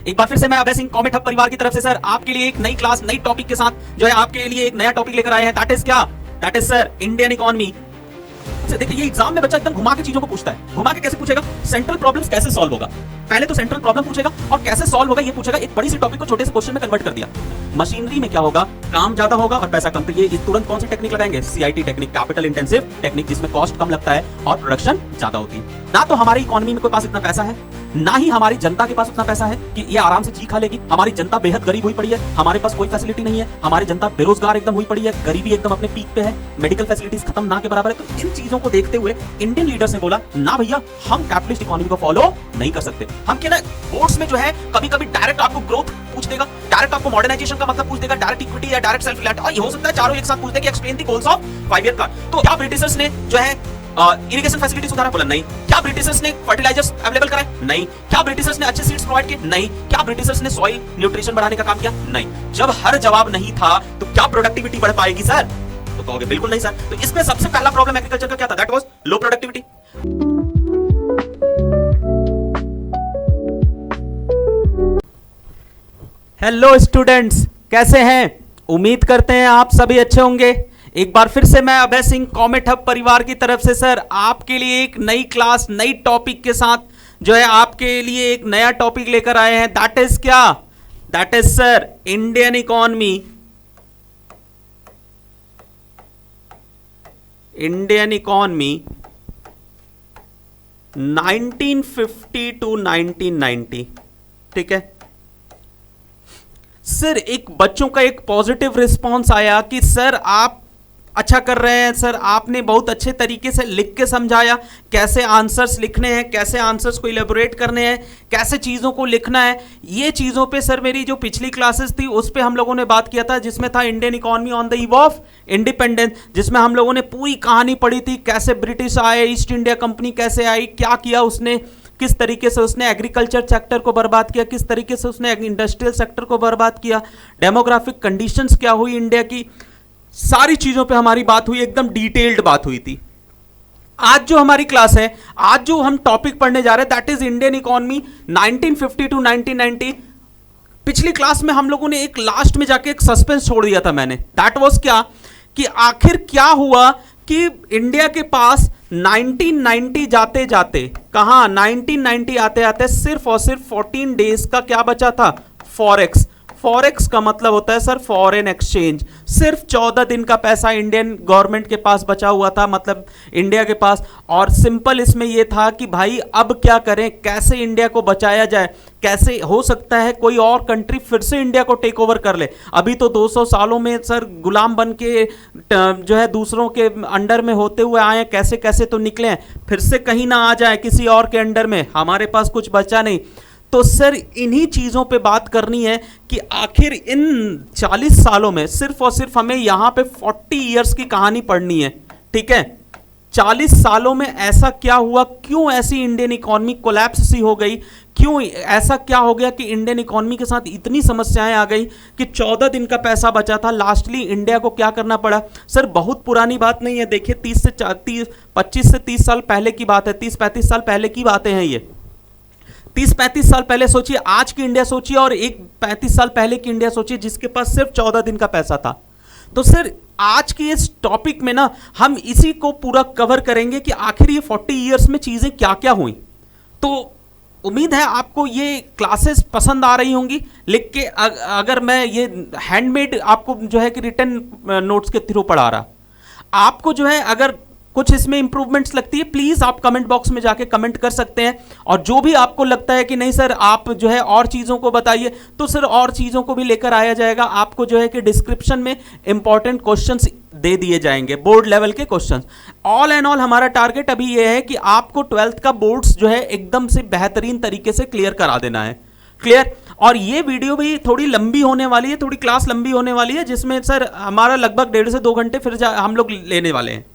एक बार फिर से मैं अभय सिंह कॉमेट हब परिवार की तरफ से सर आपके लिए एक नई क्लास नई टॉपिक के साथ जो है आपके लिए एक नया टॉपिक लेकर आए हैं। दैट इज क्या? That is sir Indian economy. देखिए ये एग्जाम में बच्चा एकदम घुमा के चीजों को पूछता है। घुमा के कैसे पूछेगा? सेंट्रल प्रॉब्लम्स कैसे सॉल्व होगा, पहले तो सेंट्रल प्रॉब्लम पूछेगा और कैसे सॉल्व होगा ये पूछेगा। एक बड़ी सी टॉपिक को छोटे से क्वेश्चन में कन्वर्ट कर दिया। मशीनरी में क्या होगा? काम ज्यादा होगा और पैसा कम। तो ये तुरंत कौन सी टेक्निक लगाएंगे? CIT technique, capital intensive technique, जिसमें कॉस्ट कम लगता है और प्रोडक्शन ज्यादा होती है। ना तो हमारी इकोनॉमी में कोई पास इतना पैसा है, ना ही हमारी जनता के पास उतना पैसा है कि ये आराम से जी खा लेगी। हमारी जनता बेहद गरीब हुई पड़ी है, हमारे पास कोई फैसिलिटी नहीं है, हमारी जनता बेरोजगार एकदम हुई पड़ी है, गरीबी एकदम अपने पीक पे है, मेडिकल फैसिलिटीज खत्म ना के बराबर है। तो इन चीजों को देखते हुए इंडियन लीडर्स ने बोला ना भैया हम कैपिटलिस्ट इकोनॉमी को फॉलो नहीं कर सकते। हम क्या ना बोर्ड्स में जो है कभी कभी डायरेक्ट आपको ग्रोथ पूछ देगा, डायरेक्ट आपको मॉडर्नाइजेशन का मतलब पूछ देगा, डायरेक्ट इक्विटी या डायरेक्ट सेल्फ रिलायंस, और ये हो सकता है चारों एक साथ पूछ दे कि explain the goals of 5 year का। तो क्या ब्रिटिशर्स ने जो है इरिगेशन फैसिलिटी सुधारा? बोला नहीं। क्या ब्रिटिशर्स ने फर्टिलाइजर्स अवेलेबल कराए? नहीं। क्या ब्रिटिशर्स ने अच्छे सीड्स प्रोवाइड किए? नहीं। क्या ब्रिटिशर्स ने सॉइल न्यूट्रिशन बढ़ाने का काम किया? नहीं। जब हर जवाब नहीं था तो क्या प्रोडक्टिविटी बढ़ पाएगी सर? तो कहोगे बिल्कुल नहीं सर। तो इसमें सबसे पहला प्रॉब्लम एग्रीकल्चर का क्या था? That was low productivity. Hello students, कैसे हैं? उम्मीद करते हैं आप सभी अच्छे होंगे। एक बार फिर से मैं अभय सिंह कॉमेट हब परिवार की तरफ से सर आपके लिए एक नई क्लास नई टॉपिक के साथ जो है आपके लिए एक नया टॉपिक लेकर आए हैं। दैट इज क्या? That is sir Indian economy. Indian economy 1950 to 1990। ठीक है सर, एक बच्चों का एक पॉजिटिव रिस्पांस आया कि सर आप अच्छा कर रहे हैं, सर आपने बहुत अच्छे तरीके से लिख के समझाया कैसे आंसर्स लिखने हैं, कैसे आंसर्स को इलेबोरेट करने हैं, कैसे चीज़ों को लिखना है। ये चीज़ों पे सर मेरी जो पिछली क्लासेस थी उस पे हम लोगों ने बात किया था, जिसमें था Indian economy on the eve of independence, जिसमें हम लोगों ने पूरी कहानी पढ़ी थी, कैसे ब्रिटिश आए, ईस्ट इंडिया कंपनी कैसे आई, क्या किया उसने, किस तरीके से उसने एग्रीकल्चर सेक्टर को बर्बाद किया, किस तरीके से उसने इंडस्ट्रियल सेक्टर को बर्बाद किया, डेमोग्राफिक कंडीशंस क्या हुई इंडिया की, सारी चीजों पे हमारी बात हुई, एकदम डिटेल्ड बात हुई थी। आज जो हमारी क्लास है, आज जो हम टॉपिक पढ़ने जा रहे हैं that is Indian economy 1950 to 1990। पिछली क्लास में हम लोगों ने एक लास्ट में जाके एक सस्पेंस छोड़ दिया था मैंने। दैट वाज क्या कि आखिर क्या हुआ कि इंडिया के पास 1990 जाते जाते कहां 1990 आते आते सिर्फ और सिर्फ 14 डेज का क्या बचा था? फॉरेक्स। फॉरेक्स का मतलब होता है सर फॉरेन एक्सचेंज। सिर्फ 14 दिन का पैसा इंडियन गवर्नमेंट के पास बचा हुआ था, मतलब इंडिया के पास। और सिंपल इसमें यह था कि भाई अब क्या करें, कैसे इंडिया को बचाया जाए, कैसे हो सकता है कोई और कंट्री फिर से इंडिया को टेक ओवर कर ले। अभी तो 200 सालों में सर गुलाम बन के जो है दूसरों के अंडर में होते हुए आए, कैसे कैसे तो निकले हैं, फिर से कहीं ना आ जाए किसी और के अंडर में, हमारे पास कुछ बचा नहीं। तो सर इन्हीं चीज़ों पे बात करनी है कि आखिर इन 40 सालों में सिर्फ और सिर्फ हमें यहाँ पे 40 इयर्स की कहानी पढ़नी है। ठीक है, 40 सालों में ऐसा क्या हुआ, क्यों ऐसी इंडियन इकोनॉमी कोलैप्स सी हो गई, क्यों ऐसा क्या हो गया कि इंडियन इकोनॉमी के साथ इतनी समस्याएं आ गई कि 14 दिन का पैसा बचा था, लास्टली इंडिया को क्या करना पड़ा। सर बहुत पुरानी बात नहीं है, देखिए 25 से 30 साल पहले की बात है, 30-35 साल पहले की बातें हैं ये। 30-35 साल पहले सोचिए, आज की इंडिया सोचिए और एक 35 साल पहले की इंडिया सोचिए जिसके पास सिर्फ 14 दिन का पैसा था। तो सर आज के इस टॉपिक में ना हम इसी को पूरा कवर करेंगे कि आखिर ये 40 इयर्स में चीजें क्या क्या हुई। तो उम्मीद है आपको ये क्लासेस पसंद आ रही होंगी। लिख के अगर मैं ये हैंडमेड आपको जो है कि रिटन नोट्स के थ्रू पढ़ा रहा, आपको जो है अगर कुछ इसमें इंप्रूवमेंट्स लगती है प्लीज आप कमेंट बॉक्स में जाके कमेंट कर सकते हैं। और जो भी आपको लगता है कि नहीं सर आप जो है और चीज़ों को बताइए, तो सर और चीज़ों को भी लेकर आया जाएगा। आपको जो है कि डिस्क्रिप्शन में इंपॉर्टेंट क्वेश्चंस दे दिए जाएंगे, बोर्ड लेवल के क्वेश्चंस। ऑल एंड ऑल हमारा टारगेट अभी ये है कि आपको 12th का बोर्ड्स जो है एकदम से बेहतरीन तरीके से क्लियर करा देना है। क्लियर? और ये वीडियो भी थोड़ी लंबी होने वाली है, थोड़ी क्लास लंबी होने वाली है, जिसमें सर हमारा लगभग 1.5 से 2 घंटे फिर हम लोग लेने वाले हैं।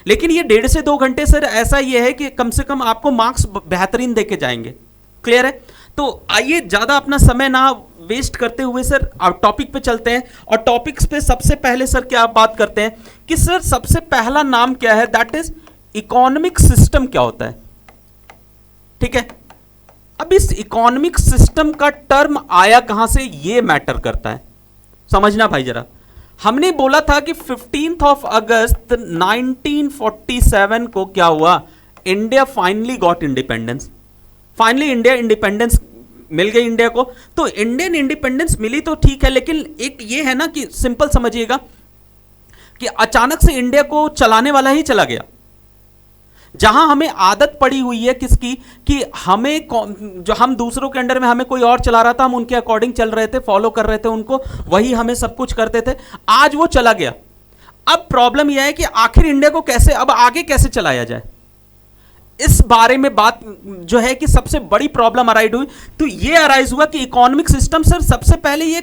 लेकिन ये 1.5 से 2 घंटे सर ऐसा ये है कि कम से कम आपको मार्क्स बेहतरीन देके जाएंगे। क्लियर है? तो आइए ज़्यादा अपना समय ना वेस्ट करते हुए सर टॉपिक पे चलते हैं। और टॉपिक्स पे सबसे पहले सर क्या आप बात करते हैं कि सर सबसे पहला नाम क्या है, दैट इज इकोनॉमिक सिस्टम क्या होता है। ठीक है, अब इस इकोनॉमिक सिस्टम का टर्म आया कहां से, ये मैटर करता है, समझना भाई जरा। हमने बोला था कि 15 ऑफ अगस्त 1947 को क्या हुआ, India finally got independence. Finally India independence मिल गई इंडिया को। तो इंडियन इंडिपेंडेंस मिली तो ठीक है, लेकिन एक ये है ना कि सिंपल समझिएगा कि अचानक से इंडिया को चलाने वाला ही चला गया। जहां हमें आदत पड़ी हुई है किसकी, कि हमें जो हम दूसरों के अंडर में हमें कोई और चला रहा था, हम उनके अकॉर्डिंग चल रहे थे, फॉलो कर रहे थे उनको, वही हमें सब कुछ करते थे। आज वो चला गया। अब प्रॉब्लम यह है कि आखिर इंडिया को कैसे अब आगे कैसे चलाया जाए, इस बारे में बात जो है कि सबसे बड़ी प्रॉब्लम अराइज हुई। तो ये अराइज हुआ कि इकोनॉमिक सिस्टम सर सबसे पहले ये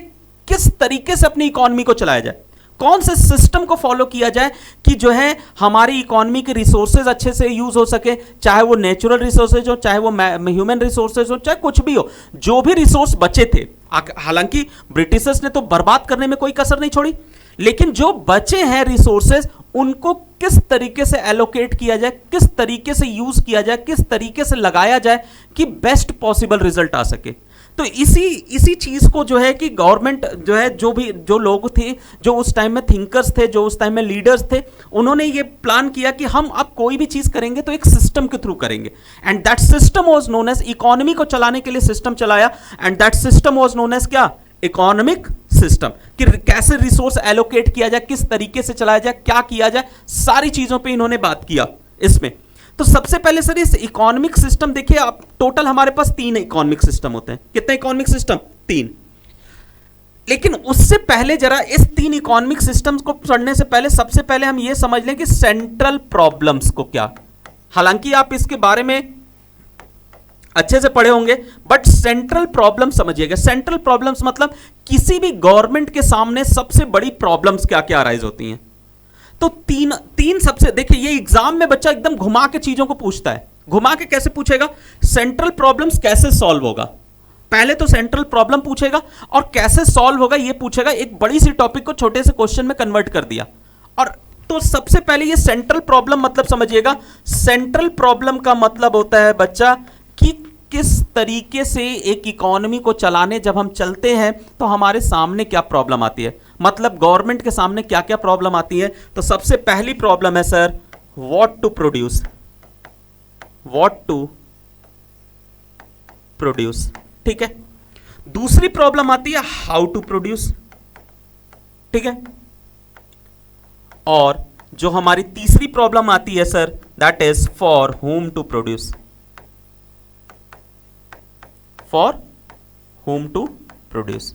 किस तरीके से अपनी इकोनॉमी को चलाया जाए, कौन से सिस्टम को फॉलो किया जाए कि जो है हमारी इकोनॉमी के रिसोर्सेज अच्छे से यूज हो सके, चाहे वो नेचुरल रिसोर्सेज हो, चाहे वो ह्यूमन रिसोर्सेज हो, चाहे कुछ भी हो। जो भी रिसोर्स बचे थे, हालांकि ब्रिटिशर्स ने तो बर्बाद करने में कोई कसर नहीं छोड़ी, लेकिन जो बचे हैं रिसोर्सेज उनको किस तरीके से एलोकेट किया जाए, किस तरीके से यूज किया जाए, किस तरीके से लगाया जाए कि बेस्ट पॉसिबल रिजल्ट आ सके। तो इसी चीज को जो है कि गवर्नमेंट जो है, जो लोग थे, जो उस टाइम में थिंकर्स थे, जो उस टाइम में लीडर्स थे, उन्होंने ये प्लान किया कि हम अब कोई भी चीज करेंगे तो एक सिस्टम के थ्रू करेंगे। And that system was known as, economy को चलाने के लिए सिस्टम चलाया, and that system was known as क्या, इकोनॉमिक सिस्टम। कि कैसे रिसोर्स एलोकेट किया जाए, किस तरीके से चलाया जाए, क्या किया जाए, सारी चीजों पे इन्होंने बात किया इसमें। तो सबसे पहले सर इस इकोनॉमिक सिस्टम देखिए, आप टोटल हमारे पास 3 इकोनॉमिक सिस्टम होते हैं। कितने इकोनॉमिक सिस्टम, 3। लेकिन उससे पहले जरा इस 3 इकोनॉमिक सिस्टम्स को पढ़ने से पहले सबसे पहले हम ये समझ लें कि सेंट्रल प्रॉब्लम्स को क्या, हालांकि आप इसके बारे में अच्छे से पढ़े होंगे, बट सेंट्रल प्रॉब्लम समझिएगा। सेंट्रल प्रॉब्लम्स मतलब किसी भी गवर्नमेंट के सामने सबसे बड़ी प्रॉब्लम्स क्या क्या अराइज होती हैं। तो तीन सबसे, देखिए ये एग्जाम में बच्चा एकदम घुमा के चीजों को पूछता है। घुमा के कैसे पूछेगा, सेंट्रल प्रॉब्लम्स कैसे सॉल्व होगा, पहले तो सेंट्रल प्रॉब्लम पूछेगा और कैसे सॉल्व होगा ये पूछेगा। एक बड़ी सी टॉपिक को छोटे से क्वेश्चन में कन्वर्ट कर दिया। और तो सबसे पहले ये सेंट्रल प्रॉब्लम मतलब समझिएगा। सेंट्रल प्रॉब्लम का मतलब होता है बच्चा कि किस तरीके से एक इकोनॉमी को चलाने जब हम चलते हैं तो हमारे सामने क्या प्रॉब्लम आती है, मतलब गवर्नमेंट के सामने क्या क्या प्रॉब्लम आती है। तो सबसे पहली प्रॉब्लम है sir what to produce, what to produce, ठीक है। दूसरी प्रॉब्लम आती है हाउ टू प्रोड्यूस, ठीक है। और जो हमारी तीसरी प्रॉब्लम आती है sir that is for whom to produce, for whom to produce,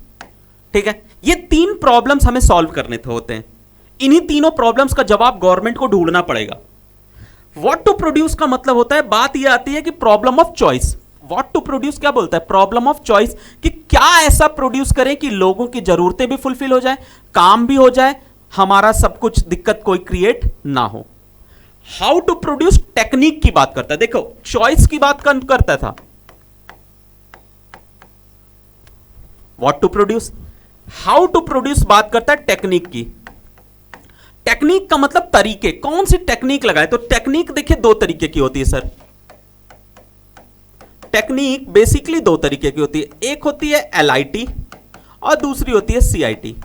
ठीक है। ये 3 प्रॉब्लम्स हमें सॉल्व करने होते हैं। इन्हीं तीनों प्रॉब्लम्स का जवाब गवर्नमेंट को ढूंढना पड़ेगा। व्हाट टू प्रोड्यूस का मतलब होता है, बात यह आती है कि problem of choice. What to produce क्या बोलता है, प्रॉब्लम ऑफ चॉइस, कि क्या ऐसा प्रोड्यूस करें कि लोगों की जरूरतें भी फुलफिल हो जाए, काम भी हो जाए, हमारा सब कुछ दिक्कत कोई क्रिएट ना हो। हाउ टू प्रोड्यूस टेक्निक की बात करता है। देखो चॉइस की बात करता था, what to produce, how to produce बात करता है टेक्निक की। टेक्निक का मतलब तरीके, कौन सी टेक्निक लगाए। तो टेक्निक देखिए 2 तरीके की होती है सर। टेक्निक बेसिकली 2 तरीके की होती है, एक होती है एलआईटी और दूसरी होती है सीआईटी।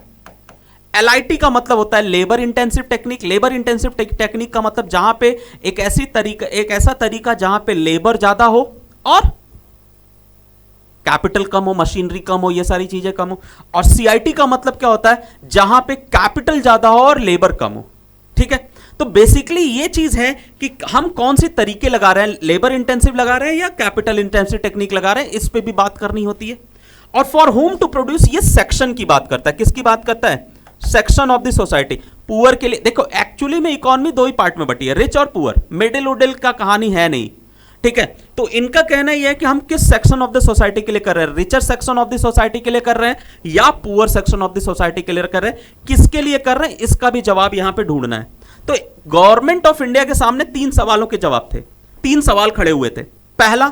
एलआईटी का मतलब होता है labour intensive technique. Labour intensive technique का मतलब जहां पे एक ऐसा तरीका जहां पे लेबर ज्यादा हो और कैपिटल कम हो, मशीनरी कम हो, ये सारी चीजें कम हो। और सीआईटी का मतलब क्या होता है, जहां पे कैपिटल ज्यादा हो और लेबर कम हो, ठीक है। तो बेसिकली ये चीज है कि हम कौन से तरीके लगा रहे हैं, लेबर इंटेंसिव लगा रहे हैं या कैपिटल इंटेंसिव टेक्निक लगा रहे हैं, इस पे भी बात करनी होती है। और फॉर होम टू प्रोड्यूस ये सेक्शन की बात करता है। किसकी बात करता है, section of the society, poor के लिए। देखो एक्चुअली में इकोनॉमी 2 ही पार्ट में बटी है, रिच और पुअर, मिडिल उडिल का कहानी है नहीं, ठीक है। तो इनका कहना यह है कि हम किस सेक्शन ऑफ द सोसाइटी के लिए कर रहे हैं, richer section of the society के लिए कर रहे हैं या poor section of the society के लिए कर रहे हैं, किसके लिए कर रहे हैं, इसका भी जवाब यहां पे ढूंढना है। तो गवर्नमेंट ऑफ इंडिया के सामने 3 सवालों के जवाब थे, 3 सवाल खड़े हुए थे। पहला,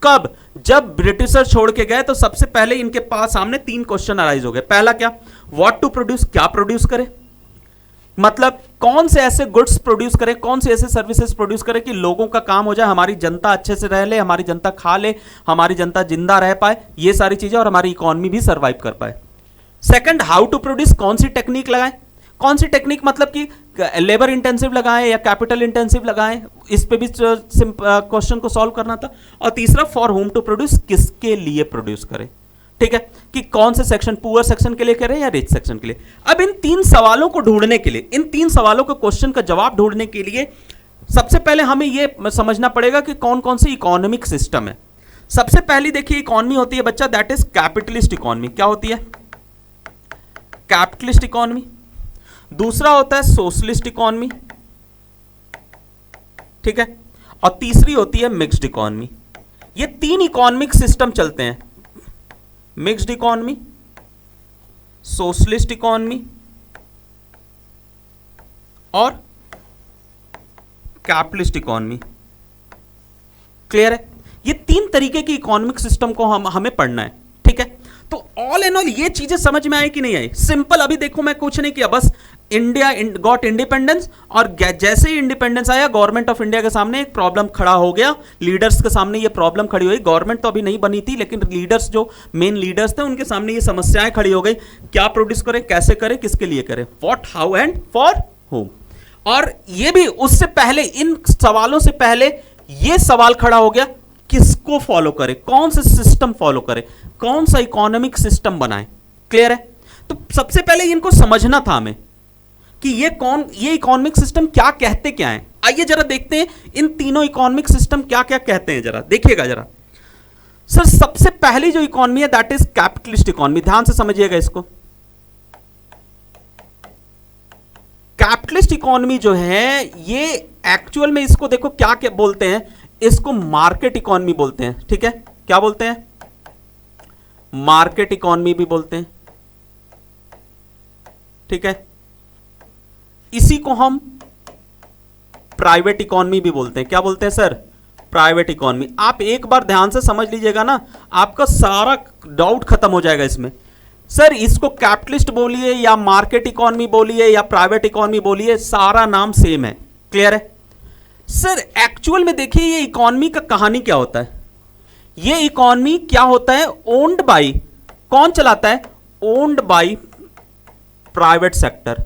कब, जब ब्रिटिशर छोड़ के गए तो सबसे पहले इनके पास सामने 3 क्वेश्चन अराइज हो गए। पहला क्या, व्हाट टू प्रोड्यूस, क्या प्रोड्यूस करे। मतलब कौन से ऐसे गुड्स प्रोड्यूस करें, कौन से ऐसे सर्विसेज प्रोड्यूस करें कि लोगों का काम हो जाए, हमारी जनता अच्छे से रह ले, हमारी जनता खा ले, हमारी जनता जिंदा रह पाए, ये सारी चीजें, और हमारी इकोनॉमी भी सर्वाइव कर पाए। सेकंड, हाउ टू प्रोड्यूस, कौन सी टेक्निक लगाएं, कौन सी टेक्निक मतलब कि लेबर इंटेंसिव लगाएं या कैपिटल इंटेंसिव लगाएं, इस पे भी क्वेश्चन को सॉल्व करना था। और तीसरा, फॉर होम टू प्रोड्यूस, किसके लिए प्रोड्यूस करें, ठीक है, कि कौन से सेक्शन, पुअर सेक्शन के लिए करें या रिच सेक्शन के लिए। अब इन तीन सवालों को ढूंढने के लिए, इन तीन सवालों के क्वेश्चन का जवाब ढूंढने के लिए सबसे पहले हमें यह समझना पड़ेगा कि कौन कौन सी इकोनॉमिक सिस्टम है। सबसे पहली देखिए इकोनॉमी होती है बच्चा, दैट इज कैपिटलिस्ट इकोनॉमी। क्या होती है? Capitalist economy. दूसरा होता है सोशलिस्ट इकोनॉमी, ठीक है, और तीसरी होती है मिक्स्ड इकोनॉमी। ये तीन इकोनॉमिक सिस्टम चलते हैं, मिक्स्ड इकोनॉमी, सोशलिस्ट इकोनॉमी और कैपिटलिस्ट इकोनॉमी। क्लियर है? ये तीन तरीके की इकोनॉमिक सिस्टम को हमें पढ़ना है, ठीक है। तो ऑल एंड ऑल ये चीजें समझ में आई कि नहीं आई? सिंपल, अभी देखो मैं कुछ नहीं किया, बस इंडिया गॉट इंडिपेंडेंस, और जैसे ही इंडिपेंडेंस आया गवर्नमेंट ऑफ इंडिया के सामने एक प्रॉब्लम खड़ा हो गया, लीडर्स के सामने ये प्रॉब्लम खड़ी हुई। गवर्नमेंट तो अभी नहीं बनी थी, लेकिन लीडर्स, जो मेन लीडर्स थे, उनके सामने ये समस्याएं खड़ी हो गई, क्या प्रोड्यूस करें, कैसे करें, किसके लिए करें, what, how and for home. और ये भी उससे पहले, इन सवालों से पहले ये सवाल खड़ा हो गया, किसको फॉलो करें, कौन सा सिस्टम फॉलो करें, कौन सा इकोनॉमिक सिस्टम बनाएं। क्लियर है? तो सबसे पहले इनको समझना था हमें कि ये इकोनॉमिक सिस्टम क्या कहते क्या हैं। आइए जरा देखते हैं इन तीनों इकोनॉमिक सिस्टम क्या क्या कहते हैं, जरा देखिएगा जरा। सर सबसे पहली जो इकोनॉमी है दैट इज कैपिटलिस्ट इकोनॉमी, ध्यान से समझिएगा इसको। कैपिटलिस्ट इकोनॉमी जो है ये एक्चुअल में, इसको देखो क्या क्या बोलते हैं, इसको मार्केट इकोनॉमी बोलते हैं, ठीक है। क्या बोलते हैं? मार्केट इकोनॉमी भी बोलते हैं, ठीक है। इसी को हम प्राइवेट इकोनॉमी भी बोलते हैं। क्या बोलते हैं सर? Private economy. आप एक बार ध्यान से समझ लीजिएगा ना, आपका सारा डाउट खत्म हो जाएगा इसमें। सर इसको कैपिटलिस्ट बोलिए या मार्केट इकोनॉमी बोलिए या प्राइवेट इकोनॉमी बोलिए, सारा नाम सेम है। क्लियर है? सर एक्चुअल में देखिए ये इकोनॉमी का कहानी क्या होता है। ये इकोनॉमी क्या होता है? ओन्ड बाय, कौन चलाता है? Owned by private sector.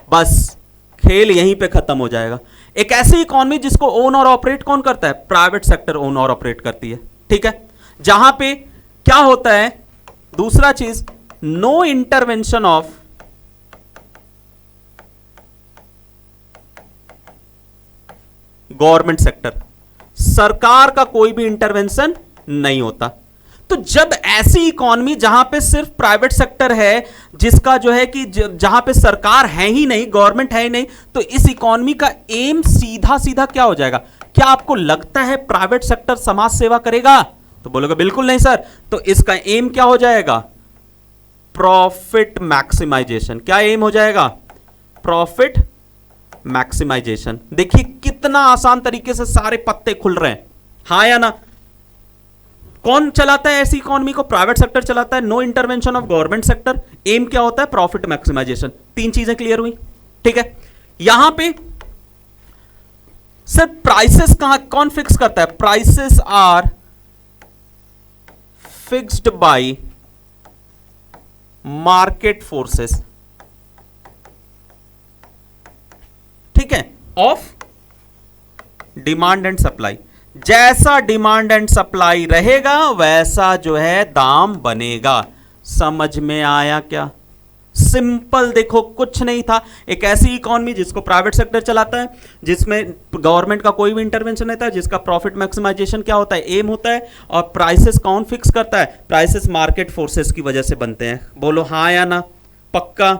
बस खेल यहीं पे खत्म हो जाएगा। एक ऐसी इकोनॉमी जिसको ओन और ऑपरेट कौन करता है? प्राइवेट सेक्टर ओन और ऑपरेट करती है, ठीक है। जहां पे क्या होता है? दूसरा चीज, no intervention of government sector, सरकार का कोई भी इंटरवेंशन नहीं होता। तो जब ऐसी इकोनॉमी जहां पे सिर्फ प्राइवेट सेक्टर है, जिसका जो है कि जहां पे सरकार है ही नहीं, गवर्नमेंट है ही नहीं, तो इस इकोनॉमी का एम सीधा सीधा क्या हो जाएगा? क्या आपको लगता है प्राइवेट सेक्टर समाज सेवा करेगा? तो बोलोगे बिल्कुल नहीं सर। तो इसका एम क्या हो जाएगा? Profit maximisation. क्या एम हो जाएगा? Profit maximization. देखिए कितना आसान तरीके से सारे पत्ते खुल रहे हैं, हाँ या ना? कौन चलाता है ऐसी इकोनॉमी को? प्राइवेट सेक्टर चलाता है। No intervention of government sector, aim क्या होता है? Profit maximization. तीन चीजें क्लियर हुई, ठीक है। यहां पे सर प्राइसेस कौन फिक्स करता है? Prices are fixed by market forces, ठीक है, ऑफ डिमांड एंड सप्लाई। जैसा डिमांड एंड सप्लाई रहेगा वैसा जो है दाम बनेगा। समझ में आया क्या? सिंपल, देखो कुछ नहीं था। एक ऐसी इकोनॉमी जिसको प्राइवेट सेक्टर चलाता है, जिसमें गवर्नमेंट का कोई भी इंटरवेंशन नहीं था, जिसका प्रॉफिट मैक्सिमाइजेशन क्या होता है? एम होता है। और प्राइसेस कौन फिक्स करता है? प्राइसेस मार्केट फोर्सेस की वजह से बनते हैं। बोलो हाँ या ना? पक्का?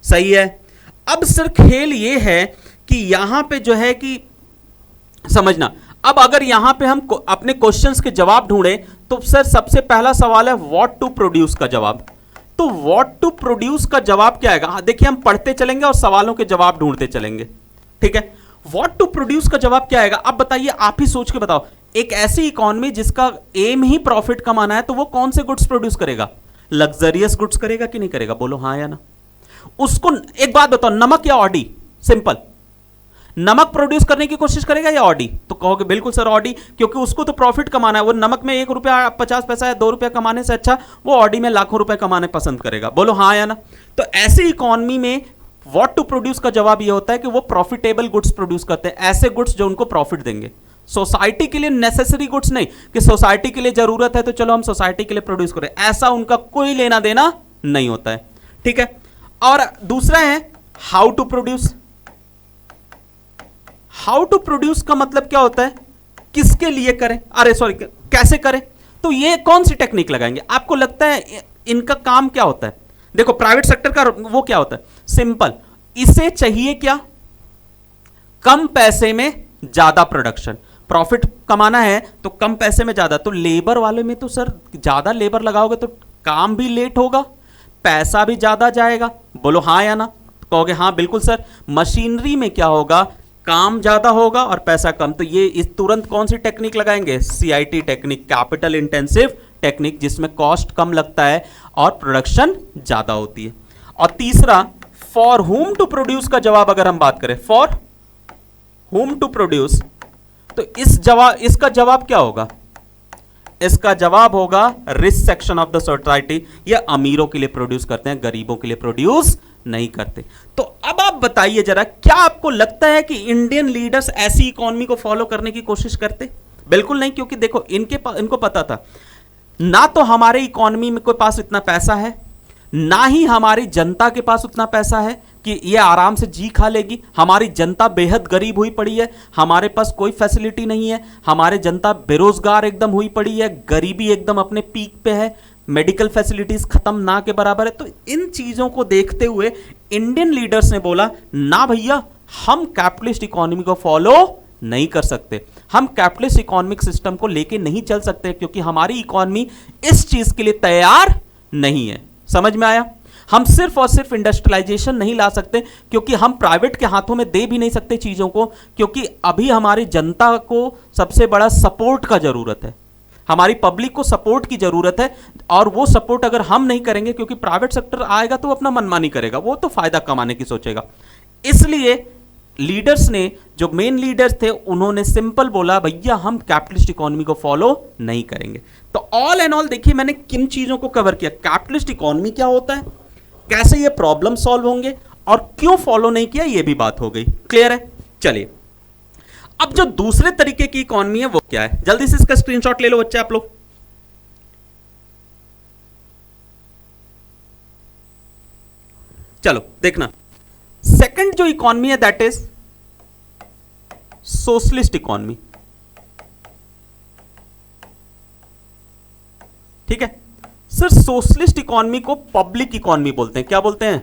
सही है। अब सर खेल ये है कि यहां पे जो है कि समझना, अब अगर यहां पे हम अपने क्वेश्चंस के जवाब ढूंढे तो सर सबसे पहला सवाल है व्हाट टू प्रोड्यूस का जवाब। तो व्हाट टू प्रोड्यूस का जवाब क्या आएगा? हाँ देखिए, हम पढ़ते चलेंगे और सवालों के जवाब ढूंढते चलेंगे, ठीक है। व्हाट टू प्रोड्यूस का जवाब क्या आएगा? अब बताइए, आप ही सोच के बताओ। एक ऐसी इकोनॉमी जिसका एम ही प्रॉफिट कमाना है, तो वो कौन से गुड्स प्रोड्यूस करेगा? लग्जरियस गुड्स करेगा कि नहीं करेगा? बोलो हाँ या ना? उसको एक बात बताओ, नमक या ऑडी? सिंपल, नमक प्रोड्यूस करने की कोशिश करेगा या ऑडी? तो कहोगे बिल्कुल सर ऑडी, क्योंकि उसको तो प्रॉफिट कमाना है। वो नमक में 1 रुपया 50 पैसा या 2 रुपया कमाने से अच्छा वो ऑडी में लाखों रुपए कमाने पसंद करेगा। बोलो हाँ या ना? तो ऐसी इकोनॉमी में व्हाट टू प्रोड्यूस का जवाब ये होता है कि वो प्रॉफिटेबल गुड्स प्रोड्यूस करते हैं, ऐसे गुड्स जो उनको प्रॉफिट देंगे। सोसाइटी के लिए नेसेसरी गुड्स नहीं कि सोसाइटी के लिए जरूरत है तो चलो हम सोसाइटी के लिए प्रोड्यूस करें, ऐसा उनका कोई लेना देना नहीं होता है। ठीक है, और दूसरा है how to produce. How to produce का मतलब क्या होता है? किसके लिए करें, अरे सॉरी कैसे करें। तो ये कौन सी टेक्निक लगाएंगे? आपको लगता है इनका काम क्या होता है? देखो प्राइवेट सेक्टर का वो क्या होता है, सिंपल, इसे चाहिए क्या? कम पैसे में ज्यादा प्रोडक्शन, प्रॉफिट कमाना है तो कम पैसे में ज्यादा। तो लेबर वाले में तो सर ज्यादा लेबर लगाओगे तो काम भी लेट होगा, पैसा भी ज्यादा जाएगा। बोलो हाँ या ना? तो कहोगे हाँ बिल्कुल सर। मशीनरी में क्या होगा, काम ज्यादा होगा और पैसा कम। तो ये इस तुरंत कौन सी टेक्निक लगाएंगे? CIT technique, capital intensive technique, जिसमें कॉस्ट कम लगता है और प्रोडक्शन ज्यादा होती है। और तीसरा फॉर हुम टू प्रोड्यूस का जवाब अगर हम बात करें, फॉर हुम टू प्रोड्यूस, तो इसका जवाब क्या होगा? इसका जवाब होगा rich section of the society. ये अमीरों के लिए प्रोड्यूस करते हैं, गरीबों के लिए प्रोड्यूस नहीं करते। तो अब आप बताइए जरा, क्या आपको लगता है कि इंडियन लीडर्स ऐसी इकोनॉमी को फॉलो करने की कोशिश करते? बिल्कुल नहीं, क्योंकि देखो इनको पता था ना तो हमारे इकोनॉमी में कोई पास इतना पैसा है, ना ही हमारी जनता के पास उतना पैसा है कि ये आराम से जी खा लेगी। हमारी जनता बेहद गरीब हुई पड़ी है, हमारे पास कोई फैसिलिटी नहीं है, हमारी जनता बेरोजगार एकदम हुई पड़ी है, गरीबी एकदम अपने पीक पे है, मेडिकल फैसिलिटीज खत्म ना के बराबर है। तो इन चीजों को देखते हुए इंडियन लीडर्स ने बोला ना भैया, हम कैपिटलिस्ट इकोनॉमी को फॉलो नहीं कर सकते, हम कैपिटलिस्ट इकोनॉमिक सिस्टम को लेके नहीं चल सकते, क्योंकि हमारी इकोनॉमी इस चीज के लिए तैयार नहीं है। समझ में आया? हम सिर्फ और सिर्फ इंडस्ट्रियलाइजेशन नहीं ला सकते, क्योंकि हम प्राइवेट के हाथों में दे भी नहीं सकते चीजों को, क्योंकि अभी हमारी जनता को सबसे बड़ा सपोर्ट का जरूरत है, हमारी पब्लिक को सपोर्ट की जरूरत है। और वो सपोर्ट अगर हम नहीं करेंगे, क्योंकि प्राइवेट सेक्टर आएगा तो अपना मनमानी करेगा, वो तो फायदा कमाने की सोचेगा। इसलिए लीडर्स ने, जो मेन लीडर्स थे, उन्होंने सिंपल बोला भैया हम कैपिटलिस्ट इकोनॉमी को फॉलो नहीं करेंगे। तो ऑल एंड ऑल देखिए मैंने किन चीजों को कवर किया, कैपिटलिस्ट इकोनॉमी क्या होता है, कैसे ये प्रॉब्लम सॉल्व होंगे और क्यों फॉलो नहीं किया, ये भी बात हो गई। क्लियर है? चलिए अब जो दूसरे तरीके की इकोनॉमी है वो क्या है, जल्दी से इसका स्क्रीनशॉट ले लो बच्चे आप लोग। चलो देखना, सेकंड जो इकोनॉमी है दैट इज सोशलिस्ट इकोनॉमी। ठीक है सर, सोशलिस्ट इकोनॉमी को पब्लिक इकोनॉमी बोलते हैं। क्या बोलते हैं?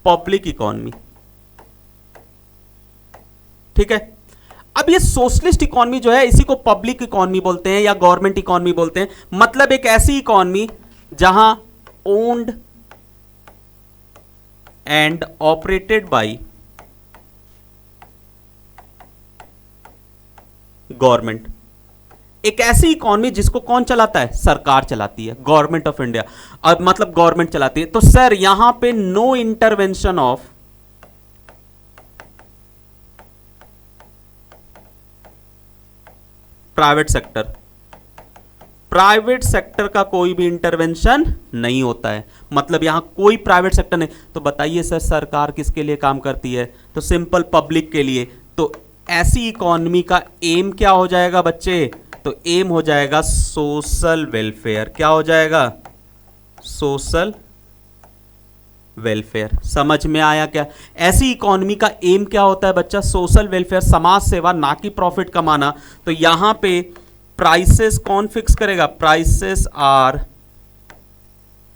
Public economy. ठीक है, अब ये सोशलिस्ट इकोनॉमी जो है इसी को पब्लिक इकोनॉमी बोलते हैं या गवर्नमेंट इकोनॉमी बोलते हैं। मतलब एक ऐसी इकोनॉमी जहां owned and operated by government. एक ऐसी इकोनॉमी जिसको कौन चलाता है? सरकार चलाती है, गवर्नमेंट ऑफ इंडिया। अब मतलब गवर्नमेंट चलाती है। तो सर यहां पे no intervention of private sector, private sector का कोई भी इंटरवेंशन नहीं होता है। मतलब यहां कोई प्राइवेट सेक्टर नहीं। तो बताइए सर सरकार किसके लिए काम करती है? तो सिंपल पब्लिक के लिए। तो ऐसी इकोनॉमी का एम क्या हो जाएगा बच्चे? तो एम हो जाएगा सोशल वेलफेयर। क्या हो जाएगा? Social welfare. समझ में आया क्या? ऐसी इकोनॉमी का एम क्या होता है बच्चा? सोशल वेलफेयर, समाज सेवा, ना कि प्रॉफिट कमाना। तो यहां पे प्राइसेस कौन फिक्स करेगा? Prices are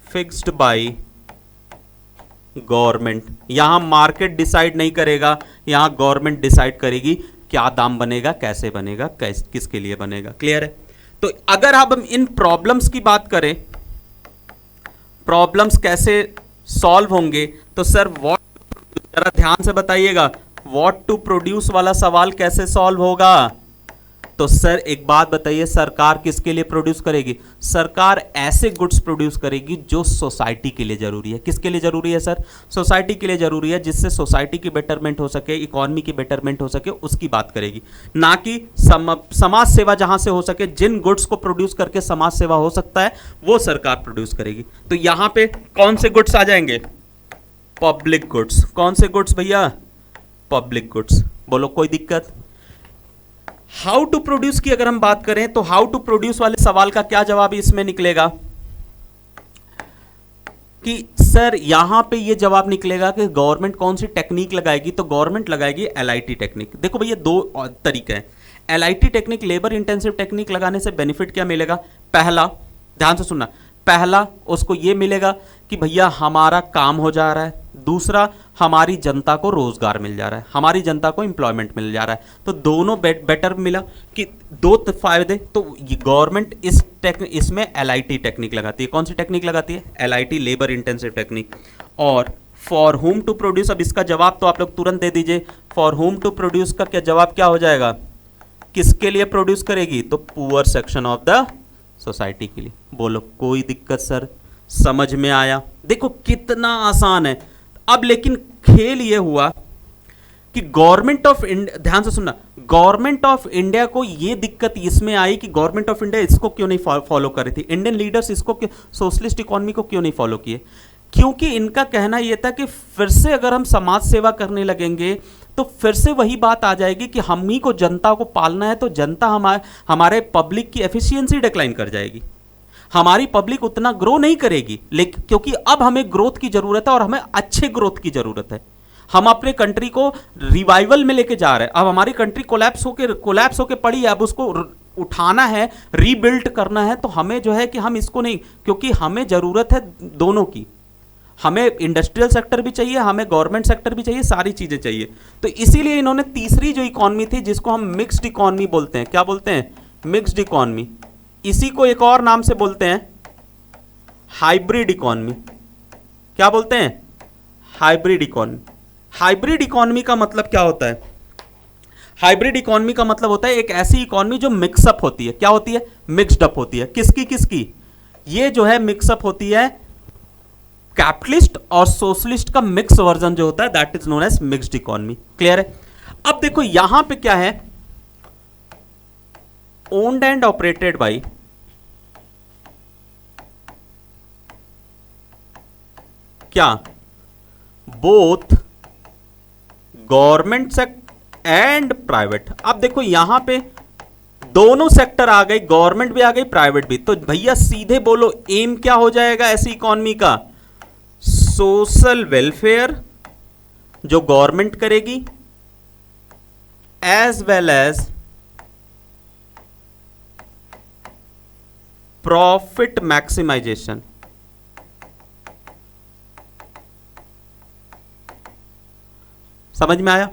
fixed by government. यहां मार्केट डिसाइड नहीं करेगा, यहां गवर्नमेंट डिसाइड करेगी क्या दाम बनेगा, कैसे बनेगा, किसके लिए बनेगा। क्लियर है? तो अगर अब हम इन प्रॉब्लम्स की बात करें, प्रॉब्लम्स कैसे सॉल्व होंगे, तो सर व्हाट, जरा ध्यान से बताइएगा, व्हाट टू प्रोड्यूस वाला सवाल कैसे सॉल्व होगा? तो सर एक बात बताइए, सरकार किसके लिए प्रोड्यूस करेगी? सरकार ऐसे गुड्स प्रोड्यूस करेगी जो सोसाइटी के लिए जरूरी है। किसके लिए जरूरी है सर? सोसाइटी के लिए जरूरी है, जिससे सोसाइटी की बेटरमेंट हो सके, इकोनॉमी की बेटरमेंट हो सके, उसकी बात करेगी। ना कि समाज सेवा जहां से हो सके, जिन गुड्स को प्रोड्यूस करके समाज सेवा हो सकता है वो सरकार प्रोड्यूस करेगी। तो यहां पे कौन से गुड्स आ जाएंगे? Public goods. कौन से गुड्स भैया? Public goods. बोलो कोई दिक्कत? हाउ टू प्रोड्यूस की अगर हम बात करें तो हाउ टू प्रोड्यूस वाले सवाल का क्या जवाब इसमें निकलेगा कि सर यहां पे ये जवाब निकलेगा कि गवर्नमेंट कौन सी टेक्निक लगाएगी, तो गवर्नमेंट लगाएगी एलआईटी टेक्निक। देखो भैया दो तरीके हैं। LIT technique, labour intensive technique लगाने से बेनिफिट क्या मिलेगा? पहला, ध्यान से सुनना, पहला उसको ये मिलेगा कि भैया हमारा काम हो जा रहा है। दूसरा, हमारी जनता को रोजगार मिल जा रहा है, हमारी जनता को एम्प्लॉयमेंट मिल जा रहा है। तो दोनों बेटर मिला कि दो फायदे। तो गवर्नमेंट इसमें एलआईटी टेक्निक लगाती है। कौन सी टेक्निक लगाती है? LIT, labour intensive technique. और फॉर होम टू प्रोड्यूस, अब इसका जवाब तो आप लोग तुरंत दे दीजिए। फॉर होम टू प्रोड्यूस का क्या जवाब क्या हो जाएगा? किसके लिए प्रोड्यूस करेगी? तो poor section of the society के लिए। बोलो कोई दिक्कत सर? समझ में आया? देखो कितना आसान है। अब लेकिन खेल ये हुआ कि गवर्नमेंट ऑफ इंडिया, ध्यान से सुनना, गवर्नमेंट ऑफ इंडिया को ये दिक्कत इसमें आई कि गवर्नमेंट ऑफ इंडिया इसको क्यों नहीं फॉलो कर रही थी, इंडियन लीडर्स इसको सोशलिस्ट इकोनॉमी को क्यों नहीं फॉलो किए? क्योंकि इनका कहना यह था कि फिर से अगर हम समाज सेवा करने लगेंगे तो फिर से वही बात आ जाएगी कि हम ही को जनता को पालना है, तो जनता हमारे पब्लिक की एफिशिएंसी डिक्लाइन कर जाएगी, हमारी पब्लिक उतना ग्रो नहीं करेगी। लेकिन क्योंकि अब हमें ग्रोथ की जरूरत है और हमें अच्छे ग्रोथ की जरूरत है। हम अपने कंट्री को रिवाइवल में लेके जा रहे हैं। अब हमारी कंट्री कोलैप्स होके पड़ी है, अब उसको उठाना है, रीबिल्ड करना है। तो हमें जो है कि हम इसको नहीं, क्योंकि हमें जरूरत है दोनों की, हमें इंडस्ट्रियल सेक्टर भी चाहिए, हमें गवर्नमेंट सेक्टर भी चाहिए, सारी चीजें चाहिए। तो इसीलिए इन्होंने तीसरी जो इकोनॉमी थी, जिसको हम मिक्स्ड इकोनॉमी बोलते हैं, क्या बोलते हैं? Mixed economy. इसी को एक और नाम से बोलते हैं हाइब्रिड इकोनॉमी। क्या बोलते हैं? Hybrid economy. हाइब्रिड इकोनॉमी का मतलब क्या होता है? हाइब्रिड इकोनॉमी का मतलब होता है एक ऐसी इकोनॉमी जो मिक्सअप होती है। क्या होती है? मिक्स्ड अप होती है। किसकी किसकी? ये जो है मिक्सअप होती है कैपिटलिस्ट और सोशलिस्ट का मिक्स वर्जन जो होता है, that is known as mixed economy. Clear है? अब देखो यहां पे क्या है, ओन्ड एंड ऑपरेटेड बाय क्या? Both government sector and private. अब देखो यहां पे दोनों सेक्टर आ गए, गवर्नमेंट भी आ गई, प्राइवेट भी। तो भैया सीधे बोलो एम क्या हो जाएगा ऐसी इकोनॉमी का? सोशल वेलफेयर जो गवर्नमेंट करेगी, as well as profit maximization. समझ में आया?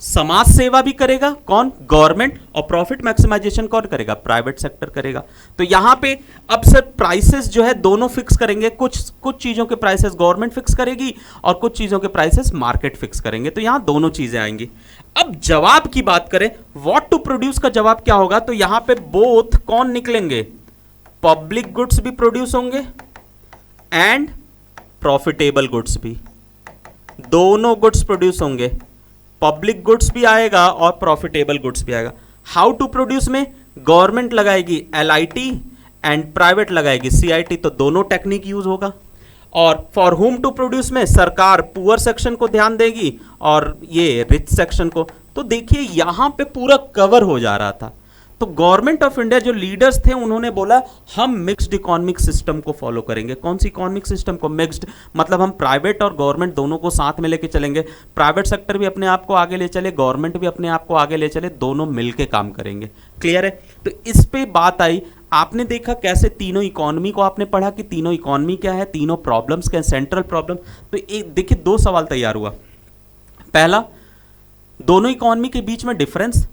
समाज सेवा भी करेगा कौन? गवर्नमेंट। और प्रॉफिट मैक्सिमाइजेशन कौन करेगा? प्राइवेट सेक्टर करेगा। तो यहां पे अब सर प्राइसेस जो है दोनों फिक्स करेंगे। कुछ चीजों के प्राइसेस गवर्नमेंट फिक्स करेगी और कुछ चीजों के प्राइसेस मार्केट फिक्स करेंगे। तो यहां दोनों चीजें आएंगी। अब जवाब की बात करें, व्हाट टू प्रोड्यूस का जवाब क्या होगा? तो यहां पे बोथ कौन निकलेंगे? पब्लिक गुड्स भी प्रोड्यूस होंगे एंड प्रॉफिटेबल गुड्स भी। दोनों गुड्स प्रोड्यूस होंगे, पब्लिक गुड्स भी आएगा और प्रॉफिटेबल गुड्स भी आएगा। हाउ टू प्रोड्यूस में गवर्नमेंट लगाएगी एलआईटी एंड प्राइवेट लगाएगी सीआईटी, तो दोनों टेक्निक यूज होगा। और फॉर होम टू प्रोड्यूस में सरकार पुअर सेक्शन को ध्यान देगी और ये रिच सेक्शन को। तो देखिए यहां पे पूरा कवर हो जा रहा था। तो गवर्नमेंट ऑफ इंडिया जो लीडर्स थे उन्होंने बोला हम मिक्स्ड इकोनॉमिक सिस्टम को फॉलो करेंगे। कौन सी इकोनॉमिक सिस्टम को? मिक्स्ड, मतलब हम प्राइवेट और गवर्नमेंट दोनों को साथ में लेके चलेंगे। प्राइवेट सेक्टर भी अपने आप को आगे ले चले, गवर्नमेंट भी अपने आप को आगे ले चले, दोनों मिलके काम करेंगे। क्लियर है? तो इस पे बात आई। आपने देखा कैसे तीनों इकोनॉमी को आपने पढ़ा कि तीनों इकोनॉमी क्या है, तीनों प्रॉब्लम्स क्या है, सेंट्रल प्रॉब्लम। तो एक देखिए दो सवाल तैयार हुआ। पहला, दोनों इकोनॉमी के बीच में डिफरेंस,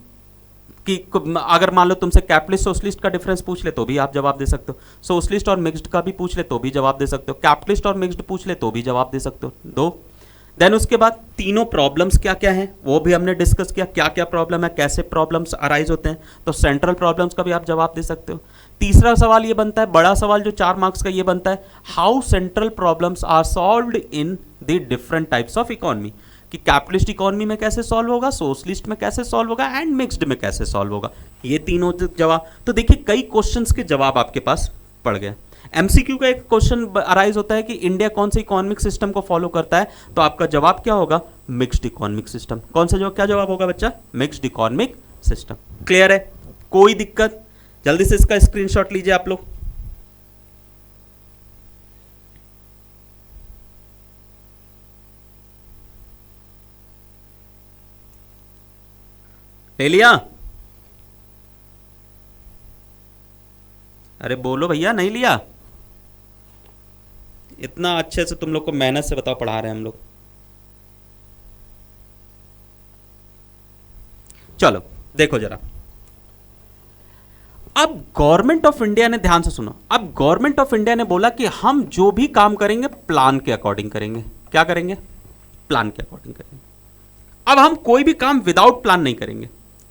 कि अगर मान लो तुमसे कैपिटलिस्ट सोशलिस्ट का डिफरेंस पूछ ले तो भी आप जवाब दे सकते हो, सोशलिस्ट और मिक्स्ड का भी पूछ ले तो भी जवाब दे सकते हो, कैपिटलिस्ट और मिक्स्ड पूछ ले तो भी जवाब दे सकते हो। दो, देन उसके बाद तीनों प्रॉब्लम्स क्या क्या हैं वो भी हमने डिस्कस किया, क्या क्या प्रॉब्लम है, कैसे प्रॉब्लम्स अराइज होते हैं, तो सेंट्रल प्रॉब्लम्स का भी आप जवाब दे सकते हो। तीसरा सवाल ये बनता है, बड़ा सवाल जो 4 मार्क्स का ये बनता है, how central problems are solved in the different types of economy, कि कैपिटलिस्ट इकोनॉमी में कैसे सॉल्व होगा, सोशलिस्ट में कैसे सॉल्व होगा एंड मिक्स्ड में कैसे सॉल्व होगा। ये तीनों जवाब, तो देखिए कई क्वेश्चंस के जवाब आपके पास पड़ गए। एमसीक्यू का एक क्वेश्चन अराइज होता है कि इंडिया कौन से इकोनॉमिक सिस्टम को फॉलो करता है, तो आपका जवाब क्या होगा, मिक्स्ड इकोनॉमिक सिस्टम। कौन सा जवाब, क्या जवाब होगा बच्चा, मिक्स्ड इकोनॉमिक सिस्टम। क्लियर है, कोई दिक्कत, जल्दी से इसका स्क्रीनशॉट लीजिए आप लोग। ले लिया, अरे बोलो भैया, नहीं लिया, इतना अच्छे से तुम लोग को मेहनत से बताओ पढ़ा रहे हैं हम लोग। चलो देखो जरा, अब गवर्नमेंट ऑफ इंडिया ने, ध्यान से सुनो, अब गवर्नमेंट ऑफ इंडिया ने बोला कि हम जो भी काम करेंगे प्लान के अकॉर्डिंग करेंगे। क्या करेंगे, प्लान के अकॉर्डिंग करेंगे। अब हम कोई भी काम विदाउट प्लान नहीं करेंगे,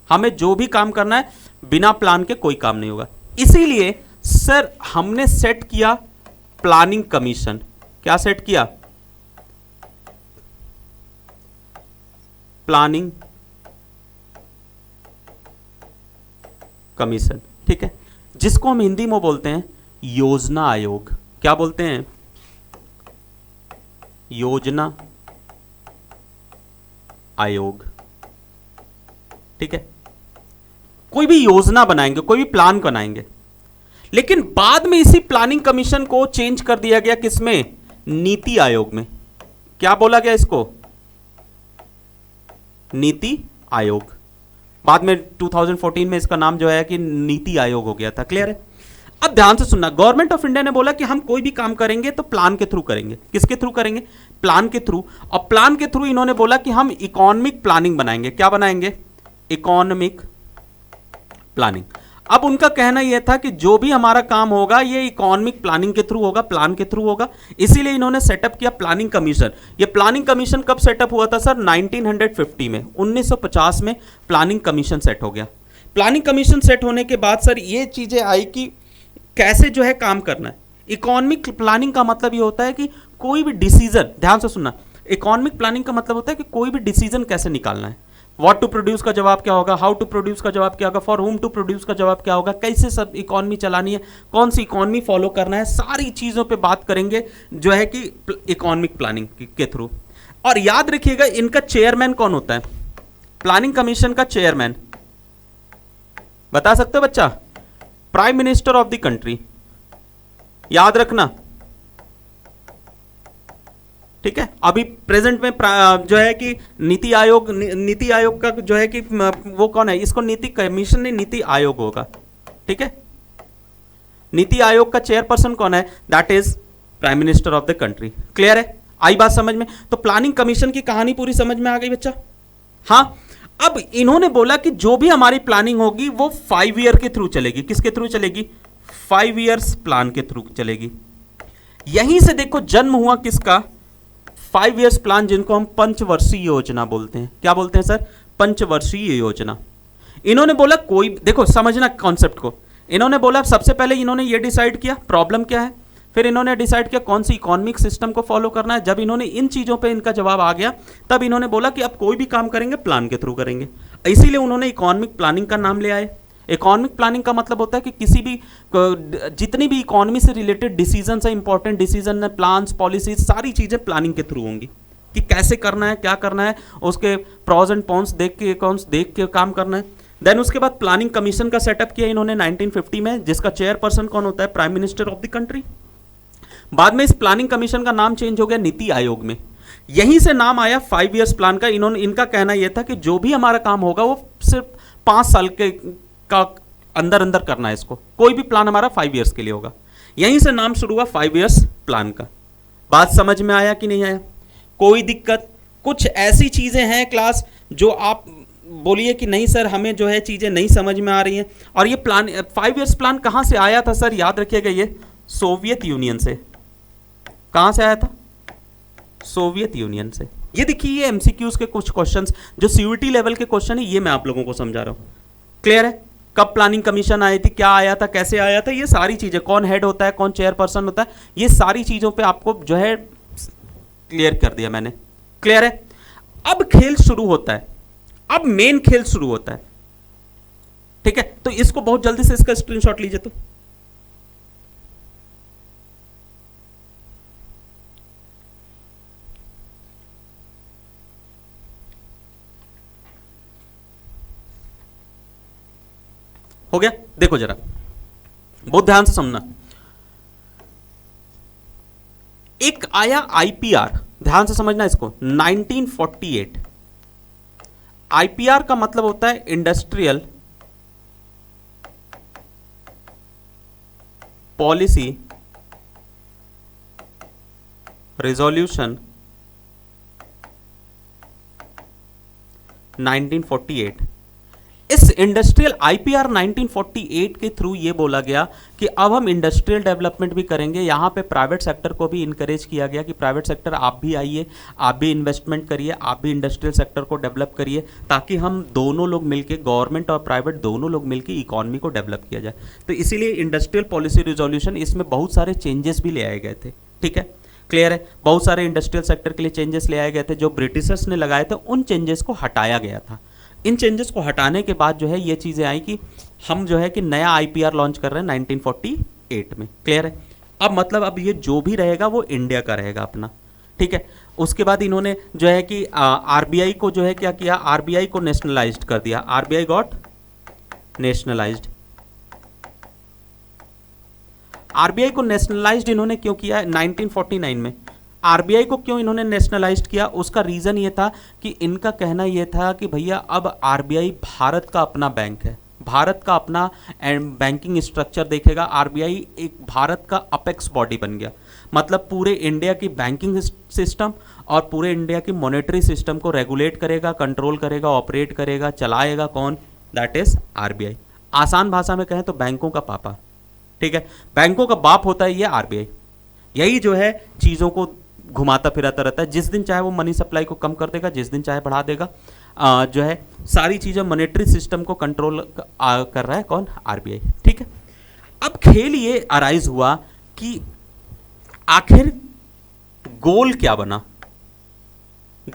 हमें जो भी काम करना है बिना प्लान के कोई काम नहीं होगा। इसीलिए सर हमने सेट किया प्लानिंग कमीशन। क्या सेट किया, प्लानिंग कमीशन, ठीक है, जिसको हम हिंदी में बोलते हैं योजना आयोग। क्या बोलते हैं, योजना आयोग, ठीक है। कोई भी योजना बनाएंगे, कोई भी प्लान बनाएंगे, लेकिन बाद में इसी प्लानिंग कमीशन को चेंज कर दिया गया, किसमें, नीति आयोग में। क्या बोला गया इसको, नीति आयोग। बाद में 2014 में इसका नाम जो है कि नीति आयोग हो गया था। क्लियर है। अब ध्यान से सुनना, गवर्नमेंट ऑफ इंडिया ने बोला कि हम कोई भी काम करेंगे तो प्लान के थ्रू करेंगे। किसके थ्रू करेंगे, प्लान के थ्रू। और प्लान के थ्रू इन्होंने बोला कि हम इकोनॉमिक प्लानिंग बनाएंगे। क्या बनाएंगे, इकोनॉमिक प्लानिंग। अब उनका कहना यह था कि जो भी हमारा काम होगा ये इकोनॉमिक प्लानिंग के थ्रू होगा, प्लान के थ्रू होगा। इसीलिए इन्होंने सेटअप किया प्लानिंग कमीशन। ये प्लानिंग कमीशन कब सेटअप हुआ था सर, 1950 में, 1950 में प्लानिंग कमीशन सेट हो गया। प्लानिंग कमीशन सेट होने के बाद सर ये चीजें आई कि कैसे जो है काम करना है। इकोनॉमिक प्लानिंग का मतलब ये होता है कि कोई भी डिसीजन, ध्यान से सुनना, इकोनॉमिक प्लानिंग का मतलब होता है कि कोई भी डिसीजन कैसे निकालना है। व्हाट टू प्रोड्यूस का जवाब क्या होगा, हाउ टू प्रोड्यूस का जवाब क्या होगा, फॉर होम टू प्रोड्यूस का जवाब क्या होगा, कैसे सब इकोनॉमी चलानी है, कौन सी इकोनॉमी फॉलो करना है, सारी चीजों पे बात करेंगे जो है कि इकोनॉमिक प्लानिंग के थ्रू। और याद रखिएगा इनका चेयरमैन कौन होता है, प्लानिंग कमीशन का चेयरमैन बता सकते हो बच्चा, prime minister of the country. याद रखना, ठीक है। अभी प्रेजेंट में जो है कि नीति आयोग का जो है कि वो कौन है, इसको नीति कमीशन नहीं, नीति आयोग होगा, ठीक है। नीति आयोग का चेयरपर्सन कौन है, that is prime minister of the country. Clear है, आई बात समझ में। तो प्लानिंग कमीशन की कहानी पूरी समझ में आ गई बच्चा। हाँ, अब इन्होंने बोला कि जो भी हमारी प्लानिंग होगी वो 5 ईयर के थ्रू चलेगी। किसके थ्रू चलेगी, 5 ईयर्स प्लान के थ्रू चलेगी। यहीं से देखो जन्म हुआ किसका, 5 ईयर्स प्लान, जिनको हम पंचवर्षीय योजना बोलते हैं। क्या बोलते हैं सर, पंचवर्षीय योजना। इन्होंने बोला कोई, देखो समझना कॉन्सेप्ट को, इन्होंने बोला सबसे पहले इन्होंने ये डिसाइड किया प्रॉब्लम क्या है, फिर इन्होंने डिसाइड किया कौन सी इकोनॉमिक सिस्टम को फॉलो करना है। जब इन्होंने इन चीजों पे इनका जवाब आ गया तब इन्होंने बोला कि अब कोई भी काम करेंगे प्लान के थ्रू करेंगे। इसीलिए उन्होंने इकोनॉमिक प्लानिंग का नाम ले आए। इकोनॉमिक प्लानिंग का मतलब होता है कि किसी भी, जितनी भी इकोनॉमी से रिलेटेड डिसीजन है, इंपॉर्टेंट डिसीजन है, प्लान्स, पॉलिसीज, सारी चीजें प्लानिंग के थ्रू होंगी कि कैसे करना है, क्या करना है, उसके प्रॉज एंड कॉन्स देख के काम करना है। देन उसके बाद प्लानिंग कमीशन का सेटअप किया इन्होंने 1950 में, जिसका चेयरपर्सन कौन होता है, prime minister of the country. बाद में इस प्लानिंग कमीशन का नाम चेंज हो गया नीति आयोग में। यहीं से नाम आया 5 ईयर्स प्लान का। इनका कहना यह था कि जो भी हमारा काम होगा वो सिर्फ 5 साल के का अंदर अंदर करना है, इसको कोई भी प्लान हमारा 5 ईयर्स के लिए होगा। यहीं से नाम शुरू हुआ 5 ईयर्स प्लान का। बात समझ में आया कि नहीं आया, कोई दिक्कत। कुछ ऐसी चीजें हैं क्लास जो आप बोलिए कि नहीं सर हमें जो है चीजें नहीं समझ में आ रही हैं। और ये प्लान 5 ईयर्स प्लान कहां से आया था सर, याद रखिएगा, ये सोवियत यूनियन से। कहां से आया था, सोवियत यूनियन से। ये देखिए, ये एमसीक्यूज के कुछ क्वेश्चंस जो सीयूईटी लेवल के क्वेश्चन है, ये मैं आप लोगों को समझा रहा हूं। क्लियर है? कब प्लानिंग कमीशन आई थी, क्या आया था, कैसे आया था, ये सारी चीजें, कौन हेड होता है, कौन चेयरपर्सन होता है, ये सारी चीजों पे आपको जो है क्लियर कर दिया मैंने। क्लियर है? अब खेल शुरू होता है, अब मेन खेल शुरू होता है। ठीक है, तो इसको बहुत जल्दी से इसका स्क्रीनशॉट लीजिए। तो हो गया? देखो जरा, बहुत ध्यान से समझना। एक आया आईपीआर, ध्यान से समझना इसको, 1948। आईपीआर का मतलब होता है इंडस्ट्रियल पॉलिसी रिजोल्यूशन 1948। इस इंडस्ट्रियल आईपीआर 1948 के थ्रू ये बोला गया कि अब हम इंडस्ट्रियल डेवलपमेंट भी करेंगे। यहाँ पे प्राइवेट सेक्टर को भी इनकरेज किया गया कि प्राइवेट सेक्टर आप भी आइए, आप भी इन्वेस्टमेंट करिए, आप भी इंडस्ट्रियल सेक्टर को डेवलप करिए, ताकि हम दोनों लोग मिलके, गवर्नमेंट और प्राइवेट दोनों लोग मिलके इकोनॉमी को डेवलप किया जाए। तो इसीलिए इंडस्ट्रियल पॉलिसी रिजोल्यूशन, इसमें बहुत सारे चेंजेस भी ले आए गए थे। ठीक है, क्लियर है? बहुत सारे इंडस्ट्रियल सेक्टर के लिए चेंजेस ले आए गए थे, जो ब्रिटिशर्स ने लगाए थे, उन चेंजेस को हटाया गया था। इन चेंजेस को हटाने के बाद जो है ये चीज़ें आई कि हम जो है कि नया आईपीआर लॉन्च कर रहे हैं 1948 में। क्लियर है? अब मतलब अब ये जो भी रहेगा वो इंडिया का रहेगा अपना। ठीक है, उसके बाद इन्होंने जो है कि आरबीआई को जो है क्या किया, आरबीआई को नेशनलाइज्ड कर दिया। RBI got nationalised. आरबीआई को नेशनलाइज्ड इन्होंने क्यों किया 1949 में? आरबीआई को क्यों इन्होंने नेशनलाइज्ड किया? उसका रीज़न ये था कि इनका कहना ये था कि भैया अब आरबीआई भारत का अपना बैंक है, भारत का अपना बैंकिंग स्ट्रक्चर देखेगा। आरबीआई एक भारत का अपेक्स बॉडी बन गया, मतलब पूरे इंडिया की बैंकिंग सिस्टम और पूरे इंडिया की मॉनेटरी सिस्टम को रेगुलेट करेगा, कंट्रोल करेगा, ऑपरेट करेगा, चलाएगा कौन? That is RBI. आसान भाषा में कहें तो बैंकों का पापा। ठीक है, बैंकों का बाप होता है ये आरबीआई। यही जो है चीज़ों को घुमाता फिराता रहता है। जिस दिन चाहे वो मनी सप्लाई को कम कर देगा, जिस दिन चाहे बढ़ा देगा। जो है सारी चीज़ें मॉनेटरी सिस्टम को कंट्रोल कर रहा है कौन? आरबीआई। ठीक है, अब खेल ये अराइज हुआ कि आखिर गोल क्या बना,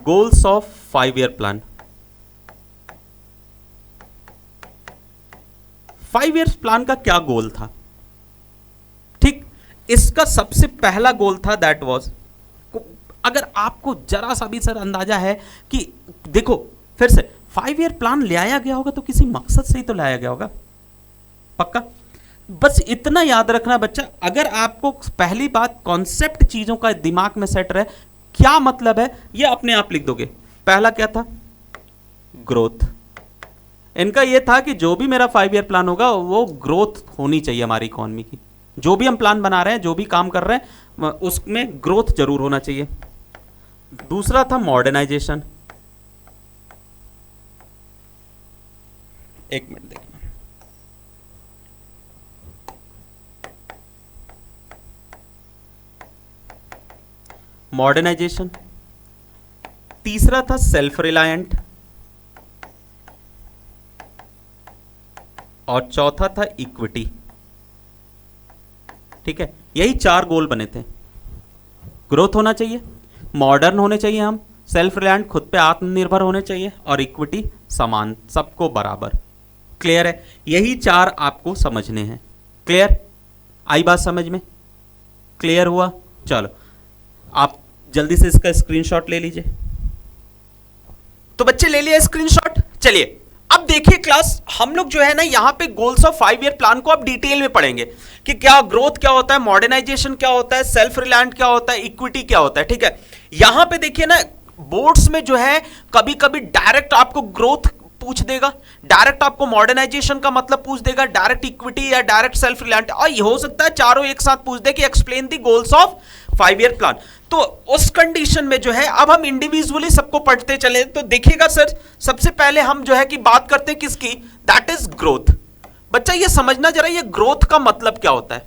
goals of 5 year plan. 5 years plan का क्या गोल था? ठीक, इसका सबसे पहला गोल था दैट वाज, अगर आपको जरा सा भी सर अंदाजा है कि देखो फिर से 5 ईयर प्लान ले आया गया होगा तो किसी मकसद से ही तो लाया गया होगा, पक्का। बस इतना याद रखना बच्चा, अगर आपको पहली बात कॉन्सेप्ट चीजों का दिमाग में सेट रहे, क्या मतलब है ये अपने आप लिख दोगे। पहला क्या था? ग्रोथ। इनका ये था कि जो भी मेरा 5 ईयर प्लान होगा वो ग्रोथ होनी चाहिए हमारी इकोनॉमी की। जो भी हम प्लान बना रहे हैं, जो भी काम कर रहे हैं, उसमें ग्रोथ जरूर होना चाहिए। दूसरा था मॉडर्नाइजेशन। एक मिनट देखना, मॉडर्नाइजेशन। तीसरा था सेल्फ रिलायंट, और चौथा था इक्विटी। ठीक है, यही 4 गोल बने थे। ग्रोथ होना चाहिए, मॉडर्न होने चाहिए हम, सेल्फ रिलायंट खुद पे आत्मनिर्भर होने चाहिए, और इक्विटी समान, सबको बराबर। क्लियर है? यही 4 आपको समझने हैं। क्लियर? आई बात समझ में? क्लियर हुआ? चलो आप जल्दी से इसका स्क्रीनशॉट ले लीजिए। तो बच्चे ले लिया स्क्रीनशॉट। चलिए अब देखिए क्लास, हम लोग जो है ना यहाँ पे गोल्स ऑफ 5 ईयर प्लान को अब डिटेल में पढ़ेंगे कि क्या ग्रोथ क्या होता है, मॉडर्नाइजेशन क्या होता है, सेल्फ रिलायंट क्या होता है, इक्विटी क्या होता है। ठीक है, यहां पे देखिए ना बोर्ड्स में जो है कभी कभी डायरेक्ट आपको ग्रोथ पूछ देगा, डायरेक्ट आपको मॉडर्नाइजेशन का मतलब पूछ देगा, डायरेक्ट इक्विटी या डायरेक्ट सेल्फ रिलायंट, और ये हो सकता है चारों एक साथ पूछ दे कि explain the goals of 5 year plan. तो उस कंडीशन में जो है अब हम इंडिविजुअली सबको पढ़ते चले। तो देखिएगा सर, सबसे पहले हम जो है कि बात करते हैं किसकी, दैट इज ग्रोथ। बच्चा ये समझना जरा, ये ग्रोथ का मतलब क्या होता है।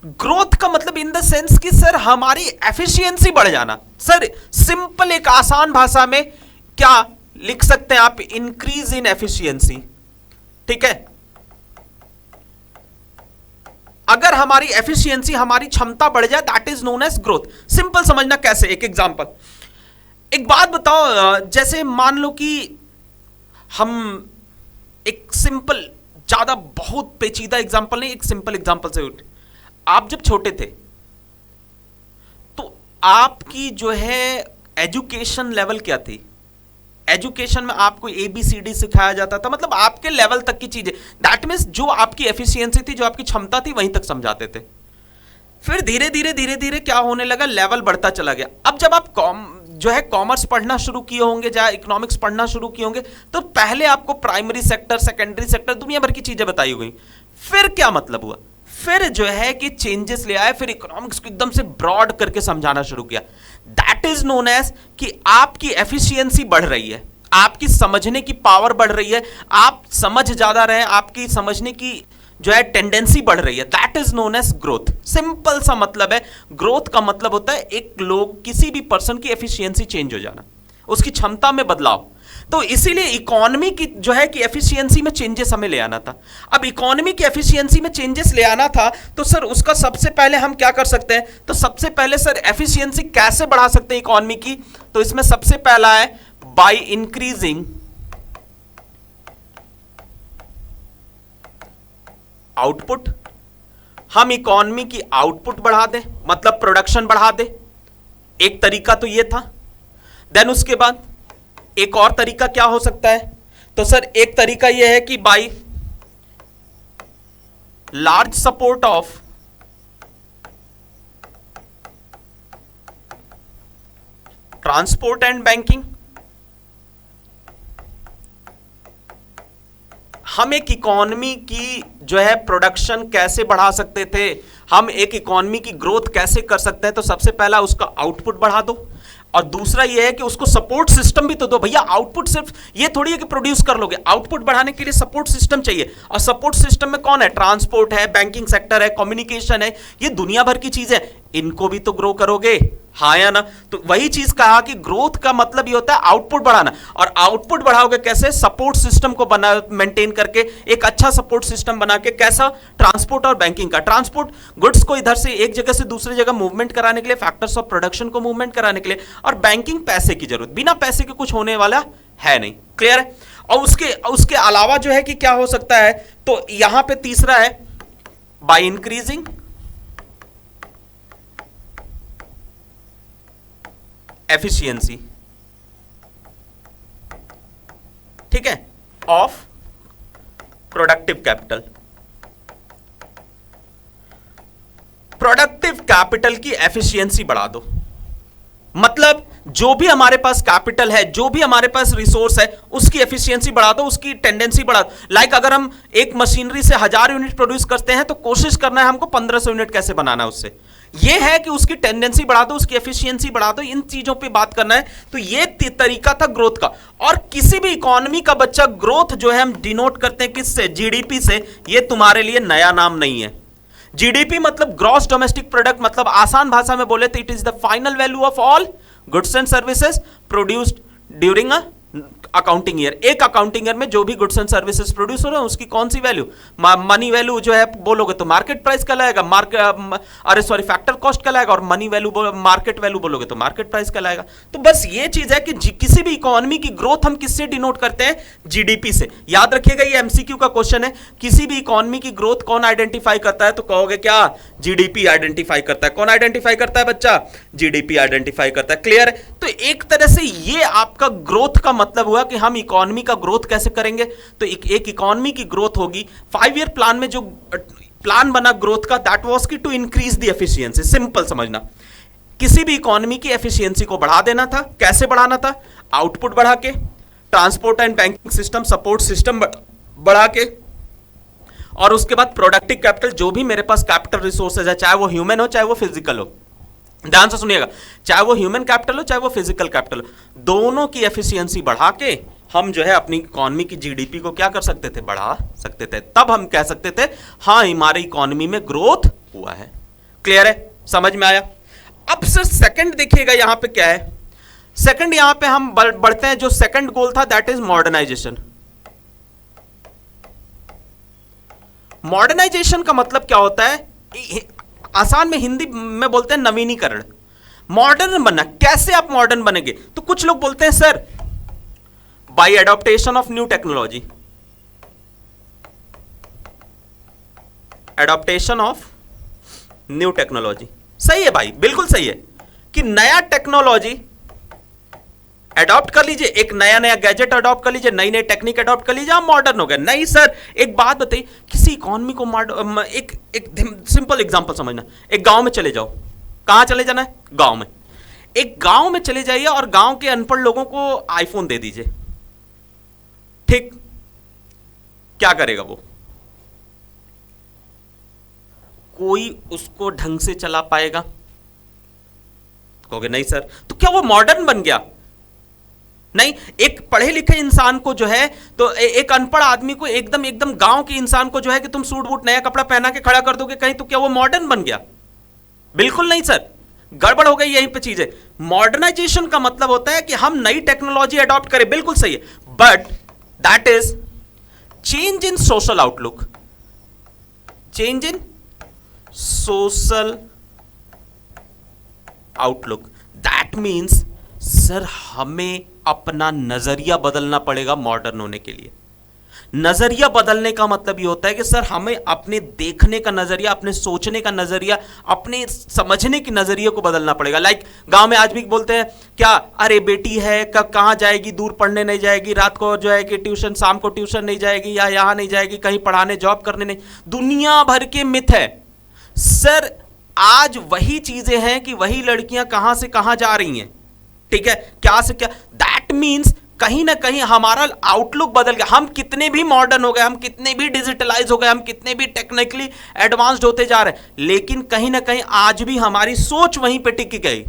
ग्रोथ का मतलब इन द सेंस कि सर हमारी एफिशिएंसी बढ़ जाना। सर सिंपल एक आसान भाषा में क्या लिख सकते हैं आप, इंक्रीज इन एफिशिएंसी। ठीक है, अगर हमारी एफिशिएंसी, हमारी क्षमता बढ़ जाए, that is known as growth. Simple समझना कैसे, एक एग्जांपल, एक बात बताओ, जैसे मान लो कि हम एक सिंपल, ज्यादा बहुत पेचीदा एग्जांपल नहीं, एक सिंपल एग्जांपल से उठ, आप जब छोटे थे तो आपकी जो है एजुकेशन लेवल क्या थी? एजुकेशन में आपको ABCD सिखाया जाता था, मतलब आपके लेवल तक की चीजें, दैट मीन्स जो आपकी एफिशिएंसी थी, जो आपकी क्षमता थी, वहीं तक समझाते थे। फिर धीरे धीरे धीरे धीरे क्या होने लगा, लेवल बढ़ता चला गया। अब जब आप जो है कॉमर्स पढ़ना शुरू किए होंगे, या इकोनॉमिक्स पढ़ना शुरू किए होंगे, तो पहले आपको प्राइमरी सेक्टर, सेकेंडरी सेक्टर, दुनिया भर की चीजें बताई हुई। फिर क्या मतलब हुआ, फिर जो है कि चेंजेस ले आए, फिर इकोनॉमिक्स को एकदम से ब्रॉड करके समझाना शुरू किया। दैट इज नोन एज कि आपकी एफिशिएंसी बढ़ रही है, आपकी समझने की पावर बढ़ रही है, आप समझ ज्यादा रहे, आपकी समझने की जो है टेंडेंसी बढ़ रही है। That is known as growth. Simple सा मतलब है, ग्रोथ का मतलब होता है एक लोग, किसी भी पर्सन की एफिशिएंसी चेंज हो जाना, उसकी क्षमता में बदलाव। तो इसीलिए इकोनॉमी की जो है कि एफिशिएंसी में चेंजेस हमें ले आना था। अब इकोनॉमी की एफिशिएंसी में चेंजेस ले आना था, तो सर उसका सबसे पहले हम क्या कर सकते हैं? तो सबसे पहले सर एफिशिएंसी कैसे बढ़ा सकते हैं इकोनॉमी की? तो इसमें सबसे पहला है बाय इंक्रीजिंग आउटपुट। हम इकोनॉमी की आउटपुट बढ़ा दें, मतलब प्रोडक्शन बढ़ा दें, एक तरीका तो ये था। देन उसके बाद एक और तरीका क्या हो सकता है? तो सर एक तरीका यह है कि by large support of transport and banking, हम एक इकोनॉमी की जो है प्रोडक्शन कैसे बढ़ा सकते थे, हम एक इकोनॉमी की ग्रोथ कैसे कर सकते हैं? तो सबसे पहला उसका आउटपुट बढ़ा दो, और दूसरा यह है कि उसको सपोर्ट सिस्टम भी तो दो। भैया आउटपुट सिर्फ ये थोड़ी है कि प्रोड्यूस कर लोगे, आउटपुट बढ़ाने के लिए सपोर्ट सिस्टम चाहिए। और सपोर्ट सिस्टम में कौन है? ट्रांसपोर्ट है, बैंकिंग सेक्टर है, कम्युनिकेशन है, ये दुनिया भर की चीजें, इनको भी तो ग्रो करोगे, हाँ या ना? तो वही चीज कहा कि ग्रोथ का मतलब ये होता है आउटपुट बढ़ाना। और आउटपुट बढ़ाओगे कैसे? सपोर्ट सिस्टम को बना, मेंटेन करके, एक अच्छा सपोर्ट सिस्टम बना के। कैसा? ट्रांसपोर्ट और बैंकिंग का। ट्रांसपोर्ट गुड्स को इधर से एक जगह से दूसरी जगह मूवमेंट कराने के लिए, फैक्टर्स ऑफ प्रोडक्शन को मूवमेंट कराने के लिए। और बैंकिंग पैसे की जरूरत, बिना पैसे के कुछ होने वाला है नहीं। क्लियर है? और उसके अलावा जो है कि क्या हो सकता है, तो यहां पे तीसरा है बाय इंक्रीजिंग एफिशिएंसी, ठीक है, of productive capital. Productive capital की एफिशिएंसी बढ़ा दो, मतलब जो भी हमारे पास कैपिटल है, जो भी हमारे पास रिसोर्स है, उसकी एफिशिएंसी बढ़ा दो, उसकी टेंडेंसी बढ़ा दो। लाइक अगर हम एक मशीनरी से 1000 यूनिट प्रोड्यूस करते हैं, तो कोशिश करना है हमको 1500 यूनिट कैसे बनाना है उससे। ये है कि उसकी टेंडेंसी बढ़ा दो, उसकी एफिशिएंसी बढ़ा दो, इन चीजों पे बात करना है। तो ये तरीका था ग्रोथ का। और किसी भी इकोनॉमी का बच्चा, ग्रोथ जो है हम डिनोट करते हैं किससे? जीडीपी से। ये तुम्हारे लिए नया नाम नहीं है। जीडीपी मतलब ग्रॉस डोमेस्टिक प्रोडक्ट, मतलब आसान भाषा में बोले तो it is the final value of all goods and services produced during a accounting year. एक अकाउंटिंग ईयर में जो भी गुड्स एंड सर्विसेज प्रोड्यूस हो रहे हैं, उसकी कौन सी वैल्यू? मनी वैल्यू जो है बोलोगे तो मार्केट प्राइस कहलाएगा, फैक्टर कॉस्ट कहलाएगा। और मनी वैल्यू, मार्केट वैल्यू बोलोगे तो मार्केट प्राइस कहलाएगा। तो बस ये चीज है कि किसी भी इकोनॉमी की ग्रोथ हम किससे डिनोट करते हैं? जीडीपी से। याद रखिएगा, ये एमसीक्यू का क्वेश्चन है। किसी भी इकोनॉमी की ग्रोथ कौन आइडेंटिफाई करता है? तो कहोगे क्या? जीडीपी आइडेंटिफाई करता है। कौन आइडेंटिफाई करता है बच्चा? जीडीपी आइडेंटिफाई करता है। क्लियर है? तो एक तरह से ये आपका ग्रोथ का मतलब हुआ कि हम इकोनॉमी का ग्रोथ कैसे करेंगे। तो एक इकोनॉमी की ग्रोथ होगी, 5 ईयर प्लान में जो प्लान बना ग्रोथ का, that was key to increase the efficiency. Simple समझना, किसी भी इकोनॉमी की एफिशिएंसी को बढ़ा देना था। कैसे बढ़ाना था? आउटपुट बढ़ा के, transport and banking system, support system बढ़ा के, और उसके बाद प्रोडक्टिव कैपिटल, जो भी मेरे पास कैपिटल रिसोर्सेज है, चाहे वो ह्यूमन हो चाहे वो फिजिकल हो, ध्यान से सुनिएगा, चाहे वो ह्यूमन कैपिटल हो चाहे वो फिजिकल कैपिटल हो, दोनों की एफिशिएंसी बढ़ा के हम जो है अपनी इकोनॉमी की जीडीपी को क्या कर सकते थे? बढ़ा सकते थे। तब हम कह सकते थे हाँ, हमारी इकोनॉमी में ग्रोथ हुआ है। क्लियर है, समझ में आया? अब सर सेकंड देखिएगा यहां पे क्या है, सेकंड यहां पे हम बढ़ते हैं, जो सेकंड गोल था दैट इज मॉडर्नाइजेशन। मॉडर्नाइजेशन का मतलब क्या होता है, आसान में हिंदी में बोलते हैं नवीनीकरण। मॉडर्न बनना, कैसे आप मॉडर्न बनेंगे? तो कुछ लोग बोलते हैं sir by adaptation of new technology, adaptation of new technology. सही है भाई, बिल्कुल सही है कि नया टेक्नोलॉजी अडॉप्ट कर लीजिए, एक नया नया गैजेट अडॉप्ट कर लीजिए, नई नई टेक्निक अडॉप्ट कर लीजिए, आप मॉडर्न हो गए। नहीं सर, एक बात बताइए, किसी इकोनॉमी को एक सिंपल एग्जांपल समझना। एक गांव में चले जाओ, कहां चले जाना है? गांव में। एक गांव में चले जाइए और गांव के अनपढ़ लोगों को आईफोन दे दीजिए, ठीक? क्या करेगा वो? कोई उसको ढंग से चला पाएगा? कहोगे नहीं सर। तो क्या वो मॉडर्न बन गया? नहीं। एक पढ़े लिखे इंसान को जो है, तो एक अनपढ़ आदमी को, एकदम एकदम गांव के इंसान को जो है कि तुम सूट बूट नया कपड़ा पहना के खड़ा कर दोगे कहीं, तो क्या वो मॉडर्न बन गया? बिल्कुल नहीं सर, गड़बड़ हो गई यहीं पे चीजें। मॉडर्नाइजेशन का मतलब होता है कि हम नई टेक्नोलॉजी अडॉप्ट करें, बिल्कुल सही है, but that is change in social outlook, change in social outlook. That means sir हमें अपना नजरिया बदलना पड़ेगा मॉडर्न होने के लिए। नजरिया बदलने का मतलब ये होता है कि सर हमें अपने देखने का नजरिया, अपने सोचने का नजरिया, अपने समझने के नजरिए को बदलना पड़ेगा। लाइक गांव में आज भी बोलते हैं क्या, अरे बेटी है कहां जाएगी, दूर पढ़ने नहीं जाएगी, रात को जो है कि ट्यूशन, शाम को ट्यूशन नहीं जाएगी, या यहां नहीं जाएगी, कहीं पढ़ाने जॉब करने नहीं। दुनिया भर के मिथ है सर। आज वही चीजें हैं कि वही लड़कियां कहां से कहां जा रही हैं, ठीक है, क्या से क्या। दैट मीन्स कहीं ना कहीं हमारा आउटलुक बदल गया। हम कितने भी मॉडर्न हो गए, हम कितने भी डिजिटलाइज हो गए, हम कितने भी टेक्निकली एडवांस्ड होते जा रहे हैं, लेकिन कहीं ना कहीं आज भी हमारी सोच वहीं पे टिक गई।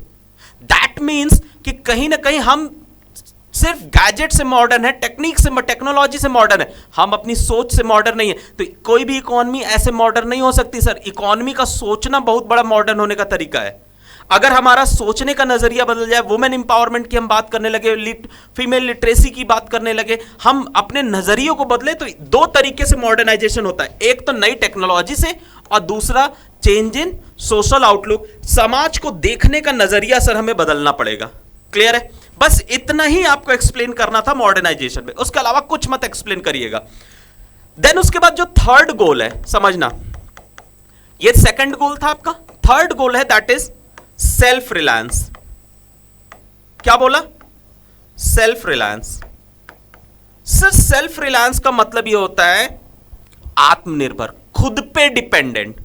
दैट मीन्स कि कहीं ना कहीं हम सिर्फ गैजेट से मॉडर्न है, टेक्निक से, टेक्नोलॉजी से मॉडर्न है, हम अपनी सोच से मॉडर्न नहीं है। तो कोई भी इकोनॉमी ऐसे मॉडर्न नहीं हो सकती सर। इकोनॉमी का सोचना बहुत बड़ा मॉडर्न होने का तरीका है। अगर हमारा सोचने का नजरिया बदल जाए, वुमेन इंपावरमेंट की हम बात करने लगे, फीमेल लिटरेसी की बात करने लगे, हम अपने नजरियों को बदले, तो दो तरीके से मॉडर्नाइजेशन होता है। एक तो नई टेक्नोलॉजी से, और दूसरा चेंज इन सोशल आउटलुक। समाज को देखने का नजरिया सर हमें बदलना पड़ेगा। क्लियर है? बस इतना ही आपको एक्सप्लेन करना था मॉडर्नाइजेशन में, उसके अलावा कुछ मत एक्सप्लेन करिएगा। देन उसके बाद जो थर्ड गोल है, समझना, ये सेकंड गोल था आपका, थर्ड गोल है दैट इज सेल्फ रिलायंस। क्या बोला? Self reliance. Sir self reliance का मतलब यह होता है आत्मनिर्भर, खुद पे डिपेंडेंट।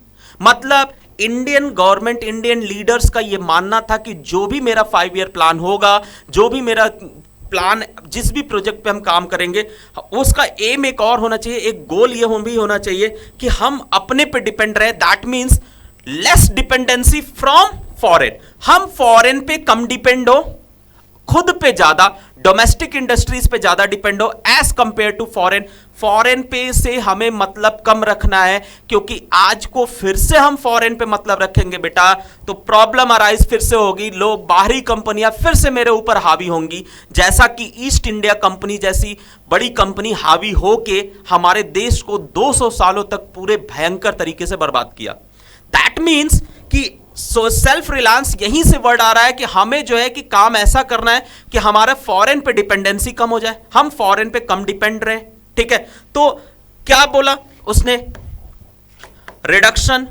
मतलब इंडियन गवर्नमेंट, इंडियन लीडर्स का यह मानना था कि जो भी मेरा 5 ईयर प्लान होगा, जो भी मेरा प्लान, जिस भी प्रोजेक्ट पे हम काम करेंगे, उसका एम एक और होना चाहिए, एक गोल यह भी होना चाहिए कि हम अपने पे डिपेंड रहे। That means less dependency from foreign. हम फॉरेन पे कम डिपेंड हो, खुद पे ज्यादा, डोमेस्टिक इंडस्ट्रीज पे ज्यादा डिपेंड हो as compare to foreign. Foreign पे से हमें मतलब कम रखना है, क्योंकि आज को फिर से हम फॉरेन पे मतलब रखेंगे बेटा तो प्रॉब्लम अराइज फिर से होगी। लोग, बाहरी कंपनियां फिर से मेरे ऊपर हावी होंगी, जैसा कि ईस्ट इंडिया कंपनी जैसी बड़ी कंपनी हावी होके हमारे देश को 200 सालों तक पूरे भयंकर तरीके से बर्बाद किया। दैट मीन्स कि सेल्फ रिलायंस, यहीं से वर्ड आ रहा है कि हमें जो है कि काम ऐसा करना है कि हमारे फॉरेन पे डिपेंडेंसी कम हो जाए, हम फॉरेन पे कम डिपेंड रहे। ठीक है, तो क्या बोला उसने? Reduction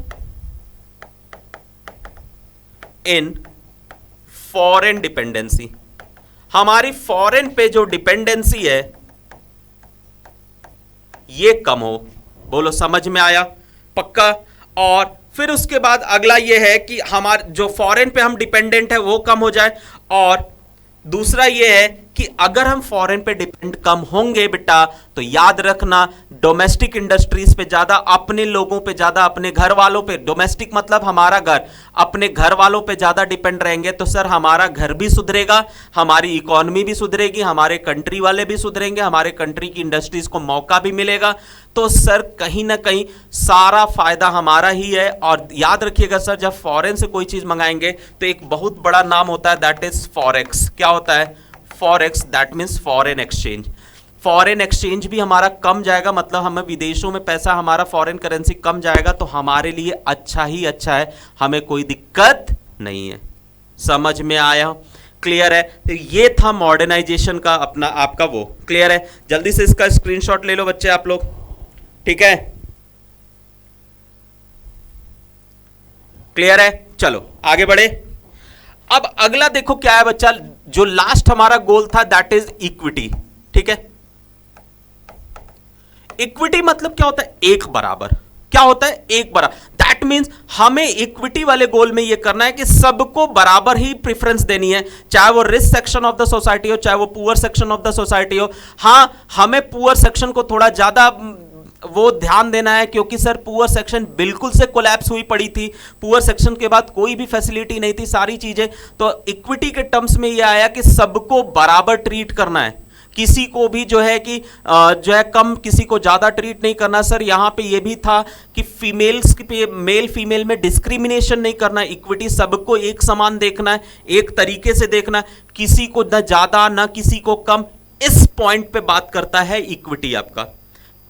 in foreign dependency. हमारी फॉरेन पे जो डिपेंडेंसी है ये कम हो। बोलो समझ में आया? पक्का? और फिर उसके बाद अगला ये है कि हमारे जो फॉरेन पे हम डिपेंडेंट है वो कम हो जाए, और दूसरा ये है कि अगर हम फॉरेन पे डिपेंड कम होंगे बेटा, तो याद रखना डोमेस्टिक इंडस्ट्रीज पे ज्यादा, अपने लोगों पे ज्यादा, अपने घर वालों पे, डोमेस्टिक मतलब हमारा घर, अपने घर वालों पे ज्यादा डिपेंड रहेंगे तो सर हमारा घर भी सुधरेगा, हमारी इकोनॉमी भी सुधरेगी, हमारे कंट्री वाले भी सुधरेंगे, हमारे कंट्री की इंडस्ट्रीज को मौका भी मिलेगा। तो सर कहीं ना कहीं सारा फायदा हमारा ही है। और याद रखिएगा सर, जब फॉरेन से कोई चीज मंगाएंगे तो एक बहुत बड़ा नाम होता है, दैट इज फॉरेक्स। क्या होता है? Forex, that means foreign exchange. Foreign exchange भी हमारा कम जाएगा, मतलब हमें विदेशों में पैसा, हमारा फॉरेन करेंसी कम जाएगा, तो हमारे लिए अच्छा ही अच्छा है, हमें कोई दिक्कत नहीं है। समझ में आया? क्लियर है? तो ये था मॉडर्नाइजेशन का अपना आपका वो। क्लियर है? जल्दी से इसका स्क्रीनशॉट ले लो बच्चे आप लोग, ठीक है? क्लियर है? चलो आगे बढ़े। अब अगला देखो क्या है बच्चा, जो लास्ट हमारा गोल था, दैट इज इक्विटी। ठीक है? इक्विटी मतलब क्या होता है? एक बराबर। क्या होता है? एक बराबर। दैट मीन्स हमें इक्विटी वाले गोल में यह करना है कि सबको बराबर ही प्रेफरेंस देनी है, चाहे वो rich section of the society हो, चाहे वो poor section of the society हो। हां, हमें पुअर सेक्शन को थोड़ा ज्यादा वो ध्यान देना है, क्योंकि सर पुअर सेक्शन बिल्कुल से कोलैप्स हुई पड़ी थी, पुअर सेक्शन के बाद कोई भी फैसिलिटी नहीं थी, सारी चीजें। तो इक्विटी के टर्म्स में यह आया कि सबको बराबर ट्रीट करना है, किसी को भी जो है कि जो है कम, किसी को ज्यादा ट्रीट नहीं करना। सर यहां पे ये भी था कि फीमेल्स पे, मेल फीमेल में डिस्क्रिमिनेशन नहीं करना है, इक्विटी सबको एक समान देखना है, एक तरीके से देखना है, किसी को ना ज्यादा ना किसी को कम। इस पॉइंट पे बात करता है इक्विटी। आपका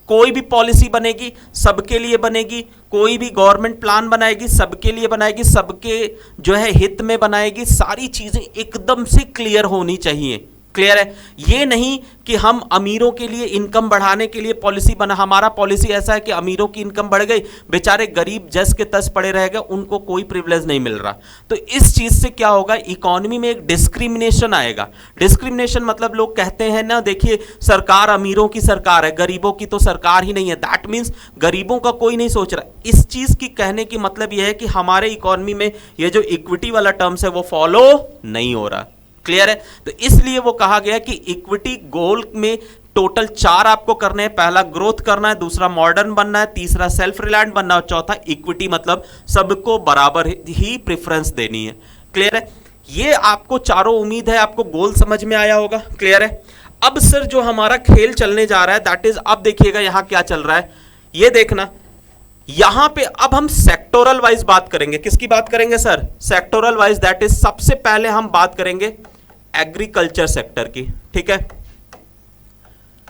कोई भी पॉलिसी बनेगी सबके लिए बनेगी, कोई भी गवर्नमेंट प्लान बनाएगी सबके लिए बनाएगी, सबके जो है हित में बनाएगी, सारी चीजें एकदम से क्लियर होनी चाहिए। क्लियर है? ये नहीं कि हम अमीरों के लिए इनकम बढ़ाने के लिए पॉलिसी बना, हमारा पॉलिसी ऐसा है कि अमीरों की इनकम बढ़ गई, बेचारे गरीब जस के तस पड़े रह गए, उनको कोई प्रिविलेज नहीं मिल रहा। तो इस चीज से क्या होगा, इकोनॉमी में एक डिस्क्रिमिनेशन आएगा। डिस्क्रिमिनेशन मतलब लोग कहते हैं ना, देखिए सरकार अमीरों की सरकार है, गरीबों की तो सरकार ही नहीं है। दैट मीन्स गरीबों का कोई नहीं सोच रहा। इस चीज की कहने की मतलब यह है कि हमारे इकोनॉमी में ये जो इक्विटी वाला टर्म्स है वो फॉलो नहीं हो रहा। क्लियर है? तो इसलिए वो कहा गया कि इक्विटी गोल में टोटल 4 आपको करने हैं। पहला ग्रोथ करना है, दूसरा मॉडर्न बनना है, तीसरा सेल्फ रिलायंट बनना है, और चौथा इक्विटी मतलब सबको बराबर ही प्रेफरेंस देनी है। क्लियर है? ये आपको चारों, उम्मीद है आपको गोल समझ में आया होगा। क्लियर है? अब सर जो हमारा खेल चलने जा रहा है, दैट इज, अब देखिएगा यहां क्या चल रहा है, ये देखना। यहां पे अब हम सेक्टोरल वाइज बात करेंगे। किसकी बात करेंगे sir? Sectoral wise. That is, सबसे पहले हम बात करेंगे एग्रीकल्चर सेक्टर की। ठीक है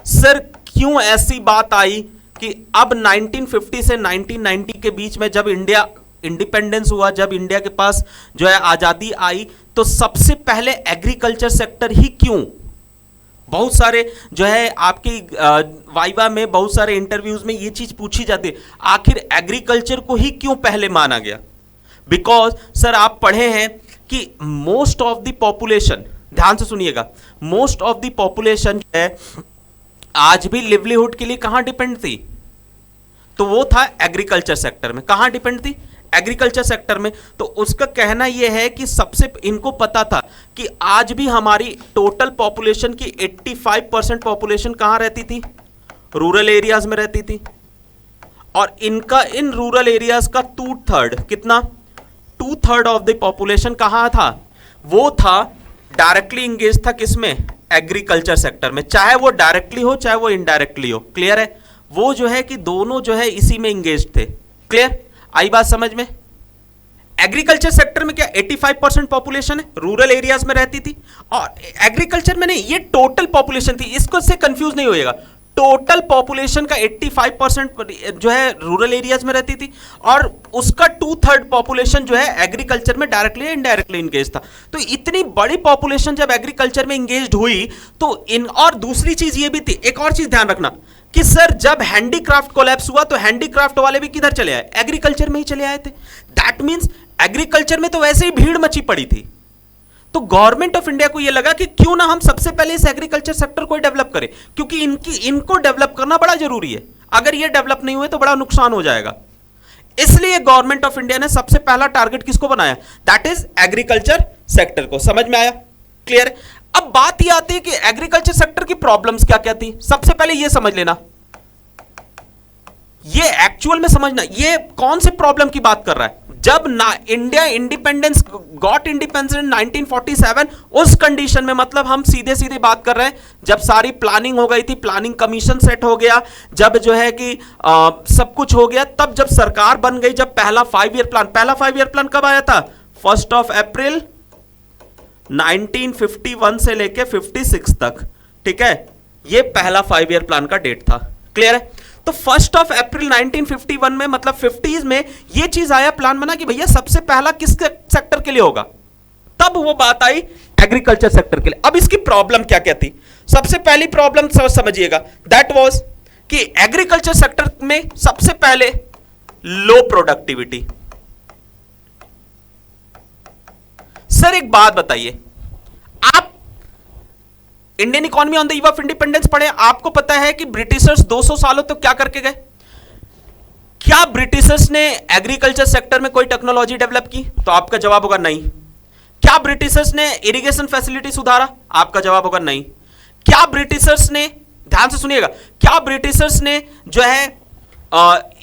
सर? क्यों ऐसी बात आई कि अब 1950 से 1990 के बीच में जब इंडिया इंडिपेंडेंस हुआ, जब इंडिया के पास जो है आजादी आई, तो सबसे पहले एग्रीकल्चर सेक्टर ही क्यों? बहुत सारे जो है आपकी वाइवा में, बहुत सारे इंटरव्यूज में ये चीज पूछी जाती है, आखिर एग्रीकल्चर को ही क्यों पहले माना गया? बिकॉज सर आप पढ़े हैं कि मोस्ट ऑफ द पॉपुलेशन, ध्यान से सुनिएगा, मोस्ट ऑफ द पॉपुलेशन जो है आज भी लिवलीहुड के लिए कहां डिपेंड थी? तो वो था एग्रीकल्चर सेक्टर में। कहां डिपेंड थी? एग्रीकल्चर सेक्टर में। तो उसका कहना यह है कि सबसे इनको पता था कि आज भी हमारी टोटल पॉपुलेशन की 85% पॉपुलेशन कहां रहती थी? रूरल एरियाज में रहती थी। और इनका इन रूरल एरियाज का 2/3, कितना? 2/3 ऑफ द पॉपुलेशन कहां था? वो था डायरेक्टली इंगेज था किसमें? एग्रीकल्चर सेक्टर में, चाहे वो डायरेक्टली हो चाहे वो इनडायरेक्टली हो। क्लियर है? वो जो है कि दोनों जो है इसी में इंगेज थे। क्लियर? आई बात समझ में? एग्रीकल्चर सेक्टर में क्या 85% पॉपुलेशन है, रूरल एरियाज में रहती थी, और एग्रीकल्चर में नहीं, ये टोटल पॉपुलेशन थी। इसको से कंफ्यूज नहीं होएगा, टोटल पॉपुलेशन का 85% जो है रूरल एरियाज में रहती थी, और उसका 2/3 पॉपुलेशन जो है एग्रीकल्चर में डायरेक्टली इनडायरेक्टली इंगेज था। तो इतनी बड़ी पॉपुलेशन जब एग्रीकल्चर में इंगेज हुई तो इन, और दूसरी चीज ये भी थी, एक और चीज ध्यान रखना कि सर जब हैंडीक्राफ्ट कोलैप्स हुआ तो हैंडीक्राफ्ट वाले भी किधर चले आए? एग्रीकल्चर में ही चले आए थे। दैट मीन्स एग्रीकल्चर में तो वैसे ही भीड़ मची पड़ी थी। तो गवर्नमेंट ऑफ इंडिया को यह लगा कि क्यों ना हम सबसे पहले इस एग्रीकल्चर सेक्टर को डेवलप करें, क्योंकि इनको डेवलप करना बड़ा जरूरी है। अगर ये डेवलप नहीं हुए तो बड़ा नुकसान हो जाएगा। इसलिए गवर्नमेंट ऑफ इंडिया ने सबसे पहला टारगेट किसको बनाया? दैट इज एग्रीकल्चर सेक्टर को। समझ में आया? क्लियर? अब बात यह आती है कि एग्रीकल्चर सेक्टर की प्रॉब्लम्स क्या क्या थी। सबसे पहले यह समझ लेना, ये एक्चुअल में समझना, ये कौन से प्रॉब्लम की बात कर रहा है। जब ना India independence got independence in 1947, उस कंडीशन में, मतलब हम सीधे सीधे बात कर रहे हैं, जब सारी प्लानिंग हो गई थी, प्लानिंग कमीशन सेट हो गया, जब जो है कि सब कुछ हो गया, तब जब सरकार बन गई, जब पहला 5 ईयर प्लान, पहला 5 ईयर प्लान कब आया था? 1 अप्रैल 1951 से लेके 56 तक, ठीक है, ये पहला 5 ईयर प्लान का डेट था। क्लियर है? तो 1 अप्रैल 1951 में, मतलब 50s में ये चीज आया, प्लान बना कि भैया सबसे पहला किस सेक्टर के लिए होगा, तब वो बात आई एग्रीकल्चर सेक्टर के लिए। अब इसकी प्रॉब्लम क्या क्या थी? सबसे पहली प्रॉब्लम समझिएगा, दैट वाज कि एग्रीकल्चर सेक्टर में सबसे पहले लो प्रोडक्टिविटी। सर एक बात बताइए, आप Indian economy on the eve of independence पढ़े, आपको पता है कि ब्रिटिशर्स 200 सालों तक क्या करके गए? क्या ब्रिटिशर्स ने एग्रीकल्चर सेक्टर में कोई टेक्नोलॉजी डेवलप की? तो आपका जवाब होगा नहीं। क्या ब्रिटिशर्स ने इरिगेशन फैसिलिटी सुधारा? आपका जवाब होगा नहीं। क्या ब्रिटिशर्स ने, ध्यान से सुनिएगा, क्या ब्रिटिशर्स ने जो है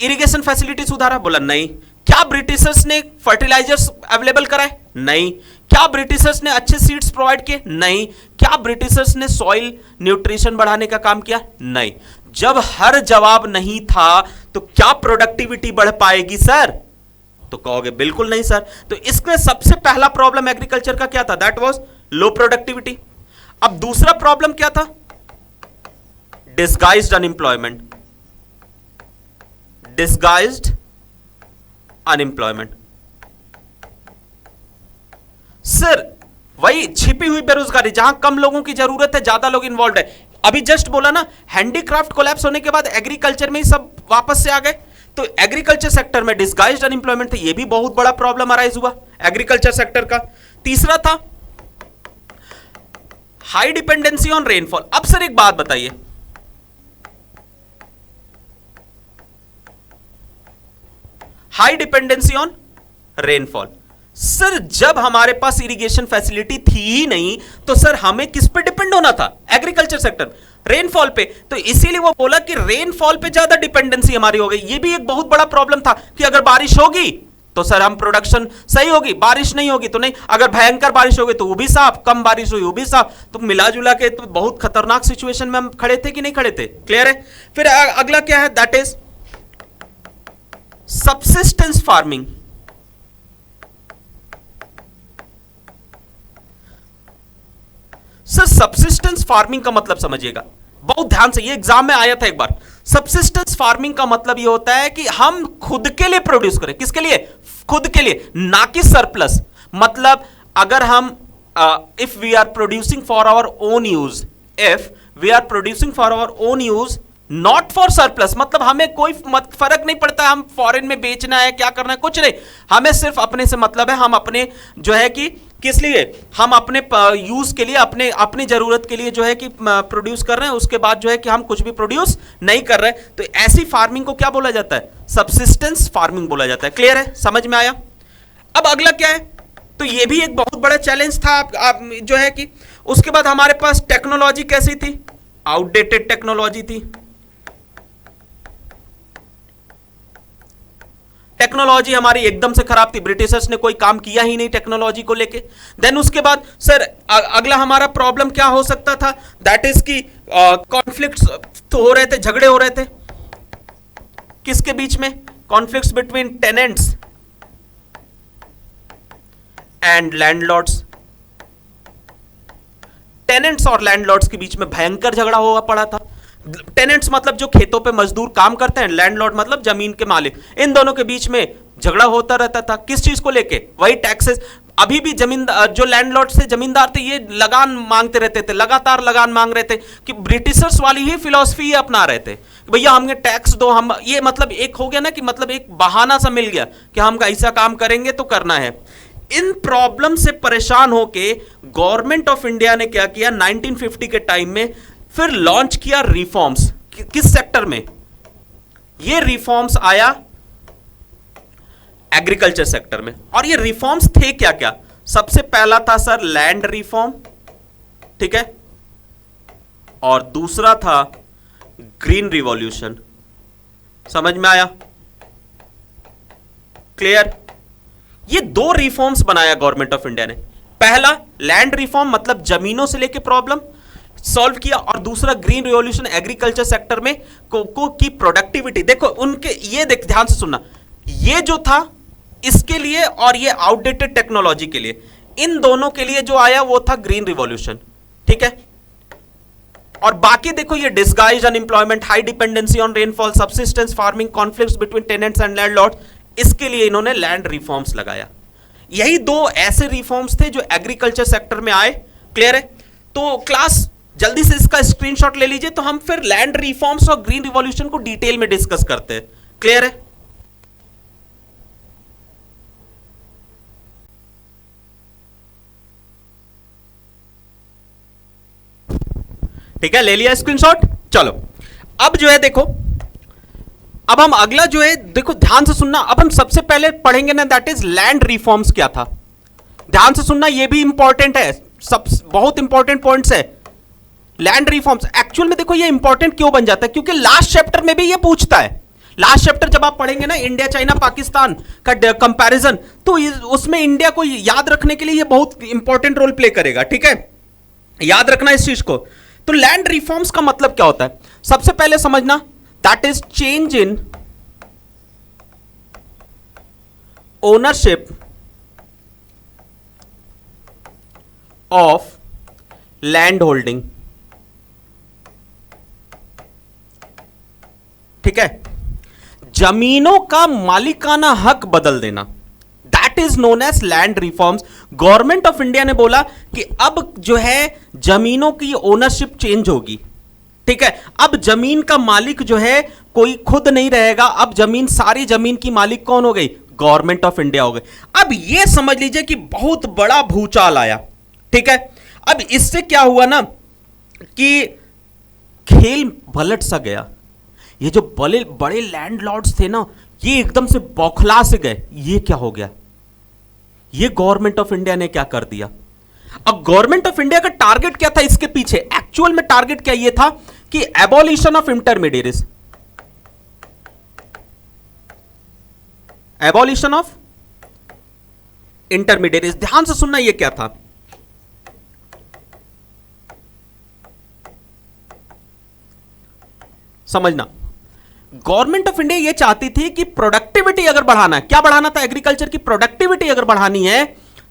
इरिगेशन फैसिलिटी सुधारा? बोला नहीं। क्या ब्रिटिशर्स ने फर्टिलाइजर्स अवेलेबल कराए? नहीं। क्या ब्रिटिशर्स ने अच्छे सीड्स प्रोवाइड किए? नहीं। क्या ब्रिटिशर्स ने सॉइल न्यूट्रिशन बढ़ाने का काम किया? नहीं। जब हर जवाब नहीं था तो क्या प्रोडक्टिविटी बढ़ पाएगी सर? तो कहोगे बिल्कुल नहीं सर। तो इसमें सबसे पहला प्रॉब्लम एग्रीकल्चर का क्या था? That was low productivity. अब दूसरा प्रॉब्लम क्या था? Disguised unemployment. Disguised unemployment sir, वही छिपी हुई बेरोजगारी, जहां कम लोगों की जरूरत है, ज्यादा लोग इन्वॉल्व है। अभी जस्ट बोला ना, हैंडीक्राफ्ट कोलैप्स होने के बाद एग्रीकल्चर में ही सब वापस से आ गए। तो एग्रीकल्चर सेक्टर में डिस्गाइज्ड अनएम्प्लॉयमेंट था, यह भी बहुत बड़ा प्रॉब्लम अराइज हुआ एग्रीकल्चर सेक्टर का। तीसरा था हाई डिपेंडेंसी ऑन रेनफॉल। अब सर एक बात बताइए, high dependency on rainfall, sir जब हमारे पास इरिगेशन फैसिलिटी थी ही नहीं तो सर हमें किस पे डिपेंड होना था? एग्रीकल्चर सेक्टर, रेनफॉल पे। तो इसीलिए वो बोला कि रेनफॉल पे ज्यादा डिपेंडेंसी हमारी हो गई। ये भी एक बहुत बड़ा प्रॉब्लम था कि अगर बारिश होगी तो सर हम प्रोडक्शन सही होगी, बारिश नहीं होगी तो नहीं। अगर भयंकर बारिश होगी तो वो भी साफ, कम बारिश हुई वो भी साफ। तो मिला जुला के तो बहुत खतरनाक सिचुएशन में हम खड़े थे कि नहीं खड़े थे? क्लियर है? फिर अगला क्या है? That is subsistence farming. Sir subsistence farming का मतलब समझिएगा बहुत ध्यान से, ये एग्जाम में आया था एक बार। सबसिस्टेंस फार्मिंग का मतलब ये होता है कि हम खुद के लिए प्रोड्यूस करें। किसके लिए? खुद के लिए, ना कि सरप्लस। मतलब अगर हम if we are producing for our own use, if we are producing for our own use not for surplus, मतलब हमें कोई फर्क नहीं पड़ता हम फॉरेन में बेचना है क्या करना है, कुछ नहीं। हमें सिर्फ अपने से मतलब है, हम अपने जो है कि किस लिए, हम अपने यूज के लिए, अपनी जरूरत के लिए जो है कि प्रोड्यूस कर रहे हैं, उसके बाद जो है कि हम कुछ भी प्रोड्यूस नहीं कर रहे। तो ऐसी फार्मिंग को क्या बोला जाता है? सबसिस्टेंस फार्मिंग बोला जाता है। क्लियर है? समझ में आया? अब अगला क्या है? तो ये भी एक बहुत बड़ा चैलेंज था आप जो है कि उसके बाद हमारे पास टेक्नोलॉजी कैसी थी? आउटडेटेड टेक्नोलॉजी थी। टेक्नोलॉजी हमारी एकदम से खराब थी, ब्रिटिशर्स ने कोई काम किया ही नहीं टेक्नोलॉजी को लेके। देन उसके बाद सर अगला हमारा प्रॉब्लम क्या हो सकता था? दैट इज कि कॉन्फ्लिक्ट्स तो हो रहे थे, झगड़े हो रहे थे। किसके बीच में? Conflicts between tenants and landlords. Tenants और लैंडलॉर्ड्स के बीच में भयंकर झगड़ा हुआ पड़ा था। टेनेंट्स मतलब जो खेतों पे मजदूर काम करते हैं, लैंडलॉर्ड मतलब जमीन के मालिक। इन दोनों के बीच में झगड़ा होता रहता था। किस चीज को लेके? वही टैक्सेस। अभी भी जमीनदार, जो लैंडलॉर्ड से जमींदार थे, ये लगान मांगते रहते थे, लगातार लगान मांग रहे थे कि ब्रिटिशर्स वाली ही फिलॉसफी अपना रहे थे, भैया हमें टैक्स दो। हम ये मतलब एक हो गया ना कि मतलब एक बहाना सा मिल गया कि हम ऐसा काम करेंगे तो करना है। इन प्रॉब्लम से परेशान होके गवर्नमेंट ऑफ इंडिया ने क्या किया 1950 के टाइम में? फिर लॉन्च किया रिफॉर्म्स। किस सेक्टर में? ये रिफॉर्म्स आया एग्रीकल्चर सेक्टर में। और ये रिफॉर्म्स थे क्या क्या? सबसे पहला था सर लैंड रिफॉर्म। ठीक है, और दूसरा था ग्रीन रिवॉल्यूशन। समझ में आया? क्लियर? ये दो रिफॉर्म्स बनाया गवर्नमेंट ऑफ इंडिया ने। पहला लैंड रिफॉर्म, मतलब जमीनों से लेके प्रॉब्लम सॉल्व किया, और दूसरा ग्रीन रिवॉल्यूशन, एग्रीकल्चर सेक्टर में कोको की प्रोडक्टिविटी। देखो उनके, ये देख ध्यान से सुनना, ये जो था इसके लिए और ये आउटडेटेड टेक्नोलॉजी के लिए, इन दोनों के लिए जो आया वो था ग्रीन रिवॉल्यूशन। ठीक है, और बाकी देखो ये disguise unemployment, high dependency on rainfall, subsistence farming, conflicts between tenants and landlords, इसके लिए इन्होंने लैंड रिफॉर्म्स लगाया। यही दो ऐसे रिफॉर्म्स थे जो एग्रीकल्चर सेक्टर में आए। क्लियर है? तो क्लास जल्दी से इसका स्क्रीनशॉट ले लीजिए, तो हम फिर लैंड रिफॉर्म्स और ग्रीन रिवॉल्यूशन को डिटेल में डिस्कस करते हैं। क्लियर है? ठीक है, ले लिया स्क्रीनशॉट? चलो अब जो है देखो, अब हम अगला जो है देखो ध्यान से सुनना, अब हम सबसे पहले पढ़ेंगे ना, दैट इज लैंड रिफॉर्म्स क्या था। ध्यान से सुनना, ये भी इंपॉर्टेंट है, सब बहुत इंपॉर्टेंट पॉइंट्स है। लैंड रिफॉर्म्स एक्चुअल में देखो ये इंपॉर्टेंट क्यों बन जाता है, क्योंकि लास्ट चैप्टर में भी ये पूछता है। लास्ट चैप्टर जब आप पढ़ेंगे ना इंडिया चाइना पाकिस्तान का कंपैरिजन, तो उसमें इंडिया को याद रखने के लिए ये बहुत इंपॉर्टेंट रोल प्ले करेगा। ठीक है, याद रखना इस चीज को। तो लैंड रिफॉर्म्स का मतलब क्या होता है, सबसे पहले समझना, that is change in ownership of land holding. ठीक है, जमीनों का मालिकाना हक बदल देना, that is known as land reforms. Government of India ने बोला कि अब जो है जमीनों की ओनरशिप चेंज होगी। ठीक है, अब जमीन का मालिक जो है कोई खुद नहीं रहेगा, अब जमीन, सारी जमीन की मालिक कौन हो गई? गवर्नमेंट ऑफ इंडिया हो गई। अब यह समझ लीजिए कि बहुत बड़ा भूचाल आया। ठीक है, अब इससे क्या हुआ ना कि खेल पलट सा गया। ये जो बड़े बड़े लैंडलॉर्ड्स थे ना, ये एकदम से बौखला से गए, ये क्या हो गया, ये गवर्नमेंट ऑफ इंडिया ने क्या कर दिया। अब गवर्नमेंट ऑफ इंडिया का टारगेट क्या था इसके पीछे, एक्चुअल में टारगेट क्या ये था कि एबॉलिशन ऑफ इंटरमीडिएरीज, एबॉलिशन ऑफ इंटरमीडिएरीज। ध्यान से सुनना, ये क्या था, समझना। गवर्नमेंट ऑफ इंडिया ये चाहती थी कि प्रोडक्टिविटी अगर बढ़ाना है, क्या बढ़ाना था, एग्रीकल्चर की प्रोडक्टिविटी अगर बढ़ानी है,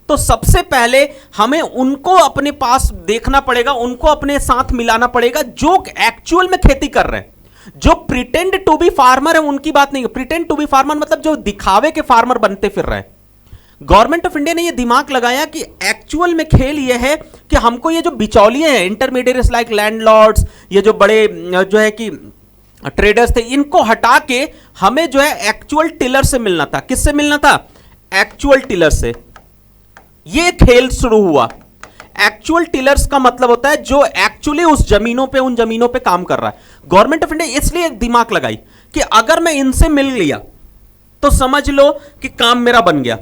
तो सबसे पहले हमें उनको अपने पास देखना पड़ेगा, उनको अपने साथ मिलाना पड़ेगा जो एक्चुअल में खेती कर रहे हैं। जो प्रिटेंड टू बी फार्मर है उनकी बात नहीं, प्रिटेंड टू बी फार्मर मतलब जो दिखावे के फार्मर बनते फिर रहे हैं। गवर्नमेंट ऑफ इंडिया ने ये दिमाग लगाया कि एक्चुअल में खेल ये है कि हमको ये जो बिचौलिए हैं, इंटरमीडिएट्स लाइक लैंडलॉर्ड्स, ये जो बड़े जो है कि ट्रेडर्स थे, इनको हटा के हमें जो है एक्चुअल टिलर से मिलना था। किससे मिलना था? एक्चुअल टिलर से। ये खेल शुरू हुआ। एक्चुअल टिलर्स का मतलब होता है जो एक्चुअली उस जमीनों पे, उन जमीनों पे काम कर रहा है। गवर्नमेंट ऑफ इंडिया इसलिए एक दिमाग लगाई कि अगर मैं इनसे मिल लिया तो समझ लो कि काम मेरा बन गया।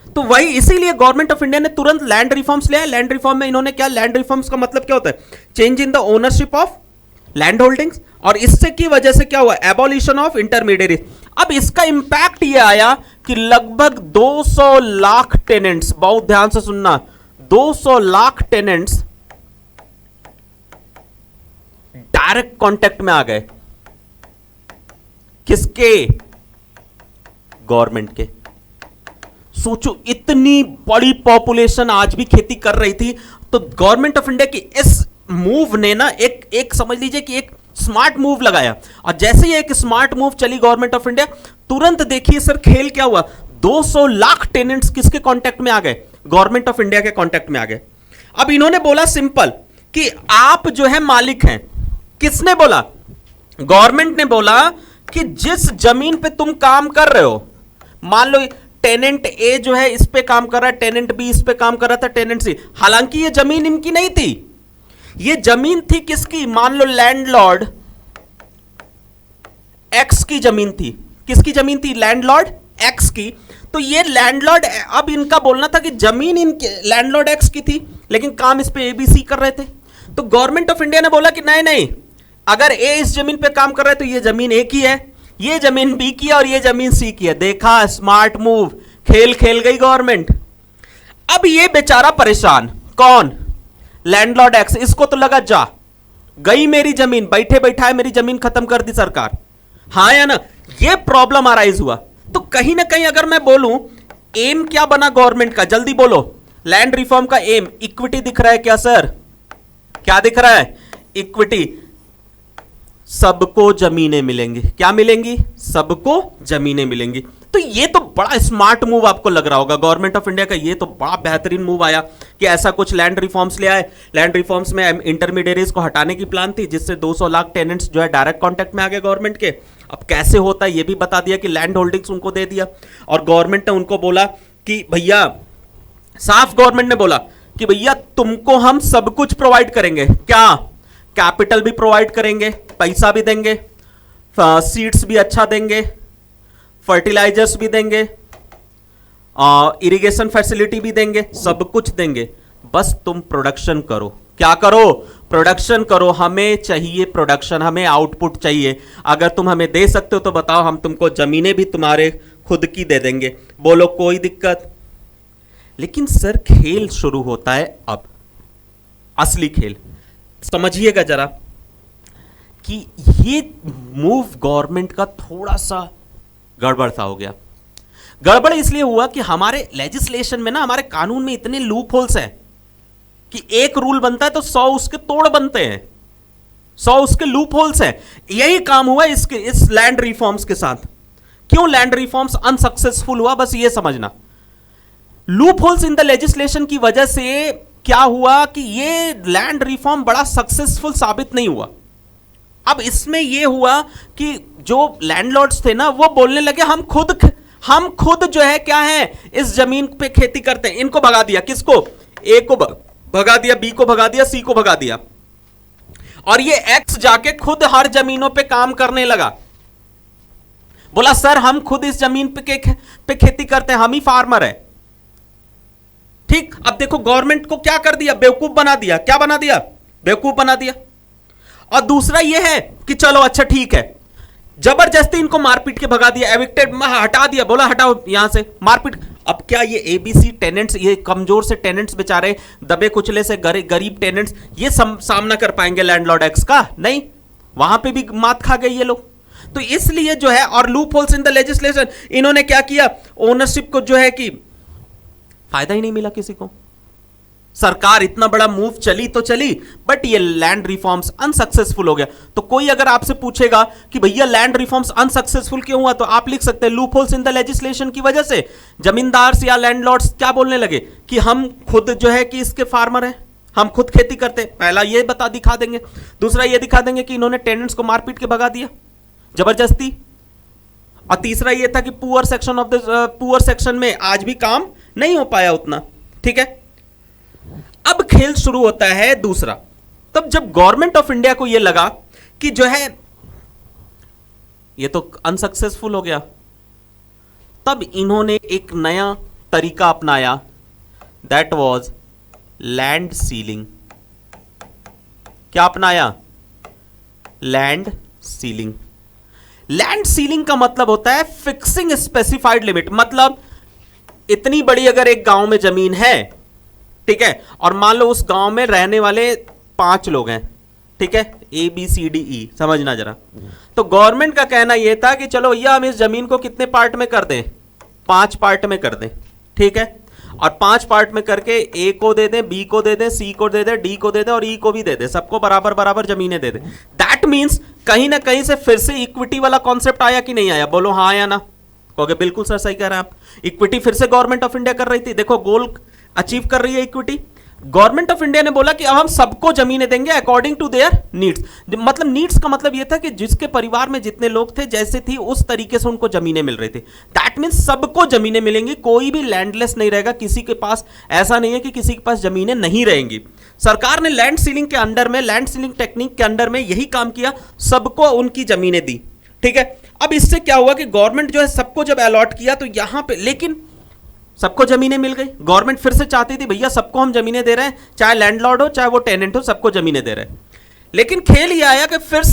तो वही इसीलिए गवर्नमेंट ऑफ इंडिया ने तुरंत लैंड रिफॉर्म्स लिया। लैंड रिफॉर्म में इन्होंने क्या, लैंड रिफॉर्म्स का मतलब क्या होता है, change in the ownership of land holdings, और इससे की वजह से क्या हुआ, एबॉलिशन ऑफ इंटरमीडिएट। अब इसका इंपैक्ट ये आया कि लगभग 200 लाख टेनेंट्स, बहुत ध्यान से सुनना, 200 लाख टेनेंट्स डायरेक्ट कांटेक्ट में आ गए। किसके? गवर्नमेंट के। सोचो इतनी बड़ी पॉपुलेशन आज भी खेती कर रही थी, तो गवर्नमेंट ऑफ इंडिया की इस मूव ने ना एक समझ लीजिए कि एक स्मार्ट मूव लगाया। और जैसे ही एक स्मार्ट मूव चली गवर्नमेंट ऑफ इंडिया, तुरंत देखिए सर खेल क्या हुआ, 200 लाख टेनेंट्स किसके कांटेक्ट में आ गए? गवर्नमेंट ऑफ इंडिया के कांटेक्ट में आ गए। अब इन्होंने बोला सिंपल कि आप जो है मालिक हैं। किसने बोला? गवर्नमेंट ने बोला कि जिस जमीन पे तुम काम कर रहे हो, मान लो टेनेंट ए जो है इस पे काम कर रहा है, टेनेंट बी इस पे काम कर रहा था, टेनेंट सी, हालांकि ये जमीन इनकी नहीं थी, ये जमीन थी किसकी? मान लो लैंडलॉर्ड एक्स की जमीन थी। किसकी जमीन थी? लैंडलॉर्ड एक्स की। तो ये लैंडलॉर्ड, अब इनका बोलना था कि जमीन इनके लैंडलॉर्ड एक्स की थी, लेकिन काम इस पे एबीसी कर रहे थे। तो गवर्नमेंट ऑफ इंडिया ने बोला कि नहीं नहीं, अगर ए इस जमीन पे काम कर रहा है तो ये जमीन ए की है, ये जमीन बी की है और ये जमीन सी की है। देखा, स्मार्ट मूव, खेल खेल गई गवर्नमेंट। अब ये बेचारा परेशान, कौन? Landlord x. इसको तो लगा जा गई मेरी जमीन, बैठे बैठाए मेरी जमीन खत्म कर दी सरकार। हाँ या ना? ये प्रॉब्लम अराइज हुआ। तो कहीं ना कहीं अगर मैं बोलूं एम क्या बना गवर्नमेंट का, जल्दी बोलो। लैंड रिफॉर्म का एम इक्विटी दिख रहा है क्या सर? क्या दिख रहा है? इक्विटी। सबको जमीनें मिलेंगी। क्या मिलेंगी? सबको जमीनें मिलेंगी। तो ये तो बड़ा स्मार्ट मूव आपको लग रहा होगा गवर्नमेंट ऑफ इंडिया का। ये तो बड़ा बेहतरीन मूव आया कि ऐसा कुछ लैंड रिफॉर्म्स ले आए। लैंड रिफॉर्म्स में इंटरमीडिएरीज को हटाने की प्लान थी, जिससे 200 लाख टेनेंट्स जो है डायरेक्ट कांटेक्ट में आ गए गवर्नमेंट के। अब कैसे होता है ये भी बता दिया कि लैंड होल्डिंग्स उनको दे दिया, और गवर्नमेंट ने उनको बोला कि भैया, साफ गवर्नमेंट ने बोला कि भैया तुमको हम सब कुछ प्रोवाइड करेंगे। क्या? कैपिटल भी प्रोवाइड करेंगे, पैसा भी देंगे, सीड्स भी अच्छा देंगे, फर्टिलाइजर्स भी देंगे, इरिगेशन फैसिलिटी भी देंगे, सब कुछ देंगे, बस तुम प्रोडक्शन करो। क्या करो? प्रोडक्शन करो। हमें चाहिए प्रोडक्शन, हमें आउटपुट चाहिए। अगर तुम हमें दे सकते हो तो बताओ, हम तुमको जमीनें भी तुम्हारे खुद की दे देंगे। बोलो कोई दिक्कत? लेकिन सर खेल शुरू होता है अब, असली खेल। समझिएगा जरा कि ये मूव गवर्नमेंट का थोड़ा सा गड़बड़ सा हो गया। गड़बड़ इसलिए हुआ कि हमारे लेजिस्लेशन में ना, हमारे कानून में इतने लूप होल्स हैं कि एक रूल बनता है तो 100 उसके तोड़ बनते हैं, 100 उसके लूप होल्स हैं। यही काम हुआ इस लैंड रिफॉर्म्स के साथ। क्यों लैंड रिफॉर्म्स अनसक्सेसफुल हुआ, बस ये समझना। Loop holes in the legislation की वजह से क्या हुआ कि ये लैंड रिफॉर्म बड़ा सक्सेसफुल साबित नहीं हुआ। अब इसमें यह हुआ कि जो लैंडलॉर्ड्स थे ना, वो बोलने लगे हम खुद जो है क्या है, इस जमीन पे खेती करते हैं। इनको भगा दिया। किसको? ए को भगा दिया, बी को भगा दिया, सी को भगा दिया, और ये एक्स जाके खुद हर जमीनों पे काम करने लगा। बोला सर हम खुद इस जमीन पे खेती करते हैं, हम ही फार्मर है। ठीक। अब देखो गवर्नमेंट को क्या कर दिया, बेवकूफ बना दिया। क्या बना दिया? बेवकूफ बना दिया। और दूसरा यह है कि चलो अच्छा ठीक है, जबरदस्ती इनको मारपीट के भगा दिया, एविक्टेड हटा दिया, बोला हटाओ यहां से, मारपीट। अब क्या ये एबीसी टेनेंट्स, ये कमजोर से टेनेंट्स बेचारे, दबे कुचले से गरीब टेनेंट्स, ये सामना कर पाएंगे लैंडलॉर्ड एक्स का? नहीं, वहां पे भी मात खा गए ये लोग। तो इसलिए जो है, और loop holes in the legislation, इन्होंने क्या किया, ओनरशिप को जो है कि फायदा ही नहीं मिला किसी को। सरकार इतना बड़ा मूव चली तो चली, बट ये लैंड रिफॉर्म्स अनसक्सेसफुल हो गया। तो कोई अगर आपसे पूछेगा कि भैया लैंड रिफॉर्म्स अनसक्सेसफुल क्यों हुआ, तो आप लिख सकते हैं loop holes in the legislation की वजह से जमींदार या लैंडलॉर्ड्स क्या बोलने लगे कि हम खुद जो है कि इसके फार्मर हैं, हम खुद खेती करते हैं। पहला ये दिखा देंगे। दूसरा ये दिखा देंगे कि इन्होंने टेनेंट्स को मारपीट के भगा दिया जबरदस्ती। और तीसरा ये था कि पुअर सेक्शन में आज भी काम नहीं हो पाया उतना। ठीक है। अब खेल शुरू होता है दूसरा। तब जब गवर्नमेंट ऑफ इंडिया को यह लगा कि जो है ये तो अनसक्सेसफुल हो गया, तब इन्होंने एक नया तरीका अपनाया, दैट वाज लैंड सीलिंग। क्या अपनाया? Land ceiling. लैंड सीलिंग का मतलब होता है फिक्सिंग स्पेसिफाइड लिमिट। मतलब इतनी बड़ी अगर एक गांव में जमीन है, ठीक है, और मान लो उस गांव में रहने वाले 5 लोग हैं, ठीक है, A B C D E, समझना जरा। तो गवर्नमेंट का कहना यह था कि चलो भैया हम इस जमीन को कितने पार्ट में कर दें, 5 पार्ट में कर दें, ठीक है, और 5 पार्ट में करके ए को दे दें, बी को दे दें, सी को दे दें, डी को दे दें और ई को भी दे दें, सबको बराबर बराबर जमीनें दे दें। दैट मीन्स कहीं ना कहीं से फिर से इक्विटी वाला कॉन्सेप्ट आया कि नहीं आया? बोलो हाँ या ना। कहोगे बिल्कुल सर सही कह रहे हैं आप। इक्विटी फिर से गवर्नमेंट ऑफ इंडिया कर रही थी। देखो गोल अचीव कर रही है इक्विटी। गवर्नमेंट ऑफ इंडिया ने बोला कि अब हम सबको जमीनें देंगे अकॉर्डिंग टू देयर नीड्स। मतलब नीड्स का मतलब यह था कि जिसके परिवार में जितने लोग थे, जैसे थी उस तरीके से उनको जमीनें मिल रही थी। दैट मीन्स सबको जमीनें मिलेंगी, कोई भी लैंडलेस नहीं रहेगा, किसी के पास ऐसा नहीं है कि किसी के पास जमीनें नहीं रहेंगी। सरकार ने लैंड सीलिंग के अंडर में, लैंड सीलिंग टेक्निक के अंडर में यही काम किया, सबको उनकी जमीनें दी। ठीक है। अब इससे क्या हुआ कि गवर्नमेंट जो है सबको जब अलॉट किया तो यहां पे, लेकिन सबको जमीनें मिल गई। गवर्नमेंट फिर से चाहती थी भैया सबको हम जमीनें दे रहे हैं, चाहे लैंडलॉर्ड हो चाहे वो टेनेंट हो, सबको जमीनें दे रहे हैं। लेकिन खेल ये आया कि फिर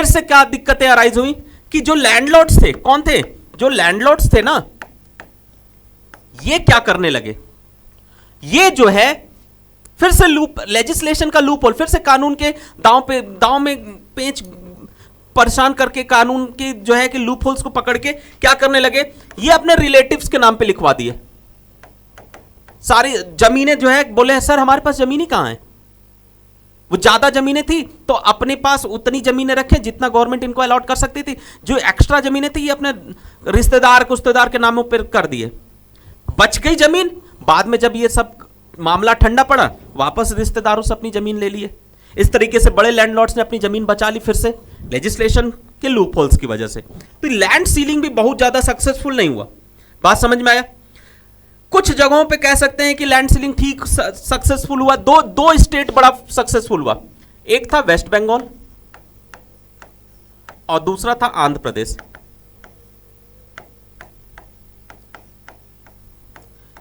से क्या दिक्कतें अराइज हुई कि जो लैंडलॉर्ड्स थे, कौन थे, जो लैंडलॉर्ड्स थे ना, ये क्या करने लगे, ये जो है फिर से लूप, लेजिस्लेशन का लूप होल, फिर से कानून के दांव में पेच परेशान करके कानून की जो है कि लूप होल्स को पकड़ के क्या करने लगे, ये अपने रिलेटिव्स के नाम पे लिखवा दिए सारी जमीनें। जो है बोले सर हमारे पास जमीनें कहां हैं, वो ज्यादा जमीनें थी तो अपने पास उतनी जमीनें रखें जितना गवर्नमेंट इनको अलॉट कर सकती थी, जो एक्स्ट्रा जमीनें थी ये अपने रिश्तेदार कुश्तेदार के नामों पर कर दिए, बच गई जमीन। बाद में जब ये सब मामला ठंडा पड़ा, वापस रिश्तेदारों से अपनी जमीन ले लिए। इस तरीके से बड़े लैंडलॉर्ड्स ने अपनी जमीन बचा ली फिर से लेजिस्लेशन के लूप होल्स की वजह से। तो लैंड सीलिंग भी बहुत ज्यादा सक्सेसफुल नहीं हुआ। बात समझ में आया? कुछ जगहों पे कह सकते हैं कि लैंड सीलिंग ठीक सक्सेसफुल हुआ। दो स्टेट बड़ा सक्सेसफुल हुआ, एक था वेस्ट बंगाल और दूसरा था आंध्र प्रदेश।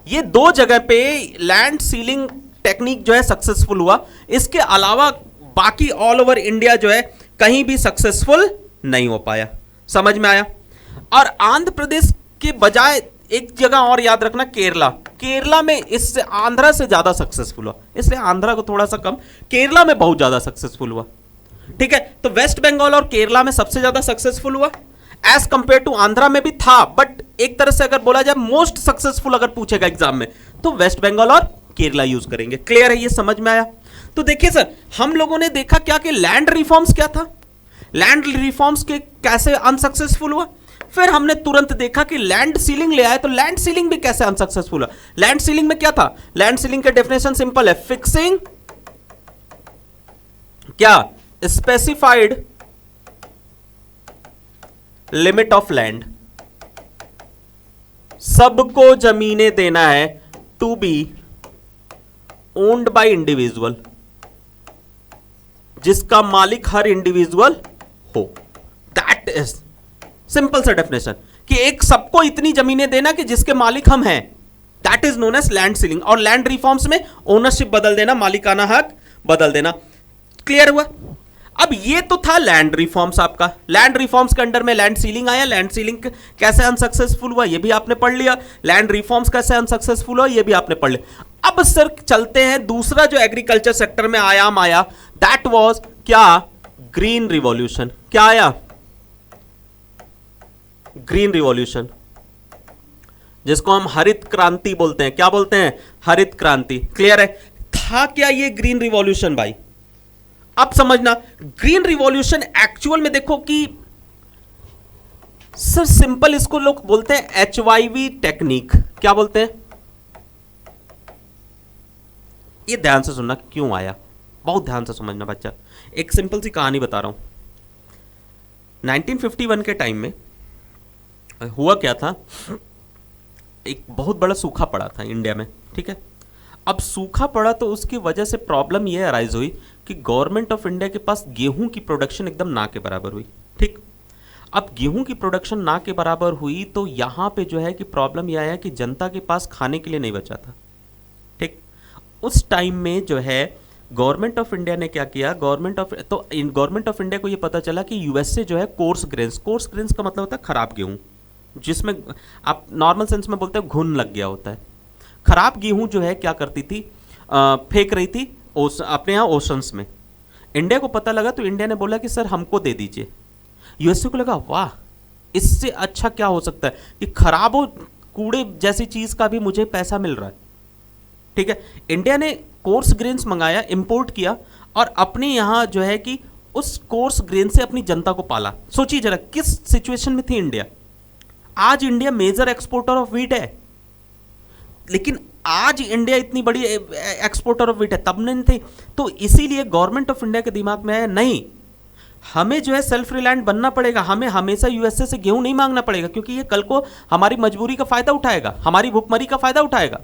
ये दो जगह पे लैंड सीलिंग टेक्निक जो है सक्सेसफुल हुआ। इसके अलावा बाकी ऑल ओवर इंडिया जो है कहीं भी सक्सेसफुल नहीं हो पाया। समझ में आया? और आंध्र प्रदेश के बजाय एक जगह और याद रखना, केरला में इससे आंध्रा से ज्यादा सक्सेसफुल हुआ, इसलिए आंध्रा को थोड़ा सा कम, केरला में बहुत ज्यादा सक्सेसफुल हुआ। ठीक है, तो वेस्ट बंगाल और केरला में सबसे ज्यादा सक्सेसफुल हुआ एज कंपेयर टू आंध्रा में भी था, बट एक तरह से अगर बोला जाए मोस्ट सक्सेसफुल अगर पूछेगा एग्जाम में तो वेस्ट बंगाल और केरला यूज करेंगे। क्लियर है? ये समझ में आया? तो देखिए सर, हम लोगों ने देखा क्या कि लैंड रिफॉर्म्स क्या था, लैंड रिफॉर्म्स के कैसे अनसक्सेसफुल हुआ। फिर हमने तुरंत देखा कि लैंड सीलिंग ले आए, तो लैंड सीलिंग भी कैसे अनसक्सेसफुल हुआ। लैंड सीलिंग में क्या था? लैंड सीलिंग का डेफिनेशन सिंपल है, फिक्सिंग क्या, स्पेसिफाइड लिमिट ऑफ लैंड, सबको जमीनें देना है to be owned by individual, जिसका मालिक हर इंडिविजुअल हो। दैट इज सिंपल सा डेफिनेशन कि एक सबको इतनी जमीनें देना कि जिसके मालिक हम हैं। That is known as land ceiling. और लैंड रिफॉर्म्स में ओनरशिप बदल देना, मालिकाना हक बदल देना। क्लियर हुआ? अब ये तो था लैंड रिफॉर्म्स आपका। लैंड रिफॉर्म्स के अंडर में लैंड सीलिंग आया। लैंड सीलिंग कैसे अनसक्सेसफुल हुआ ये भी आपने पढ़ लिया, लैंड रिफॉर्म्स कैसे अनसक्सेसफुल हुआ ये भी आपने पढ़ लिया। अब सर चलते हैं दूसरा जो एग्रीकल्चर सेक्टर में आयाम आया, दैट वाज क्या, ग्रीन रिवॉल्यूशन। क्या आया? ग्रीन रिवॉल्यूशन, जिसको हम हरित क्रांति बोलते हैं। क्या बोलते हैं? हरित क्रांति। क्लियर है? था क्या ये ग्रीन रिवॉल्यूशन भाई? अब समझना, ग्रीन रिवॉल्यूशन एक्चुअल में देखो कि सर सिंपल इसको लोग बोलते हैं HYV टेक्निक। क्या बोलते हैं? ये ध्यान से सुनना क्यों आया, बहुत ध्यान से समझना बच्चा। एक सिंपल सी कहानी बता रहा हूं। 1951 के टाइम में हुआ क्या था, एक बहुत बड़ा सूखा पड़ा था इंडिया में। ठीक है, अब सूखा पड़ा तो उसकी वजह से प्रॉब्लम यह अराइज हुई कि गवर्नमेंट ऑफ इंडिया के पास गेहूं की प्रोडक्शन एकदम ना के बराबर हुई। ठीक, अब गेहूं की प्रोडक्शन ना के बराबर हुई तो यहां पे जो है कि प्रॉब्लम यह आया कि जनता के पास खाने के लिए नहीं बचा था। ठीक, उस टाइम में जो है गवर्नमेंट ऑफ इंडिया ने क्या किया, गवर्नमेंट ऑफ इंडिया को यह पता चला कि यूएसए जो है कोर्स ग्रेन्स का मतलब होता है खराब गेहूं, जिसमें आप नॉर्मल सेंस में बोलते हैं घुन लग गया होता है। खराब गेहूं जो है क्या करती थी, फेंक रही थी अपने यहाँ ओशंस में। इंडिया को पता लगा तो इंडिया ने बोला कि सर हमको दे दीजिए। यूएसए को लगा वाह, इससे अच्छा क्या हो सकता है कि खराब हो कूड़े जैसी चीज का भी मुझे पैसा मिल रहा है। ठीक है, इंडिया ने कोर्स ग्रेन्स मंगाया, इंपोर्ट किया और अपने यहाँ जो है कि उस कोर्स ग्रेन से अपनी जनता को पाला। सोचिए जरा किस सिचुएशन में थी इंडिया। आज India major exporter of wheat है, लेकिन आज इंडिया इतनी बड़ी एक्सपोर्टर ऑफ व्हीट है, तब नहीं थी। तो इसीलिए गवर्नमेंट ऑफ इंडिया के दिमाग में है नहीं, हमें जो है सेल्फ रिलायंट बनना पड़ेगा, हमें हमेशा यूएसए से गेहूं नहीं मांगना पड़ेगा, क्योंकि ये कल को हमारी मजबूरी का फायदा उठाएगा, हमारी भूखमरी का फायदा उठाएगा।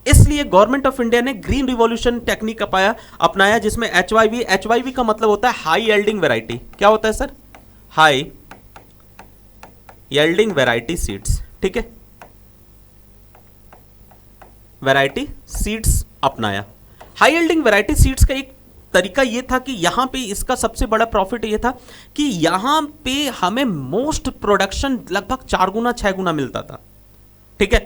इसलिए गवर्नमेंट ऑफ इंडिया ने ग्रीन रिवॉल्यूशन टेक्निक अपनाया, जिसमें HYV का मतलब होता है हाई यील्डिंग वैरायटी। क्या होता है sir? High yielding variety seeds. ठीक है, वैरायटी सीड्स अपनाया। हाई यील्डिंग वैरायटी सीड्स का एक तरीका ये था कि यहां पे इसका सबसे बड़ा प्रॉफिट ये था कि यहां पे हमें मोस्ट प्रोडक्शन लगभग 4 गुना 6 गुना मिलता था, ठीक है।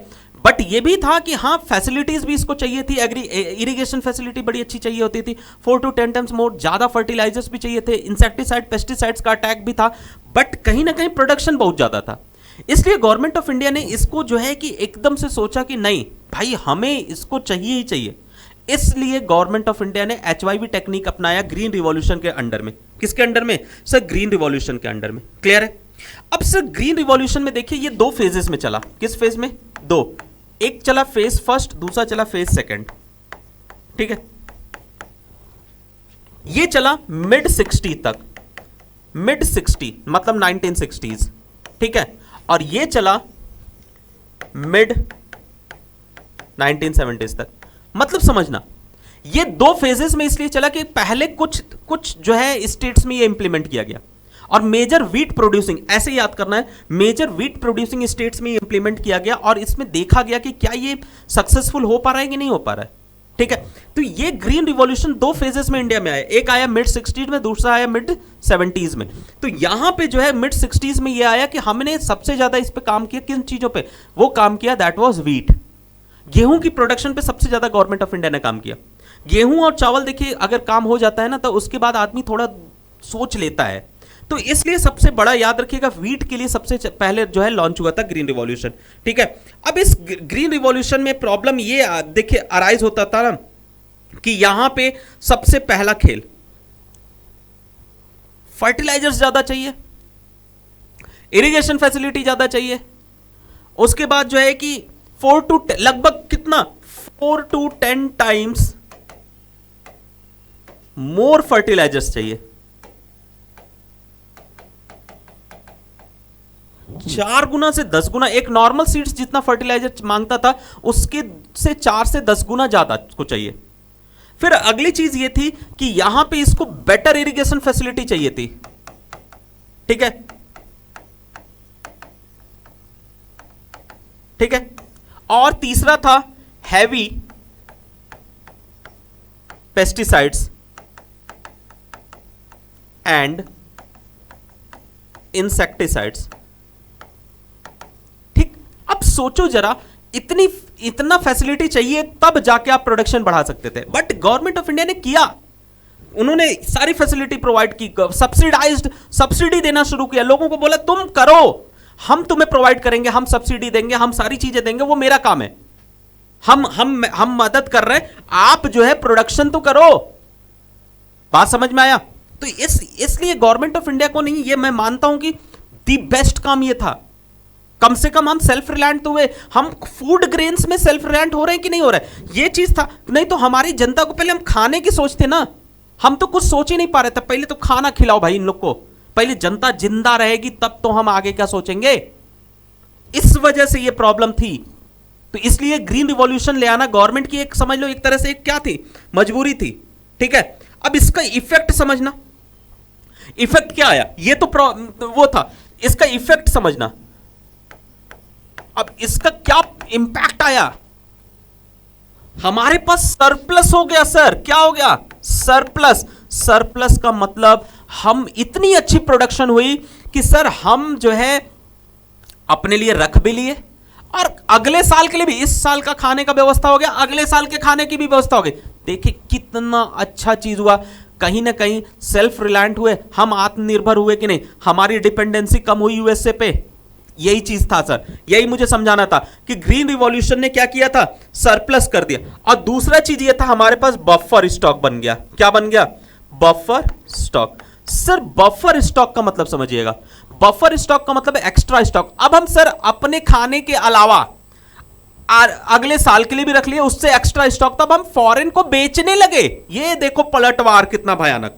बट ये भी था कि हाँ फैसिलिटीज भी इसको चाहिए थी, इरिगेशन फैसिलिटी बड़ी अच्छी चाहिए होती थी, 4 to 10 टाइम्स मोर, ज्यादा फर्टिलाइजर्स भी चाहिए थे, इंसेक्टिसाइड पेस्टिसाइड्स का अटैक भी था, बट कहीं ना कहीं प्रोडक्शन बहुत ज्यादा था। इसलिए गवर्नमेंट ऑफ इंडिया ने इसको जो है कि एकदम से सोचा कि नहीं भाई हमें इसको चाहिए ही चाहिए। इसलिए गवर्नमेंट ऑफ इंडिया ने HYV टेक्निक अपनाया ग्रीन रिवॉल्यूशन के अंडर में। किसके अंडर में सर? ग्रीन रिवॉल्यूशन के अंडर में। क्लियर है? अब सर ग्रीन रिवॉल्यूशन में देखिए ये 2 फेजेस में चला। किस फेज में? 2। एक चला फेज फर्स्ट, दूसरा चला फेज सेकंड, ठीक है। ये चला मिड 60 तक, मिड 60 मतलब 1960s, ठीक है। और ये चला मिड 1970s तक। मतलब समझना ये 2 फेजेस में इसलिए चला कि पहले कुछ जो है स्टेट्स में ये इंप्लीमेंट किया गया, और मेजर व्हीट प्रोड्यूसिंग, ऐसे याद करना है, मेजर व्हीट प्रोड्यूसिंग स्टेट्स में इंप्लीमेंट किया गया, और इसमें देखा गया कि क्या ये सक्सेसफुल हो पा रहा है कि नहीं हो पा रहा है, ठीक है। तो ये ग्रीन रिवॉल्यूशन 2 फेजेस में इंडिया में आया, एक आया मिड 60s में, दूसरा आया मिड 70s में। तो यहां पे जो है मिड 60s में ये आया कि हमने सबसे ज्यादा इस पे काम किया। किन चीजों पे वो काम किया? That was wheat. गेहूं की प्रोडक्शन पे सबसे ज्यादा गवर्नमेंट ऑफ इंडिया ने काम किया। गेहूं और चावल देखिए अगर काम हो जाता है ना तो उसके बाद आदमी थोड़ा सोच लेता है, तो इसलिए सबसे बड़ा याद रखिएगा व्हीट के लिए सबसे पहले जो है लॉन्च हुआ था ग्रीन रिवॉल्यूशन, ठीक है। अब इस ग्रीन रिवॉल्यूशन में प्रॉब्लम ये देखिए अराइज होता था ना कि यहां पे सबसे पहला खेल फर्टिलाइजर्स ज्यादा चाहिए, इरिगेशन फैसिलिटी ज्यादा चाहिए, उसके बाद जो है कि 4 to 10 लगभग कितना 4 to 10 टाइम्स मोर फर्टिलाइजर्स चाहिए। 4 गुना से 10 गुना, एक नॉर्मल सीड्स जितना फर्टिलाइजर मांगता था उसके से 4 से 10 गुना ज्यादा को चाहिए। फिर अगली चीज ये थी कि यहां पे इसको बेटर इरिगेशन फैसिलिटी चाहिए थी, ठीक है, ठीक है। और तीसरा था हैवी पेस्टिसाइड्स एंड इंसेक्टिसाइड्स, ठीक। अब सोचो जरा इतना फैसिलिटी चाहिए तब जाके आप प्रोडक्शन बढ़ा सकते थे, बट गवर्नमेंट ऑफ इंडिया ने किया, उन्होंने सारी फैसिलिटी प्रोवाइड की, सब्सिडी देना शुरू किया, लोगों को बोला तुम करो, हम तुम्हें प्रोवाइड करेंगे, हम सब्सिडी देंगे, हम सारी चीजें देंगे, वो मेरा काम है, हम मदद कर रहे हैं, आप जो है प्रोडक्शन तो करो। बात समझ में आया? तो इसलिए गवर्नमेंट ऑफ इंडिया को नहीं, ये मैं मानता हूं कि दी बेस्ट काम ये था। कम से कम हम सेल्फ रिलायंट तो हुए, हम फूड ग्रेन्स में सेल्फ रिलायंट हो रहे हैं कि नहीं हो रहे हैं, ये चीज था। नहीं तो हमारी जनता को पहले हम खाने की सोचते ना, हम तो कुछ सोच ही नहीं पा रहे थे। पहले तो खाना खिलाओ भाई इन लोग को, पहले जनता जिंदा रहेगी तब तो हम आगे क्या सोचेंगे। इस वजह से ये प्रॉब्लम थी। तो इसलिए ग्रीन रिवॉल्यूशन ले आना गवर्नमेंट की एक, समझ लो एक तरह से एक क्या थी, मजबूरी थी, ठीक है। अब इसका इफेक्ट समझना, इफेक्ट क्या आया, ये तो वो था, इसका इफेक्ट समझना। अब इसका क्या इंपैक्ट आया, हमारे पास सरप्लस हो गया सर। क्या हो गया? सरप्लस। सरप्लस का मतलब हम इतनी अच्छी प्रोडक्शन हुई कि सर हम जो है अपने लिए रख भी लिए, और अगले साल के लिए भी, इस साल का खाने का व्यवस्था हो गया, अगले साल के खाने की भी व्यवस्था हो गई। देखिए कितना अच्छा चीज हुआ, कहीं ना कहीं सेल्फ रिलायंट हुए, हम आत्मनिर्भर हुए कि नहीं, हमारी डिपेंडेंसी कम हुई यूएसए पे। यही चीज था सर, यही मुझे समझाना था कि ग्रीन रिवॉल्यूशन ने क्या किया था, सरप्लस कर दिया। और दूसरा चीज ये था हमारे पास बफर स्टॉक बन गया। क्या बन गया? Buffer stock. Sir buffer stock का मतलब समझिएगा, बफर स्टॉक का मतलब एक्स्ट्रा स्टॉक। अब हम सर अपने खाने के अलावा अगले साल के लिए भी रख लिए, उससे एक्स्ट्रा स्टॉक तब हम फॉरेन को बेचने लगे। ये देखो पलटवार कितना भयानक।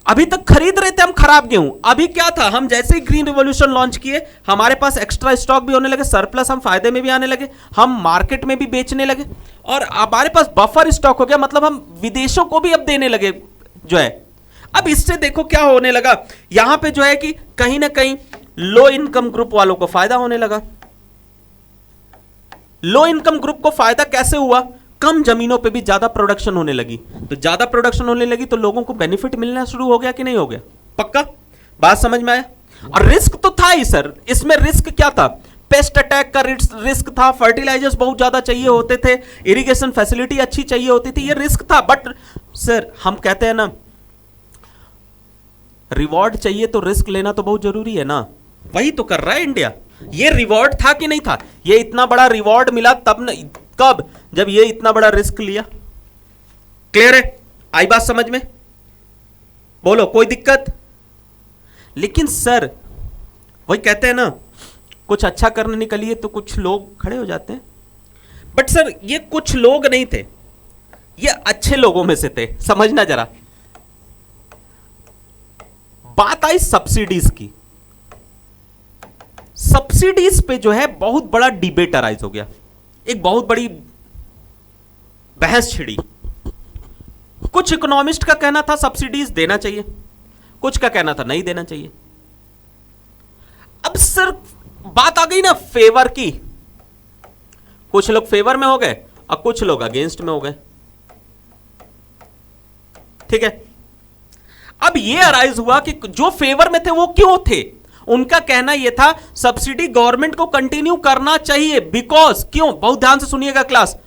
अभी तक खरीद रहे थे हम खराब गेहूं, अभी क्या था, हम जैसे ही ग्रीन रिवॉल्यूशन लॉन्च किए हमारे पास एक्स्ट्रा स्टॉक भी होने लगे, सरप्लस, हम फायदे में भी आने लगे, हम मार्केट में भी बेचने लगे, और हमारे पास बफर स्टॉक हो गया, मतलब हम विदेशों को भी अब देने लगे जो है। अब इससे देखो क्या होने लगा, यहां पे जो है कि कहीं ना कहीं लो इनकम ग्रुप वालों को फायदा होने लगा। लो इनकम ग्रुप को फायदा कैसे हुआ? कम जमीनों पे भी ज्यादा प्रोडक्शन होने लगी, तो ज्यादा प्रोडक्शन होने लगी तो लोगों को बेनिफिट मिलना शुरू हो गया कि नहीं हो गया? पक्का बात समझ में आया? और रिस्क तो था ही सर, इसमें रिस्क क्या था? पेस्ट अटैक का रिस्क था, फर्टिलाइजर्स बहुत ज्यादा चाहिए होते थे, इरिगेशन फैसिलिटी अच्छी चाहिए होती थी, ये रिस्क था। बट सर हम कहते हैं ना, रिवॉर्ड चाहिए तो रिस्क लेना तो बहुत जरूरी है ना, वही तो कर रहा है इंडिया। ये रिवॉर्ड था कि नहीं था? ये इतना बड़ा रिवॉर्ड मिला तब न, कब? जब ये इतना बड़ा रिस्क लिया। क्लियर है? आई बात समझ में? बोलो कोई दिक्कत? लेकिन सर वही कहते हैं ना, कुछ अच्छा करने निकलिए तो कुछ लोग खड़े हो जाते हैं। बट सर ये कुछ लोग नहीं थे, ये अच्छे लोगों में से थे, समझना जरा। बात आई सब्सिडीज की। सब्सिडीज पे जो है बहुत बड़ा डिबेट अराइज हो गया, एक बहुत बड़ी बहस छिड़ी। कुछ इकोनॉमिस्ट का कहना था सब्सिडीज देना चाहिए, कुछ का कहना था नहीं देना चाहिए। अब सर बात आ गई ना फेवर की, कुछ लोग फेवर में हो गए और कुछ लोग अगेंस्ट में हो गए। ठीक है, अब यह अराइज हुआ कि जो फेवर में थे वो क्यों थे? उनका कहना यह था सब्सिडी गवर्नमेंट को कंटिन्यू करना चाहिए, बिकॉज क्यों? बहुत ध्यान से सुनिएगा क्लास।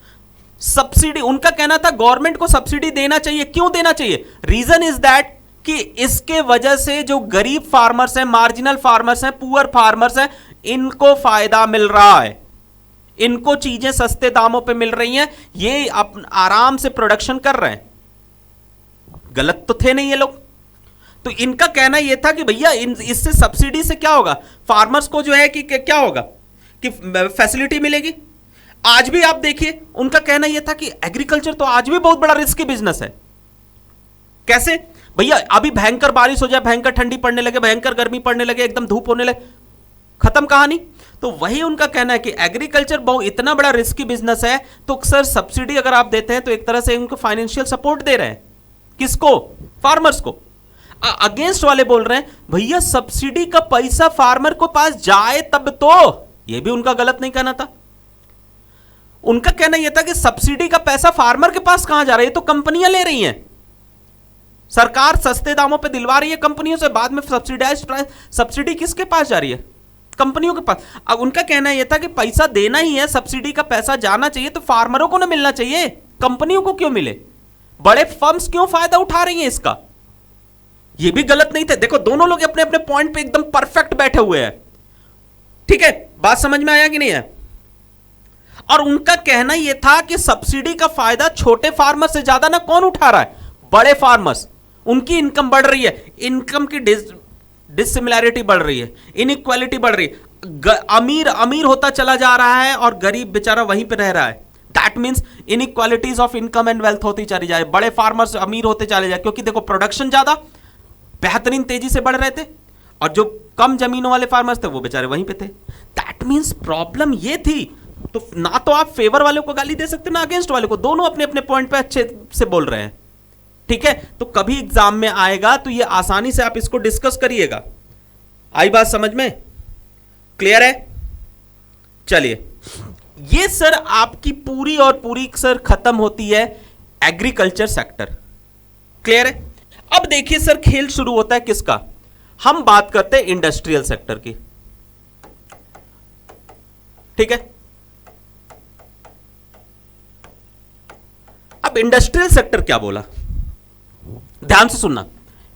सब्सिडी, उनका कहना था गवर्नमेंट को सब्सिडी देना चाहिए। क्यों देना चाहिए? रीजन इज दैट कि इसके वजह से जो गरीब फार्मर्स हैं, मार्जिनल फार्मर्स हैं, पुअर फार्मर्स हैं, इनको फायदा मिल रहा है, इनको चीजें सस्ते दामों पे मिल रही हैं, ये आराम से प्रोडक्शन कर रहे हैं। गलत तो थे नहीं ये लोग। तो इनका कहना यह था कि भैया इससे सब्सिडी से क्या होगा, फार्मर्स को जो है कि क्या होगा कि फैसिलिटी मिलेगी। आज भी आप देखिए, उनका कहना यह था कि एग्रीकल्चर तो आज भी बहुत बड़ा रिस्की बिजनेस है। कैसे भैया? अभी भयंकर बारिश हो जाए, भयंकर ठंडी पड़ने लगे, भयंकर गर्मी पड़ने लगे, एकदम धूप होने लगे, खत्म कहानी। तो वही उनका कहना है कि एग्रीकल्चर बहुत इतना बड़ा रिस्की बिजनेस है, तो सर सब्सिडी अगर आप देते हैं तो एक तरह से उनको फाइनेंशियल सपोर्ट दे रहे हैं। किसको? फार्मर्स को। अगेंस्ट वाले बोल रहे हैं भैया सब्सिडी का पैसा फार्मर को पास जाए तब तो। यह भी उनका गलत नहीं कहना था। उनका कहना यह था कि सब्सिडी का पैसा फार्मर के पास कहां जा रहा है, तो कंपनियां ले रही हैं, सरकार सस्ते दामों पे दिलवा रही है कंपनियों से, बाद में सब्सिडाइज्ड प्राइस, सब्सिडी किसके पास जा रही है? कंपनियों के पास। अब उनका कहना यह था कि पैसा देना ही है, सब्सिडी का पैसा जाना चाहिए तो फार्मरों को ना मिलना चाहिए, कंपनियों को क्यों मिले? बड़े फर्म्स क्यों फायदा उठा रही हैं इसका? ये भी गलत नहीं थे। देखो दोनों लोग अपने अपने पॉइंट पे एकदम परफेक्ट बैठे हुए हैं। ठीक है, बात समझ में आया कि नहीं है? और उनका कहना यह था कि सब्सिडी का फायदा छोटे फार्मर से ज्यादा ना कौन उठा रहा है? बड़े फार्मर्स। उनकी इनकम बढ़ रही है, इनकम की डिसिमिलैरिटी बढ़ रही है, इनइक्वालिटी बढ़ रही है, अमीर अमीर होता चला जा रहा है और गरीब बेचारा वहीं पे रह रहा है। That means inequalities of income and wealth होती चली जाए, बड़े फार्मर्स अमीर होते चले जाए, क्योंकि देखो प्रोडक्शन ज्यादा बेहतरीन तेजी से बढ़ रहे थे, और जो कम जमीनों वाले फार्मर्स थे वो बेचारे वहीं पे थे। दैट मींस प्रॉब्लम ये थी। तो ना तो आप फेवर वाले को गाली दे सकते ना अगेंस्ट वाले को, दोनों अपने अपने पॉइंट पे अच्छे से बोल रहे हैं। ठीक है, तो कभी एग्जाम में आएगा तो ये आसानी से आप इसको डिस्कस करिएगा। आई बात समझ में? क्लियर है? चलिए, ये सर आपकी पूरी और पूरी सर खत्म होती है एग्रीकल्चर सेक्टर। क्लियर है? अब देखिए सर खेल शुरू होता है किसका? हम बात करते हैं इंडस्ट्रियल सेक्टर की। ठीक है, अब इंडस्ट्रियल सेक्टर क्या बोला, ध्यान से सुनना।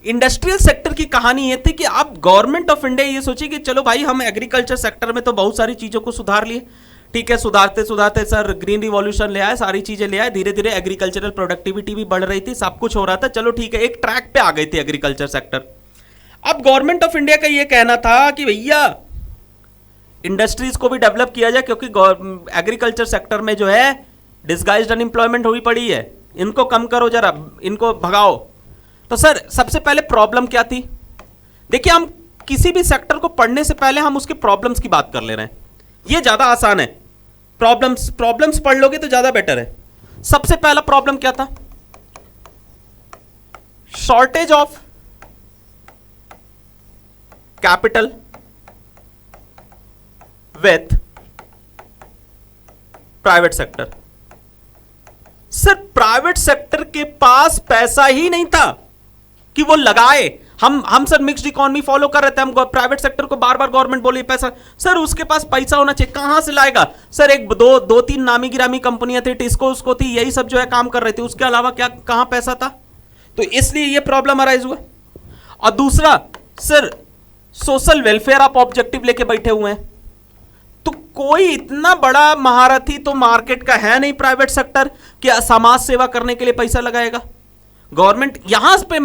इंडस्ट्रियल सेक्टर की कहानी यह थी कि अब गवर्नमेंट ऑफ इंडिया ये सोची कि चलो भाई हम एग्रीकल्चर सेक्टर में तो बहुत सारी चीजों को सुधार लिए। ठीक है, सुधारते सुधारते सर ग्रीन रिवॉल्यूशन ले आए, सारी चीजें ले आए, धीरे धीरे एग्रीकल्चरल प्रोडक्टिविटी भी बढ़ रही थी, सब कुछ हो रहा था। चलो ठीक है, एक ट्रैक पे आ गई थी एग्रीकल्चर सेक्टर। अब गवर्नमेंट ऑफ इंडिया का यह कहना था कि भैया इंडस्ट्रीज को भी डेवलप किया जाए, क्योंकि एग्रीकल्चर सेक्टर में जो है डिस्गाइज्ड अनएम्प्लॉयमेंट हुई पड़ी है, इनको कम करो जरा, इनको भगाओ। तो सर सबसे पहले प्रॉब्लम क्या थी? देखिए, हम किसी भी सेक्टर को पढ़ने से पहले हम उसके प्रॉब्लम्स की बात कर ले रहे हैं, ये ज्यादा आसान है। प्रॉब्लम्स पढ़ लोगे तो ज्यादा बेटर है। सबसे पहला प्रॉब्लम क्या था? Shortage of capital with private sector. Sir private sector के पास पैसा ही नहीं था कि वो लगाए। हम सर मिक्स्ड इकोनॉमी फॉलो कर रहे थे, हम प्राइवेट सेक्टर को बार बार गवर्नमेंट बोली पैसा, सर उसके पास पैसा होना चाहिए, कहां से लाएगा? सर एक दो तीन नामी गिरामी कंपनियां थी, टिस्को उसको थी, यही सब जो है काम कर रही थी, उसके अलावा क्या कहां पैसा था? तो इसलिए ये प्रॉब्लम अराइज हुआ। और दूसरा सर सोशल वेलफेयर आप ऑब्जेक्टिव लेके बैठे हुए हैं, तो कोई इतना बड़ा महारथी तो मार्केट का है नहीं प्राइवेट सेक्टर कि समाज सेवा करने के लिए पैसा लगाएगा। गवर्नमेंट यहां पे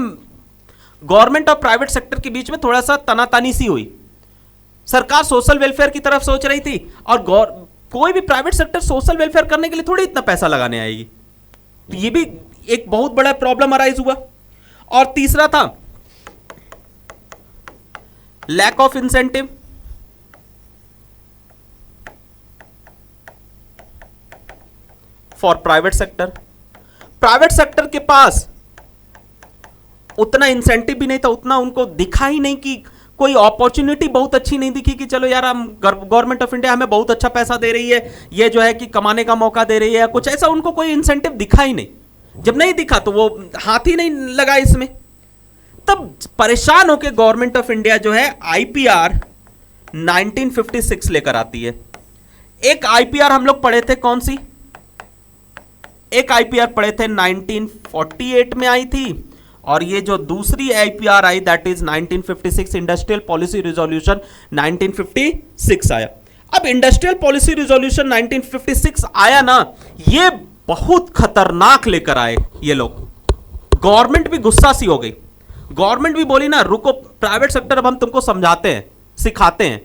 गवर्नमेंट और प्राइवेट सेक्टर के बीच में थोड़ा सा तनातनी सी हुई। सरकार सोशल वेलफेयर की तरफ सोच रही थी और कोई भी प्राइवेट सेक्टर सोशल वेलफेयर करने के लिए थोड़ी इतना पैसा लगाने आएगी। तो ये भी एक बहुत बड़ा प्रॉब्लम अराइज हुआ। और तीसरा था lack of incentive. For private sector, private sector के पास उतना इंसेंटिव भी नहीं था, उतना उनको दिखा ही नहीं कि कोई अपॉर्चुनिटी बहुत अच्छी नहीं दिखी कि चलो यार हम गवर्नमेंट ऑफ इंडिया हमें बहुत अच्छा पैसा दे रही है, ये जो है कि कमाने का मौका दे रही है, कुछ ऐसा उनको कोई इंसेंटिव दिखा ही नहीं। जब नहीं दिखा तो वो हाथ ही नहीं लगा इसमें। तब परेशान होकर गवर्नमेंट ऑफ इंडिया जो है आईपीआर 1956 लेकर आती है। एक आईपीआर हम लोग पढ़े थे, कौन सी? एक आईपीआर पढ़े थे 1948 में आई थी, और ये जो दूसरी IPR I that is 1956 industrial policy resolution 1956 आया। अब इंडस्ट्रियल पॉलिसी रिजोल्यूशन 1956 आया ना, ये बहुत खतरनाक लेकर आए ये लोग। गवर्नमेंट भी गुस्सा सी हो गई, गवर्नमेंट भी बोली ना रुको प्राइवेट सेक्टर, अब हम तुमको समझाते हैं सिखाते हैं।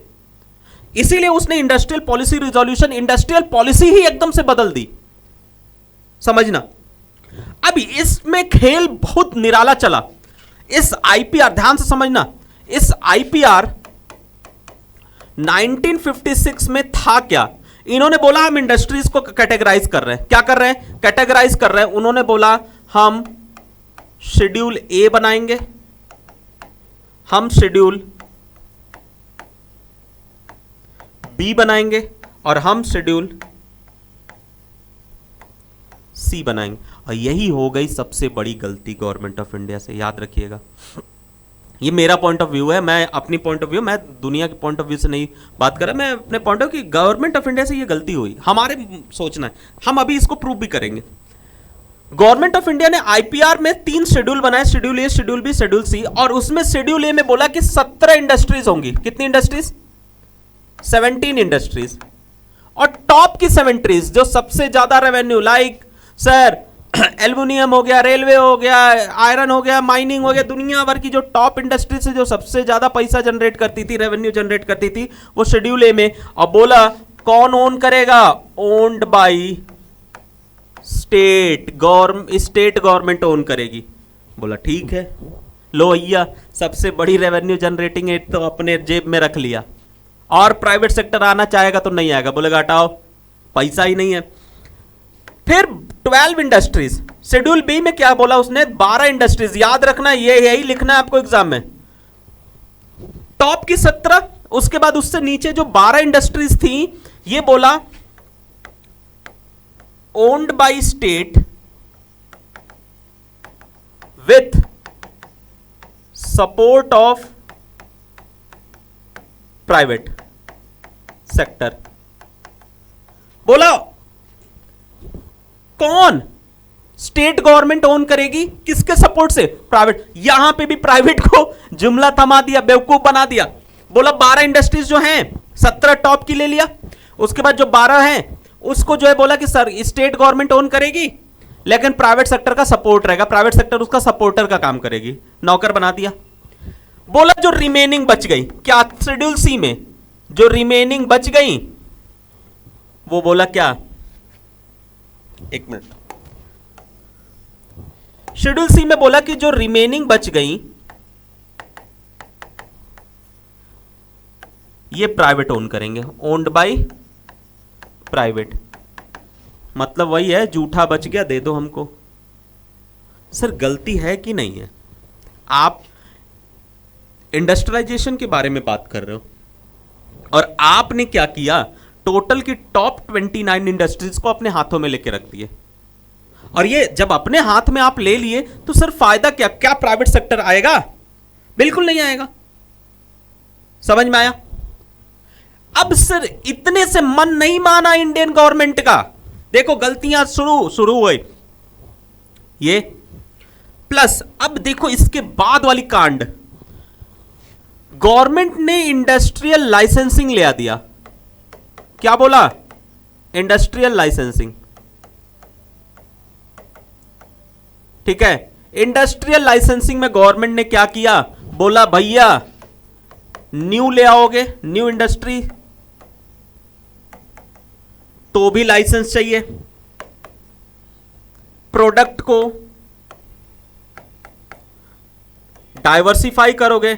इसीलिए उसने industrial policy resolution, industrial policy ही एकदम से बदल दी, समझना। अब इसमें खेल बहुत निराला चला। इस आईपीआर, ध्यान से समझना, इस आईपीआर 1956 में था क्या? इन्होंने बोला हम इंडस्ट्रीज को कैटेगराइज कर रहे हैं। क्या कर रहे हैं? कैटेगराइज कर रहे हैं। उन्होंने बोला हम शेड्यूल ए बनाएंगे, हम शेड्यूल बी बनाएंगे और हम शेड्यूल सी बनाएंगे। और यही हो गई सबसे बड़ी गलती गवर्नमेंट ऑफ इंडिया से, याद रखिएगा। ये मेरा पॉइंट ऑफ व्यू है, मैं अपनी पॉइंट ऑफ व्यू, मैं दुनिया के पॉइंट ऑफ व्यू से नहीं बात कर रहा, मैं अपने पॉइंट ऑफ व्यू कि गवर्नमेंट ऑफ इंडिया से ये गलती हुई, हमारे सोचना है, हम अभी इसको प्रूव भी करेंगे। गवर्नमेंट ऑफ इंडिया ने आईपीआर में 3 शेड्यूल बनाए, शेड्यूल ए, शेड्यूल बी, शेड्यूल सी, और उसमें शेड्यूल ए में बोला कि 17 इंडस्ट्रीज होंगी। कितनी इंडस्ट्रीज? 17 इंडस्ट्रीज। और टॉप की 7 जो सबसे ज्यादा रेवेन्यू, लाइक सर एल्युमिनियम हो गया, रेलवे हो गया, आयरन हो गया, माइनिंग हो गया, दुनिया भर की जो टॉप इंडस्ट्री से जो सबसे ज्यादा पैसा जनरेट करती थी, रेवेन्यू जनरेट करती थी, वो शेड्यूल ए में। और बोला कौन ओन करेगा? Owned by state government own करेगी। बोला ठीक है, लो भैया सबसे बड़ी रेवेन्यू जनरेटिंग एड तो अपने जेब में रख लिया, और प्राइवेट सेक्टर आना चाहेगा तो नहीं आएगा, बोलेगा हटाओ पैसा ही नहीं है। फिर 12 इंडस्ट्रीज, शेड्यूल बी में क्या बोला उसने? 12 इंडस्ट्रीज। याद रखना, ये यही लिखना है आपको एग्जाम में। टॉप की 17, उसके बाद उससे नीचे जो 12 इंडस्ट्रीज थी, ये बोला owned by state with support of private sector. बोला कौन? स्टेट गवर्नमेंट ओन करेगी, किसके सपोर्ट से? प्राइवेट। यहां पे भी प्राइवेट को जुमला थमा दिया, बेवकूफ बना दिया। बोला 12 इंडस्ट्रीज जो हैं, 17 टॉप की ले लिया, उसके बाद जो 12 हैं उसको जो है बोला कि सर स्टेट गवर्नमेंट ओन करेगी, लेकिन प्राइवेट सेक्टर का सपोर्ट रहेगा, प्राइवेट सेक्टर उसका सपोर्टर का काम करेगी, नौकर बना दिया। बोला जो रिमेनिंग बच गई, क्या शेड्यूल सी में जो रिमेनिंग बच गई, वो बोला क्या? एक मिनट, शेड्यूल सी में बोला कि जो रिमेनिंग बच गई ये प्राइवेट ओन करेंगे, ओन्ड बाय प्राइवेट। मतलब वही है, जूठा बच गया दे दो हमको। सर गलती है कि नहीं है? आप इंडस्ट्रियलाइजेशन के बारे में बात कर रहे हो और आपने क्या किया? टोटल की टॉप 29 इंडस्ट्रीज को अपने हाथों में लेके रखती है। और ये जब अपने हाथ में आप ले लिए तो सर फायदा क्या, क्या प्राइवेट सेक्टर आएगा? बिल्कुल नहीं आएगा। समझ में आया? अब सर इतने से मन नहीं माना इंडियन गवर्नमेंट का, देखो गलतियां शुरू हुई ये। प्लस अब देखो इसके बाद वाली कांड, गवर्नमेंट ने इंडस्ट्रियल लाइसेंसिंग ले दिया। क्या बोला? Industrial licensing. ठीक है, इंडस्ट्रियल लाइसेंसिंग में गवर्नमेंट ने क्या किया? बोला भैया न्यू ले आओगे, न्यू इंडस्ट्री, तो भी लाइसेंस चाहिए। प्रोडक्ट को डाइवर्सिफाई करोगे,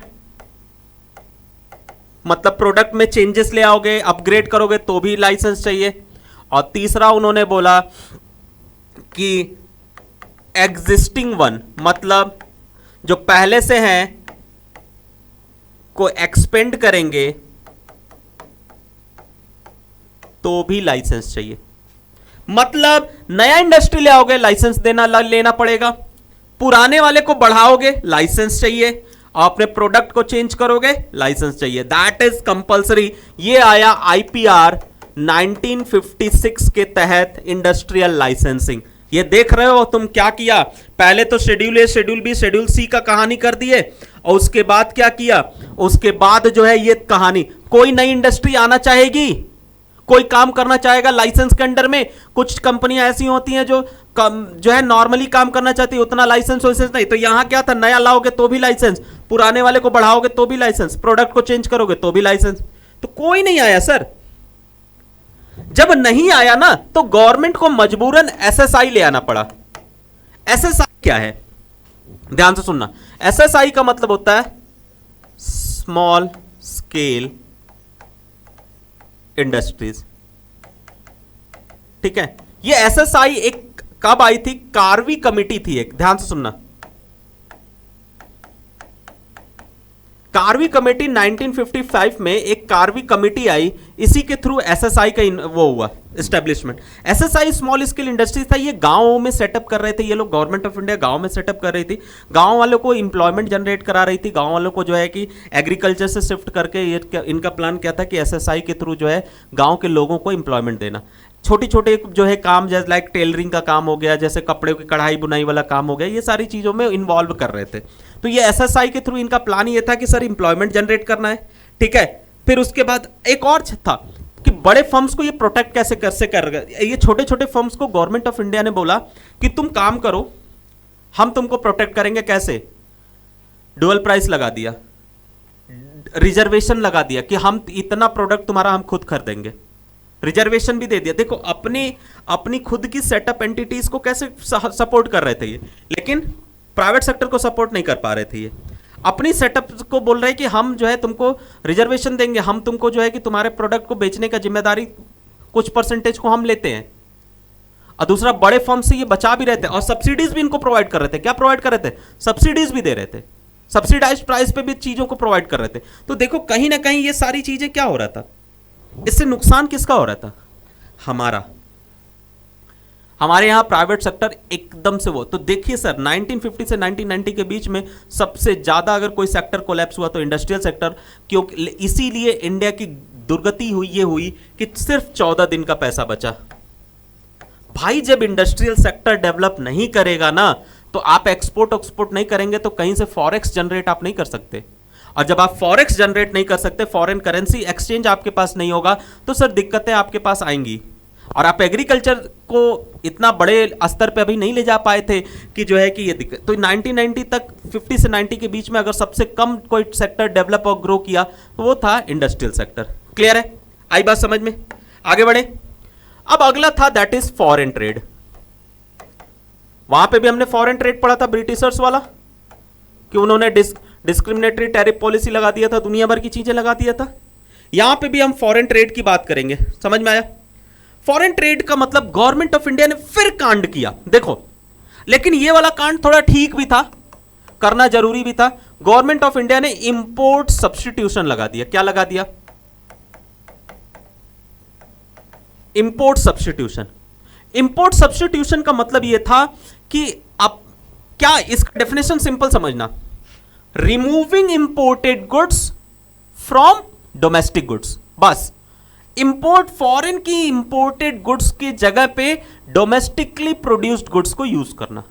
मतलब प्रोडक्ट में चेंजेस ले आओगे, अपग्रेड करोगे, तो भी लाइसेंस चाहिए। और तीसरा उन्होंने बोला कि एग्जिस्टिंग वन, मतलब जो पहले से हैं को एक्सपेंड करेंगे तो भी लाइसेंस चाहिए। मतलब नया इंडस्ट्री ले आओगे, लाइसेंस लेना पड़ेगा। पुराने वाले को बढ़ाओगे, लाइसेंस चाहिए। अपने प्रोडक्ट को चेंज करोगे, लाइसेंस चाहिए। That is compulsory. ये आया आईपीआर 1956 के तहत इंडस्ट्रियल लाइसेंसिंग। ये देख रहे हो तुम क्या किया? पहले तो शेड्यूल ए, शेड्यूल बी, शेड्यूल सी का कहानी कर दिए, और उसके बाद क्या किया? उसके बाद जो है ये कहानी, कोई नई इंडस्ट्री आना चाहेगी, कोई काम करना चाहेगा लाइसेंस के अंडर में। कुछ कंपनियां ऐसी होती हैं जो है नॉर्मली काम करना चाहती है, उतना लाइसेंस नहीं। तो यहां क्या था? नया लाओगे तो भी लाइसेंस, पुराने वाले को बढ़ाओगे तो भी लाइसेंस, प्रोडक्ट को चेंज करोगे तो भी लाइसेंस। तो कोई नहीं आया सर। जब नहीं आया ना तो गवर्नमेंट को मजबूरन एसएसआई ले आना पड़ा। एसएसआई क्या है? ध्यान से सुनना। एसएसआई का मतलब होता है स्मॉल स्केल इंडस्ट्रीज। ठीक है, ये एसएसआई एक कब आई थी? कार्वी कमेटी थी एक, ध्यान से सुनना। कार्वी कमेटी 1955 में एक कार्वी कमेटी आई, इसी के थ्रू एसएसआई का वो हुआ establishment. SSI small scale industries था। ये गांवों में सेटअप कर रहे थे ये लोग, गवर्नमेंट ऑफ इंडिया गांव में सेटअप कर रही थी, गांव वालों को इंप्लॉयमेंट जनरेट करा रही थी, गांव वालों को जो है कि एग्रीकल्चर से शिफ्ट करके ये इनका प्लान क्या था कि एसएसआई के थ्रू जो है गाँव के लोगों को इंप्लॉयमेंट देना। छोटे छोटे जो है काम, जैसे लाइक टेलरिंग का काम हो गया, जैसे कपड़े की कढ़ाई बुनाई वाला काम हो गया, ये सारी चीज़ों में इन्वॉल्व कर रहे थे। तो ये एसएसआई के थ्रू इनका प्लान ये था कि सर इंप्लॉयमेंट जनरेट करना है। ठीक है, फिर उसके बाद एक और था कि बड़े फर्म्स को ये प्रोटेक्ट कैसे कर ये छोटे छोटे फर्म्स को गवर्नमेंट ऑफ इंडिया ने बोला कि तुम काम करो, हम तुमको प्रोटेक्ट करेंगे। कैसे? डुअल प्राइस लगा दिया, रिजर्वेशन लगा दिया कि हम इतना प्रोडक्ट तुम्हारा हम खुद खरीदेंगे, रिजर्वेशन भी दे दिया। देखो अपनी खुद की सेटअप एंटिटीज को कैसे सपोर्ट कर रहे थे ये, लेकिन प्राइवेट सेक्टर को सपोर्ट नहीं कर पा रहे थे ये। अपनी सेटअप को बोल रहे हैं कि हम जो है तुमको रिजर्वेशन देंगे, हम तुमको जो है कि तुम्हारे प्रोडक्ट को बेचने का जिम्मेदारी कुछ परसेंटेज को हम लेते हैं। और दूसरा, बड़े फर्म से ये बचा भी रहे थे और सब्सिडीज भी इनको प्रोवाइड कर रहे थे। क्या प्रोवाइड कर रहे थे? सब्सिडीज भी दे रहे थे, सब्सिडाइज्ड प्राइस पे भी चीजों को प्रोवाइड कर रहे थे। तो देखो कहीं ना कहीं ये सारी चीजें क्या हो रहा था, इससे नुकसान किसका हो रहा था? हमारे यहां प्राइवेट सेक्टर एकदम से वो। तो देखिए सर 1950 से 1990 के बीच में सबसे ज्यादा अगर कोई सेक्टर कोलैप्स हुआ तो इंडस्ट्रियल सेक्टर, क्योंकि इसीलिए इंडिया की दुर्गति हुई कि सिर्फ 14 दिन का पैसा बचा। भाई जब इंडस्ट्रियल सेक्टर डेवलप नहीं करेगा ना तो आप एक्सपोर्ट नहीं करेंगे तो कहीं से फॉरेक्स जनरेट आप नहीं कर सकते। और जब आप फॉरेक्स जनरेट नहीं कर सकते, फॉरेन करेंसी एक्सचेंज आपके पास नहीं होगा, तो सर दिक्कतें आपके पास आएंगी। और आप एग्रीकल्चर को इतना बड़े स्तर पे अभी नहीं ले जा पाए थे कि जो है कि ये दिक्कत। तो 1990 तक 50 से 90 के बीच में अगर सबसे कम कोई सेक्टर डेवलप और ग्रो किया तो वो था इंडस्ट्रियल सेक्टर। क्लियर है? आई बात समझ में? आगे बढ़े। अब अगला था दैट इज फॉरेन ट्रेड। वहां पे भी हमने फॉरेन ट्रेड पढ़ा था, ब्रिटिशर्स वाला, कि उन्होंने डिस्क्रिमिनेटरी टैरिफ पॉलिसी लगा दिया था, दुनिया भर की चीजें लगा दिया था। यहां पे भी हम फॉरेन ट्रेड की बात करेंगे। समझ में आया? फॉरेन ट्रेड का मतलब गवर्नमेंट ऑफ इंडिया ने फिर कांड किया। देखो, लेकिन ये वाला कांड थोड़ा ठीक भी था, करना जरूरी भी था। गवर्नमेंट ऑफ इंडिया ने इंपोर्ट सब्स्टिट्यूशन लगा दिया। क्या लगा दिया? Import substitution. इंपोर्ट सब्स्टिट्यूशन का मतलब यह था कि अब क्या, इसका डेफिनेशन सिंपल समझना, removing imported goods from domestic goods. बस इंपोर्ट, फॉरेन की इंपोर्टेड गुड्स की जगह पे डोमेस्टिकली प्रोड्यूस्ड गुड्स को यूज करना।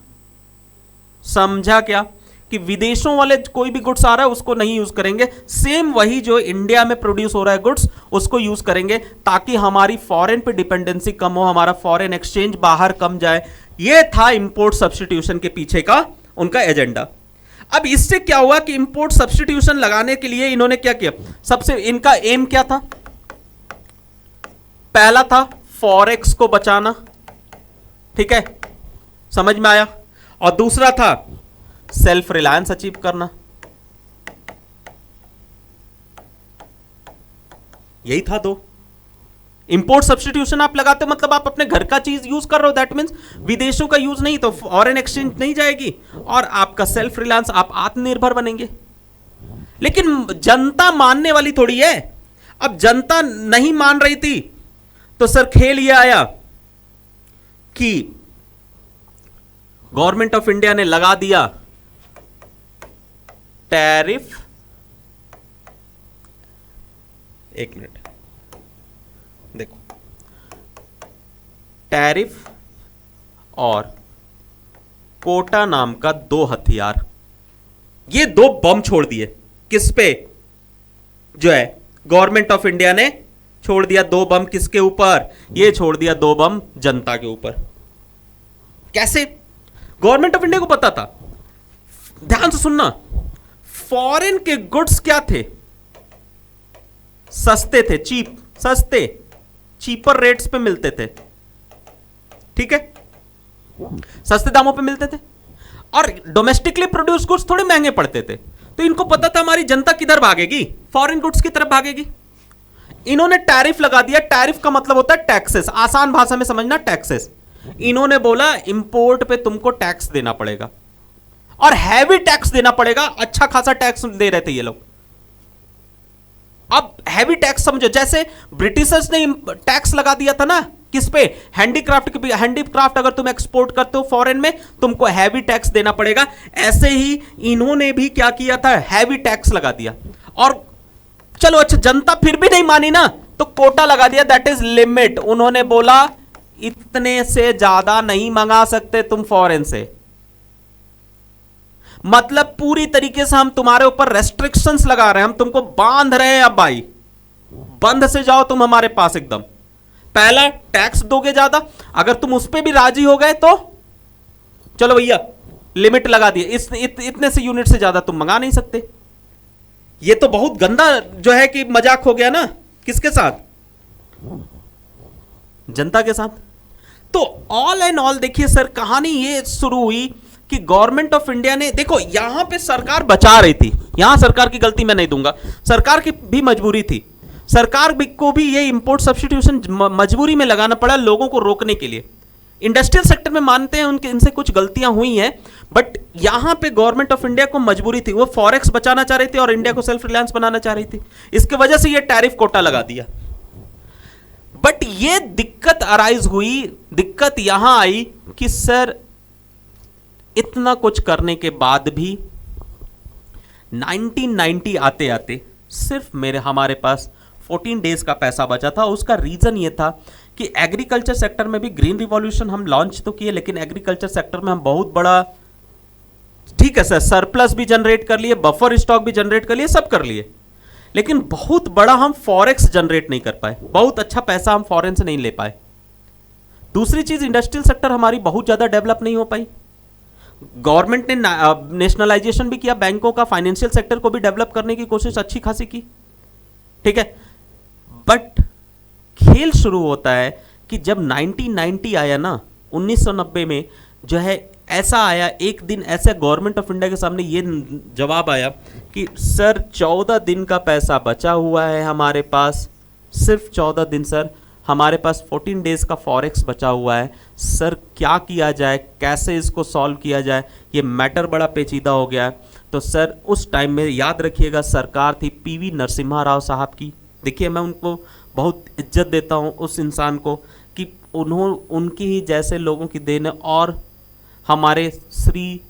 समझा क्या? कि विदेशों वाले कोई भी गुड्स आ रहा है उसको नहीं यूज करेंगे, सेम वही जो इंडिया में प्रोड्यूस हो रहा है गुड्स उसको यूज करेंगे, ताकि हमारी फॉरेन पे डिपेंडेंसी कम हो, हमारा फॉरेन एक्सचेंज बाहर कम जाए। यह था इंपोर्ट सब्स्टिट्यूशन के पीछे का उनका एजेंडा। अब इससे क्या हुआ कि इंपोर्ट सब्स्टिट्यूशन लगाने के लिए इन्होंने क्या किया, सबसे इनका एम क्या था? पहला था फॉरेक्स को बचाना, ठीक है, समझ में आया। और दूसरा था सेल्फ रिलायंस अचीव करना। यही था दो। इंपोर्ट सब्स्टिट्यूशन आप लगाते हो मतलब आप अपने घर का चीज यूज कर रहे हो, दैट मींस विदेशों का यूज नहीं, तो फॉरेन एक्सचेंज नहीं जाएगी और आपका सेल्फ रिलायंस, आप आत्मनिर्भर बनेंगे। लेकिन जनता मानने वाली थोड़ी है। अब जनता नहीं मान रही थी तो सर खेल ये आया कि गवर्नमेंट ऑफ इंडिया ने लगा दिया टैरिफ। एक मिनट देखो, टैरिफ और कोटा नाम का दो हथियार, ये दो बम छोड़ दिए। किस पे? जो है गवर्नमेंट ऑफ इंडिया ने छोड़ दिया दो बम। किसके ऊपर? ये छोड़ दिया दो बम जनता के ऊपर। कैसे? गवर्नमेंट ऑफ इंडिया को पता था, ध्यान से सुनना, फॉरेन के गुड्स क्या थे? सस्ते थे, चीप, सस्ते, चीपर रेट्स पे मिलते थे, ठीक है, सस्ते दामों पे मिलते थे। और डोमेस्टिकली प्रोड्यूस गुड्स थोड़े महंगे पड़ते थे। तो इनको पता था हमारी जनता किधर भागेगी, फॉरेन गुड्स की तरफ भागेगी। इन्होंने टैरिफ लगा दिया। टैरिफ का मतलब होता है टैक्सेस, आसान भाषा में समझना, टैक्सेस। इन्होंने बोला इंपोर्ट पे तुमको टैक्स देना पड़ेगा और हैवी टैक्स देना पड़ेगा। अच्छा खासा टैक्स दे रहे थे ये लोग। अब हैवी टैक्स समझो, जैसे ब्रिटिशर्स ने टैक्स लगा दिया था ना, किस पे? हैंडीक्राफ्ट पे। हैंडीक्राफ्ट अगर तुम एक्सपोर्ट करते हो फॉरेन में तुमको हैवी टैक्स देना पड़ेगा। ऐसे ही इन्होंने भी क्या किया था, हैवी टैक्स लगा दिया। और चलो अच्छा, जनता फिर भी नहीं मानी ना, तो कोटा लगा दिया, दैट इज लिमिट। उन्होंने बोला इतने से ज्यादा नहीं मंगा सकते तुम फॉरेन से, मतलब पूरी तरीके से हम तुम्हारे ऊपर रेस्ट्रिक्शंस लगा रहे हैं, हम तुमको बांध रहे हैं। अब भाई बंद से जाओ तुम हमारे पास एकदम। पहला टैक्स दोगे ज्यादा, अगर तुम उस पर भी राजी हो गए तो चलो भैया लिमिट लगा दिए, इतने से यूनिट से ज्यादा तुम मंगा नहीं सकते। ये तो बहुत गंदा जो है कि मजाक हो गया ना, किसके साथ? जनता के साथ। तो ऑल एंड ऑल देखिए सर, कहानी ये शुरू हुई कि गवर्नमेंट ऑफ इंडिया ने, देखो यहां पे सरकार बचा रही थी, यहां सरकार की गलती मैं नहीं दूंगा, सरकार की भी मजबूरी थी। सरकार को भी ये इंपोर्ट सब्स्टिट्यूशन मजबूरी में लगाना पड़ा लोगों को रोकने के लिए। इंडस्ट्रियल सेक्टर में मानते हैं उनके इनसे कुछ गलतियां हुई हैं, बट यहां पे गवर्नमेंट ऑफ इंडिया को मजबूरी थी, वो फॉरेक्स बचाना चाह रही थी और इंडिया को सेल्फ रिलायंस बनाना चाह रही थी। इसकी वजह से ये टैरिफ कोटा लगा दिया। बट ये दिक्कत अराइज हुई, दिक्कत यहां आई कि सर इतना कुछ करने के बाद भी 1990 आते आते सिर्फ हमारे पास 14 डेज का पैसा बचा था। उसका रीजन ये था कि एग्रीकल्चर सेक्टर में भी ग्रीन रिवॉल्यूशन हम लॉन्च तो किए, लेकिन एग्रीकल्चर सेक्टर में हम बहुत बड़ा, ठीक है सर, सरप्लस भी जनरेट कर लिए, बफर स्टॉक भी जनरेट कर लिए, सब कर लिए, लेकिन बहुत बड़ा हम फॉरेक्स जनरेट नहीं कर पाए, बहुत अच्छा पैसा हम फॉरेन से नहीं ले पाए। दूसरी चीज, इंडस्ट्रियल सेक्टर हमारी बहुत ज्यादा डेवलप नहीं हो पाई। गवर्नमेंट ने नेशनलाइजेशन भी किया बैंकों का, फाइनेंशियल सेक्टर को भी डेवलप करने की कोशिश अच्छी खासी की, ठीक है। बट खेल शुरू होता है कि जब 1990 आया ना, 1990 में जो है ऐसा आया, एक दिन ऐसे गवर्नमेंट ऑफ इंडिया के सामने ये जवाब आया कि सर 14 दिन का पैसा बचा हुआ है हमारे पास, सिर्फ 14 दिन सर, हमारे पास 14 डेज का फॉरेक्स बचा हुआ है सर, क्या किया जाए, कैसे इसको सॉल्व किया जाए, ये मैटर बड़ा पेचीदा हो गया है। तो सर उस टाइम में याद रखिएगा सरकार थी पीवी नरसिम्हा राव साहब की। देखिए मैं उनको बहुत इज्जत देता हूँ उस इंसान को कि उनकी ही जैसे लोगों की देन है। और हमारे श्री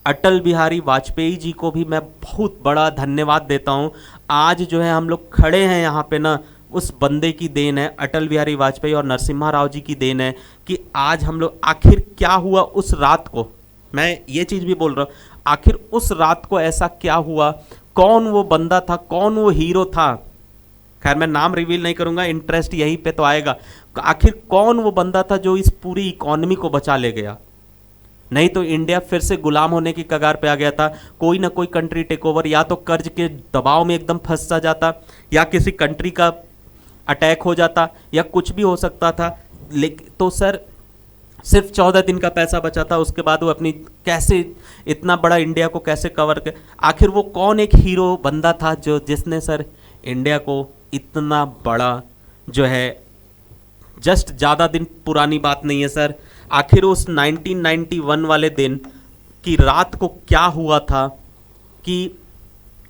अटल बिहारी वाजपेयी जी को भी मैं बहुत बड़ा धन्यवाद देता हूँ। आज जो है हम लोग खड़े हैं यहाँ पे ना, उस बंदे की देन है, अटल बिहारी वाजपेयी और नरसिम्हा राव जी की देन है कि आज हम लोग, आखिर क्या हुआ उस रात को, मैं ये चीज़ भी बोल रहा हूँ, आखिर उस रात को ऐसा क्या हुआ, कौन वो बंदा था, कौन वो हीरो था। खैर मैं नाम रिवील नहीं करूँगा, इंटरेस्ट यहीं पे तो आएगा। आखिर कौन वो बंदा था जो इस पूरी इकॉनमी को बचा ले गया। नहीं तो इंडिया फिर से गुलाम होने की कगार पे आ गया था। कोई ना कोई कंट्री टेक ओवर, या तो कर्ज के दबाव में एकदम फंस सा जाता, या किसी कंट्री का अटैक हो जाता, या कुछ भी हो सकता था। लेकिन तो सर सिर्फ 14 दिन का पैसा बचा था, उसके बाद वो अपनी कैसे इतना बड़ा इंडिया को कैसे कवर कर, आखिर वो कौन एक हीरो बंदा था जो जिसने सर इंडिया को इतना बड़ा जो है, जस्ट ज़्यादा दिन पुरानी बात नहीं है सर, आखिर उस 1991 वाले दिन की रात को क्या हुआ था कि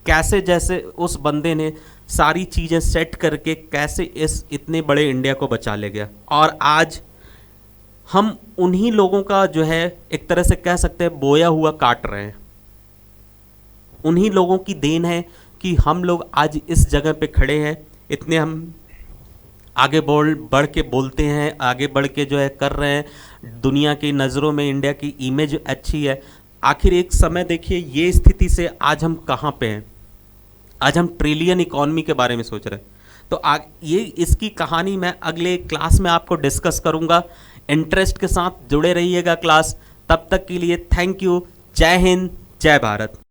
कैसे जैसे उस बंदे ने सारी चीज़ें सेट करके कैसे इस इतने बड़े इंडिया को बचा ले गया। और आज हम उन्हीं लोगों का जो है एक तरह से कह सकते हैं बोया हुआ काट रहे हैं। उन्हीं लोगों की देन है कि हम लोग आज इस जगह पे खड़े हैं, इतने हम आगे बढ़ के बोलते हैं, आगे बढ़ के जो है कर रहे हैं, दुनिया की नज़रों में इंडिया की इमेज अच्छी है। आखिर एक समय देखिए ये स्थिति से आज हम कहाँ पे हैं, आज हम ट्रिलियन इकॉनमी के बारे में सोच रहे हैं। तो ये इसकी कहानी मैं अगले क्लास में आपको डिस्कस करूँगा। इंटरेस्ट के साथ जुड़े रहिएगा क्लास। तब तक के लिए थैंक यू। जय हिंद, जय भारत।